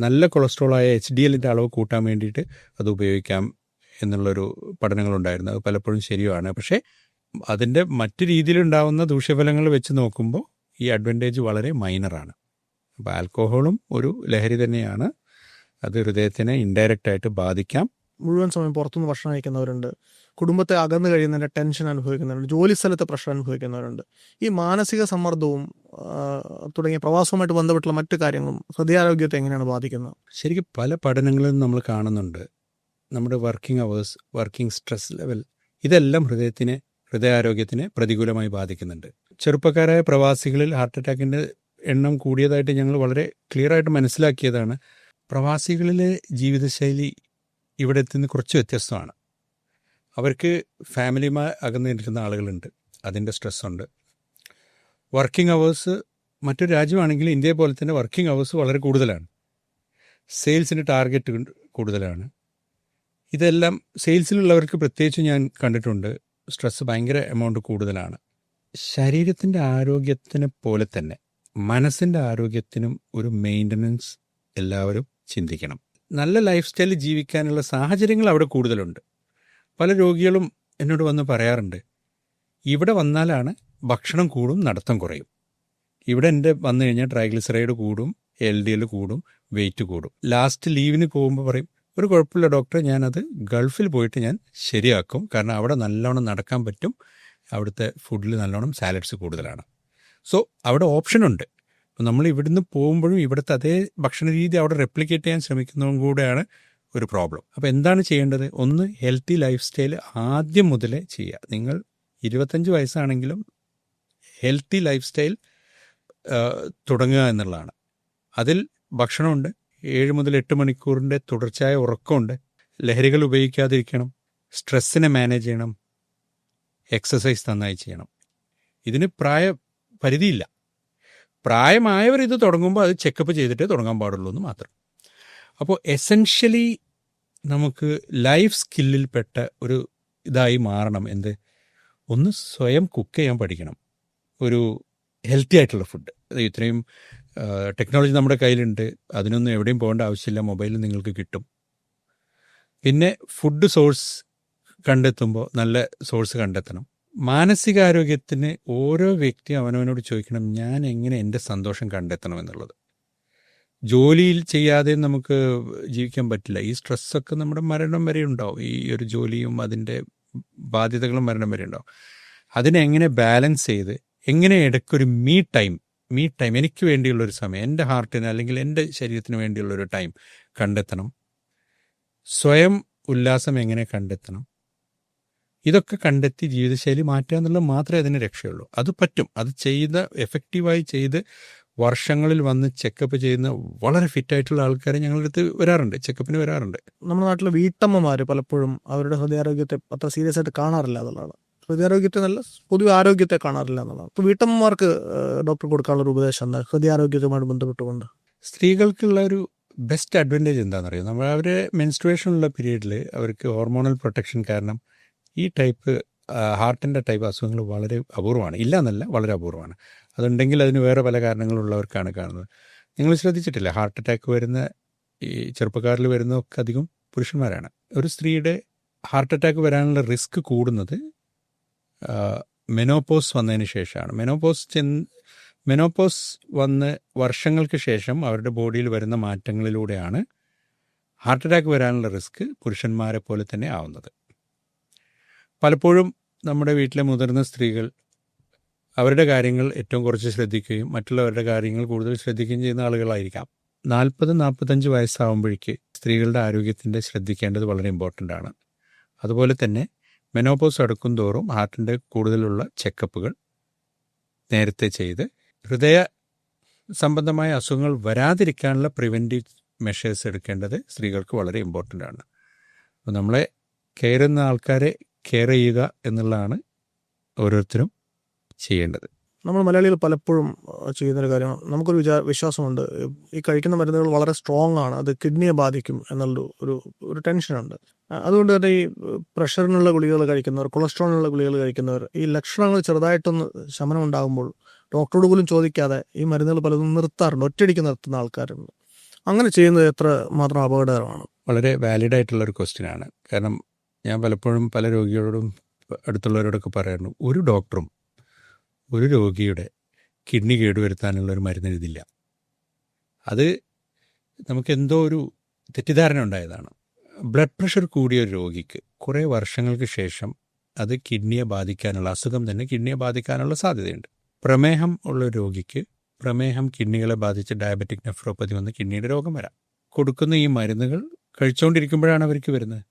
നല്ല കൊളസ്ട്രോളായ HDLൻ്റെ അളവ് കൂട്ടാൻ വേണ്ടിയിട്ട് അത് ഉപയോഗിക്കാം എന്നുള്ളൊരു പഠനങ്ങളുണ്ടായിരുന്നു. അത് പലപ്പോഴും ശരിയാണ്. പക്ഷേ അതിൻ്റെ മറ്റു രീതിയിലുണ്ടാവുന്ന ദൂഷ്യഫലങ്ങൾ വെച്ച് നോക്കുമ്പോൾ ഈ അഡ്വാൻറ്റേജ് വളരെ മൈനറാണ്. അപ്പോൾ ആൽക്കഹോളും ഒരു ലഹരി തന്നെയാണ്. അത് ഹൃദയത്തിനെ ഇൻഡയറക്റ്റ് ആയിട്ട് ബാധിക്കാം. മുഴുവൻ സമയം പുറത്തുനിന്ന് ഭക്ഷണം കഴിക്കുന്നവരുണ്ട്, കുടുംബത്തെ അകന്നു കഴിയുന്നതിൻ്റെ ടെൻഷൻ അനുഭവിക്കുന്നവരുണ്ട്, ജോലി സ്ഥലത്തെ പ്രഷർ അനുഭവിക്കുന്നവരുണ്ട്. ഈ മാനസിക സമ്മർദ്ദവും തുടങ്ങിയ പ്രവാസവുമായിട്ട് ബന്ധപ്പെട്ടുള്ള മറ്റു കാര്യങ്ങളും ഹൃദയാരോഗ്യത്തെ എങ്ങനെയാണ് ബാധിക്കുന്നത്? ശരിക്കും പല പഠനങ്ങളിലും നമ്മൾ കാണുന്നുണ്ട്, നമ്മുടെ working hours, working stress level, ഇതെല്ലാം ഹൃദയാരോഗ്യത്തിനെ പ്രതികൂലമായി ബാധിക്കുന്നുണ്ട്. ചെറുപ്പക്കാരായ പ്രവാസികളിൽ ഹാർട്ട് അറ്റാക്കിൻ്റെ എണ്ണം കൂടിയതായിട്ട് ഞങ്ങൾ വളരെ ക്ലിയറായിട്ട് മനസ്സിലാക്കിയതാണ്. പ്രവാസികളിലെ ജീവിതശൈലി ഇവിടെ നിന്ന് കുറച്ച് വ്യത്യസ്തമാണ്. അവർക്ക് ഫാമിലിയുമായി അകന്നിരിക്കുന്ന ആളുകളുണ്ട്, അതിൻ്റെ സ്ട്രെസ്സുണ്ട്. വർക്കിംഗ് അവേഴ്സ് മറ്റൊരു രാജ്യമാണെങ്കിൽ ഇന്ത്യയെ പോലെ തന്നെ വർക്കിംഗ് അവേഴ്സ് വളരെ കൂടുതലാണ്. സെയിൽസിൻ്റെ ടാർഗറ്റ് കൂടുതലാണ്. ഇതെല്ലാം സെയിൽസിലുള്ളവർക്ക് പ്രത്യേകിച്ച് ഞാൻ കണ്ടിട്ടുണ്ട്, സ്ട്രെസ്സ് ഭയങ്കര എമൗണ്ട് കൂടുതലാണ്. ശരീരത്തിൻ്റെ ആരോഗ്യത്തിനെ പോലെ തന്നെ മനസ്സിൻ്റെ ആരോഗ്യത്തിനും ഒരു മെയിൻ്റനൻസ് എല്ലാവരും ചിന്തിക്കണം. നല്ല ലൈഫ് സ്റ്റൈൽ ജീവിക്കാനുള്ള സാഹചര്യങ്ങൾ അവിടെ കൂടുതലുണ്ട്. പല രോഗികളും എന്നോട് വന്ന് പറയാറുണ്ട്, ഇവിടെ വന്നാലാണ് ഭക്ഷണം കൂടും, നടത്തം കുറയും. ഇവിടെ വന്നു കഴിഞ്ഞാൽ ട്രൈഗ്ലിസറൈഡ് കൂടും, LDL കൂടും, വെയിറ്റ് കൂടും. ലാസ്റ്റ് ലീവിന് പോകുമ്പോൾ പറയും, ഒരു കുഴപ്പമില്ല ഡോക്ടർ, ഞാനത് ഗൾഫിൽ പോയിട്ട് ഞാൻ ശരിയാക്കും, കാരണം അവിടെ നല്ലോണം നടക്കാൻ പറ്റും, അവിടുത്തെ ഫുഡിൽ നല്ലോണം സാലഡ്സ് കൂടുതലാണ്. സോ അവിടെ ഓപ്ഷനുണ്ട്. അപ്പോൾ നമ്മൾ ഇവിടുന്ന് പോകുമ്പോഴും ഇവിടുത്തെ അതേ ഭക്ഷണ രീതി അവിടെ റെപ്ലിക്കേറ്റ് ചെയ്യാൻ ശ്രമിക്കുന്നതും കൂടെയാണ് ഒരു പ്രോബ്ലം. അപ്പോൾ എന്താണ് ചെയ്യേണ്ടത്? ഒന്ന്, ഹെൽത്തി ലൈഫ് സ്റ്റൈൽ ആദ്യം മുതലേ ചെയ്യുക. നിങ്ങൾ 25 വയസ്സാണെങ്കിലും ഹെൽത്തി ലൈഫ് സ്റ്റൈൽ തുടങ്ങുക എന്നുള്ളതാണ്. അതിൽ ഭക്ഷണമുണ്ട്, 7 മുതൽ 8 മണിക്കൂറിൻ്റെ തുടർച്ചയായ ഉറക്കമുണ്ട്, ലഹരികൾ ഉപയോഗിക്കാതിരിക്കണം, സ്ട്രെസ്സിനെ മാനേജ് ചെയ്യണം, എക്സസൈസ് നന്നായി ചെയ്യണം. ഇതിന് പ്രായപരിധിയില്ല. പ്രായമായവർ ഇത് തുടങ്ങുമ്പോൾ അത് ചെക്കപ്പ് ചെയ്തിട്ടേ തുടങ്ങാൻ പാടുള്ളൂ എന്ന് മാത്രം. അപ്പോൾ എസെൻഷ്യലി നമുക്ക് ലൈഫ് സ്കില്ലിൽപ്പെട്ട ഒരു ഇതായി മാറണം. ഒന്ന് സ്വയം കുക്ക് ചെയ്യാൻ പഠിക്കണം. ഒരു ഹെൽത്തി ആയിട്ടുള്ള ഫുഡ്. ഇത്രയും ടെക്നോളജി നമ്മുടെ കയ്യിലുണ്ട്, അതിനൊന്നും എവിടെയും പോകേണ്ട ആവശ്യമില്ല, മൊബൈലിൽ നിങ്ങൾക്ക് കിട്ടും. പിന്നെ ഫുഡ് സോഴ്സ് കണ്ടെത്തുമ്പോൾ നല്ല സോഴ്സ് കണ്ടെത്തണം. മാനസികാരോഗ്യത്തിന് ഓരോ വ്യക്തിയും അവനവനോട് ചോദിക്കണം, ഞാൻ എങ്ങനെ എൻ്റെ സന്തോഷം കണ്ടെത്തണം എന്നുള്ളത്. ജോലിയിൽ ചെയ്യാതെ നമുക്ക് ജീവിക്കാൻ പറ്റില്ല. ഈ സ്ട്രെസ്സൊക്കെ നമ്മുടെ മരണം വരെ ഉണ്ടാവും. ഈ ഒരു ജോലിയും അതിൻ്റെ ബാധ്യതകളും മരണം വരെ ഉണ്ടാവും. അതിനെങ്ങനെ ബാലൻസ് ചെയ്ത്, എങ്ങനെ ഇടയ്ക്കൊരു മീ ടൈം എനിക്ക് വേണ്ടിയുള്ളൊരു സമയം, എൻ്റെ ഹാർട്ടിന് അല്ലെങ്കിൽ എൻ്റെ ശരീരത്തിന് വേണ്ടിയുള്ളൊരു ടൈം കണ്ടെത്തണം. സ്വയം ഉല്ലാസം എങ്ങനെ കണ്ടെത്തണം, ഇതൊക്കെ കണ്ടെത്തി ജീവിതശൈലി മാറ്റുക എന്നുള്ളത് മാത്രമേ അതിന് രക്ഷയുള്ളൂ. അത് പറ്റും. അത് എഫക്റ്റീവായി ചെയ്ത് വർഷങ്ങളിൽ വന്ന് ചെക്കപ്പ് ചെയ്യുന്ന വളരെ ഫിറ്റായിട്ടുള്ള ആൾക്കാരെ ഞങ്ങളുടെ അടുത്ത് വരാറുണ്ട്, ചെക്കപ്പിന് വരാറുണ്ട്. നമ്മുടെ നാട്ടിലെ വീട്ടമ്മമാർ പലപ്പോഴും അവരുടെ ഹൃദയാരോഗ്യത്തെ അത്ര സീരിയസ് ആയിട്ട് കാണാറില്ല എന്നുള്ളതാണ്. ഹൃദയാരോഗ്യത്തെ നല്ല പൊതുവെ ആരോഗ്യത്തെ കാണാറില്ല എന്നുള്ളതാണ്. ഇപ്പോൾ വീട്ടമ്മമാർക്ക് ഡോക്ടർ കൊടുക്കാനുള്ള ഒരു ഉപദേശം എന്താ ഹൃദയാരോഗ്യവുമായിട്ട് ബന്ധപ്പെട്ടുകൊണ്ട്? സ്ത്രീകൾക്കുള്ള ഒരു ബെസ്റ്റ് അഡ്വാൻറ്റേജ് എന്താണെന്നറിയോ, നമ്മൾ അവരുടെ മെൻസ്ട്രുവേഷനുള്ള പീരീഡിൽ അവർക്ക് ഹോർമോണൽ പ്രൊട്ടക്ഷൻ കാരണം ഈ ടൈപ്പ് ഹാർട്ടിൻ്റെ ടൈപ്പ് അസുഖങ്ങൾ വളരെ അപൂർവമാണ്. ഇല്ല എന്നല്ല, വളരെ അപൂർവമാണ്. അതുണ്ടെങ്കിൽ അതിന് വേറെ പല കാരണങ്ങളുള്ളവർക്കാണ് കാണുന്നത്. നിങ്ങൾ ശ്രദ്ധിച്ചിട്ടില്ല, ഹാർട്ട് അറ്റാക്ക് വരുന്ന ഈ ചെറുപ്പക്കാരിൽ വരുന്നതൊക്കെ അധികം പുരുഷന്മാരാണ്. ഒരു സ്ത്രീയുടെ ഹാർട്ട് അറ്റാക്ക് വരാനുള്ള റിസ്ക് കൂടുന്നത് മെനോപോസ് വന്നതിന് ശേഷമാണ്. മെനോപോസ് വന്ന് വർഷങ്ങൾക്ക് ശേഷം അവരുടെ ബോഡിയിൽ വരുന്ന മാറ്റങ്ങളിലൂടെയാണ് ഹാർട്ട് അറ്റാക്ക് വരാനുള്ള റിസ്ക് പുരുഷന്മാരെ പോലെ തന്നെ ആവുന്നത്. പലപ്പോഴും നമ്മുടെ വീട്ടിലെ മുതിർന്ന സ്ത്രീകൾ അവരുടെ കാര്യങ്ങൾ ഏറ്റവും കുറച്ച് ശ്രദ്ധിക്കുകയും മറ്റുള്ളവരുടെ കാര്യങ്ങൾ കൂടുതൽ ശ്രദ്ധിക്കുകയും ചെയ്യുന്ന ആളുകളായിരിക്കാം. 40-45 വയസ്സാകുമ്പോഴേക്ക് സ്ത്രീകളുടെ ആരോഗ്യത്തിൻ്റെ ശ്രദ്ധിക്കേണ്ടത് വളരെ ഇമ്പോർട്ടൻ്റ് ആണ്. അതുപോലെ തന്നെ മെനോപോസ് അടുക്കും തോറും ഹാർട്ടിൻ്റെ കൂടുതലുള്ള ചെക്കപ്പുകൾ നേരത്തെ ചെയ്ത് ഹൃദയ സംബന്ധമായ അസുഖങ്ങൾ വരാതിരിക്കാനുള്ള പ്രിവെൻറ്റീവ് മെഷേഴ്സ് എടുക്കേണ്ടത് സ്ത്രീകൾക്ക് വളരെ ഇമ്പോർട്ടൻ്റ് ആണ്. അപ്പോൾ നമ്മളെ കെയർ ചെയ്യുന്ന ആൾക്കാരെ കെയർ ചെയ്യുക എന്നുള്ളതാണ് ഓരോരുത്തരും ചെയ്യേണ്ടത്. നമ്മൾ മലയാളികൾ പലപ്പോഴും ചെയ്യുന്നൊരു കാര്യമാണ്, നമുക്കൊരു വിശ്വാസമുണ്ട് ഈ കഴിക്കുന്ന മരുന്നുകൾ വളരെ സ്ട്രോങ് ആണ്, അത് കിഡ്നിയെ ബാധിക്കും എന്നുള്ള ഒരു ടെൻഷനുണ്ട്. അതുകൊണ്ട് തന്നെ ഈ പ്രഷറിനുള്ള ഗുളികകൾ കഴിക്കുന്നവർ, കൊളസ്ട്രോളിനുള്ള ഗുളികകൾ കഴിക്കുന്നവർ ഈ ലക്ഷണങ്ങൾ ചെറുതായിട്ടൊന്ന് ശമനം ഉണ്ടാകുമ്പോൾ ഡോക്ടറോട് പോലും ചോദിക്കാതെ ഈ മരുന്നുകൾ പലതും നിർത്താറുണ്ട്, ഒറ്റയടിക്ക് നിർത്തുന്ന ആൾക്കാരുണ്ട്. അങ്ങനെ ചെയ്യുന്നത് എത്ര മാത്രം അപകടകരമാണ്? വളരെ വാലിഡ് ആയിട്ടുള്ളൊരു ക്വസ്റ്റ്യനാണ്. കാരണം ഞാൻ പലപ്പോഴും പല രോഗികളോടും അടുത്തുള്ളവരോടൊക്കെ പറയാറുണ്ട്, ഒരു ഡോക്ടറും ഒരു രോഗിയുടെ കിഡ്നി കേടുവരുത്താനുള്ള ഒരു മരുന്ന് എഴുതില്ല. അത് നമുക്കെന്തോ ഒരു തെറ്റിദ്ധാരണ ഉണ്ടായതാണ്. ബ്ലഡ് പ്രഷർ കൂടിയ ഒരു രോഗിക്ക് കുറേ വർഷങ്ങൾക്ക് ശേഷം അത് കിഡ്നിയെ ബാധിക്കാനുള്ള അസുഖം തന്നെ കിഡ്നിയെ ബാധിക്കാനുള്ള സാധ്യതയുണ്ട്. പ്രമേഹം ഉള്ള രോഗിക്ക് പ്രമേഹം കിഡ്നികളെ ബാധിച്ച് ഡയബറ്റിക് നെഫ്രോപ്പതി വന്ന് കിഡ്നിയുടെ രോഗം വരാം. കൊടുക്കുന്ന ഈ മരുന്നുകൾ കഴിച്ചുകൊണ്ടിരിക്കുമ്പോഴാണ് അവർക്ക് വരുന്നത്.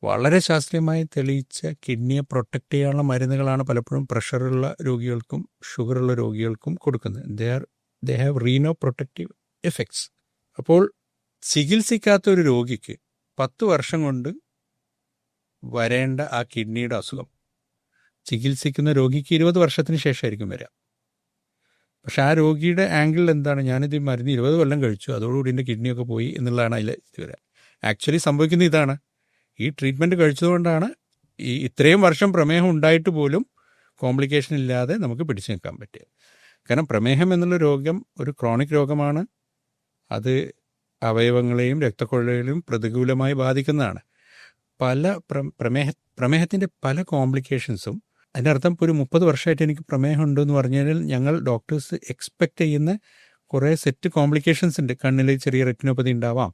വളരെ ശാസ്ത്രീയമായി തെളിയിച്ച കിഡ്നിയെ പ്രൊട്ടക്റ്റ് ചെയ്യാനുള്ള മരുന്നുകളാണ് പലപ്പോഴും പ്രഷറുള്ള രോഗികൾക്കും ഷുഗറുള്ള രോഗികൾക്കും കൊടുക്കുന്നത്. They have Reno protective effects. അപ്പോൾ ചികിത്സിക്കാത്ത ഒരു രോഗിക്ക് 10 വർഷം കൊണ്ട് വരേണ്ട ആ കിഡ്നിയുടെ അസുഖം ചികിത്സിക്കുന്ന രോഗിക്ക് 20 വർഷത്തിന് ശേഷമായിരിക്കും വരിക. പക്ഷെ ആ രോഗിയുടെ ആംഗിൾ എന്താണ്, ഞാനിത് മരുന്ന് 20 കൊല്ലം കഴിച്ചു, അതോടുകൂടി എൻ്റെ കിഡ്നിയൊക്കെ പോയി എന്നുള്ളതാണ് അതിൽ ഇത് വരിക. ആക്ച്വലി സംഭവിക്കുന്നത് ഇതാണ്, ഈ ട്രീറ്റ്മെൻറ്റ് കഴിച്ചതുകൊണ്ടാണ് ഈ ഇത്രയും വർഷം പ്രമേഹം ഉണ്ടായിട്ട് പോലും കോംപ്ലിക്കേഷൻ ഇല്ലാതെ നമുക്ക് പിടിച്ചു നിൽക്കാൻ പറ്റുക. കാരണം പ്രമേഹം എന്നുള്ള രോഗം ഒരു ക്രോണിക് രോഗമാണ്. അത് അവയവങ്ങളെയും രക്തക്കൊഴലുകളെയും പ്രതികൂലമായി ബാധിക്കുന്നതാണ്. പ്രമേഹത്തിൻ്റെ പല കോംപ്ലിക്കേഷൻസും, അതിൻ്റെ അർത്ഥം ഇപ്പോൾ ഒരു 30 വർഷമായിട്ട് എനിക്ക് പ്രമേഹം ഉണ്ടെന്ന് പറഞ്ഞു കഴിഞ്ഞാൽ ഞങ്ങൾ ഡോക്ടേഴ്സ് എക്സ്പെക്റ്റ് ചെയ്യുന്ന കുറേ സെറ്റ് കോംപ്ലിക്കേഷൻസ് ഉണ്ട്. കണ്ണിൽ ചെറിയ റെറ്റിനോപ്പതി ഉണ്ടാവാം,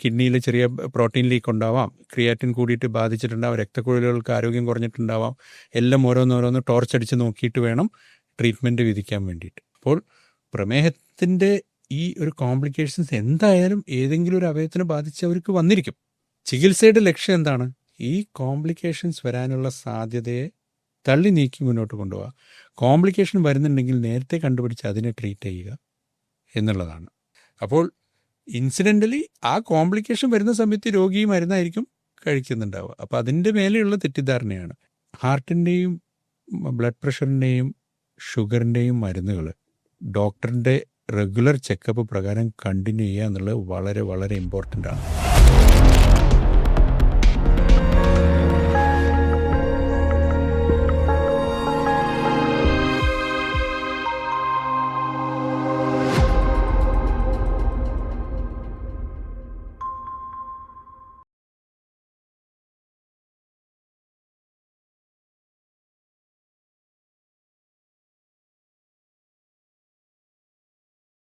കിഡ്നിയിൽ ചെറിയ പ്രോട്ടീൻ ലീക്ക് ഉണ്ടാവാം, ക്രിയാറ്റിൻ കൂടിയിട്ട് ബാധിച്ചിട്ടുണ്ടാവാം, രക്തക്കുഴലുകൾക്ക് ആരോഗ്യം കുറഞ്ഞിട്ടുണ്ടാവാം. എല്ലാം ഓരോന്നോരോന്ന് ടോർച്ചടിച്ച് നോക്കിയിട്ട് വേണം ട്രീറ്റ്മെൻറ്റ് വിധിക്കാൻ വേണ്ടിയിട്ട്. അപ്പോൾ പ്രമേഹത്തിൻ്റെ ഈ ഒരു കോംപ്ലിക്കേഷൻസ് എന്തായാലും ഏതെങ്കിലും ഒരു അവയവത്തിനെ ബാധിച്ചവർക്ക് വന്നിരിക്കും. ചികിത്സയുടെ ലക്ഷ്യം എന്താണ്? ഈ കോംപ്ലിക്കേഷൻസ് വരാനുള്ള സാധ്യതയെ തള്ളി നീക്കി മുന്നോട്ട് കൊണ്ടുപോകുക. കോംപ്ലിക്കേഷൻ വരുന്നുണ്ടെങ്കിൽ നേരത്തെ കണ്ടുപിടിച്ച് അതിനെ ട്രീറ്റ് ചെയ്യുക എന്നുള്ളതാണ്. അപ്പോൾ ഇൻസിഡൻ്റലി ആ കോംപ്ലിക്കേഷൻ വരുന്ന സമയത്ത് രോഗി മരുന്നായിരിക്കും കഴിക്കുന്നുണ്ടാവുക. അപ്പോൾ അതിൻ്റെ മേലെയുള്ള തെറ്റിദ്ധാരണയാണ്. ഹാർട്ടിൻ്റെയും ബ്ലഡ് പ്രഷറിൻ്റെയും ഷുഗറിൻ്റെയും മരുന്നുകൾ ഡോക്ടറിൻ്റെ റെഗുലർ ചെക്കപ്പ് പ്രകാരം കണ്ടിന്യൂ ചെയ്യുക എന്നുള്ളത് വളരെ വളരെ ഇമ്പോർട്ടൻ്റ് ആണ്.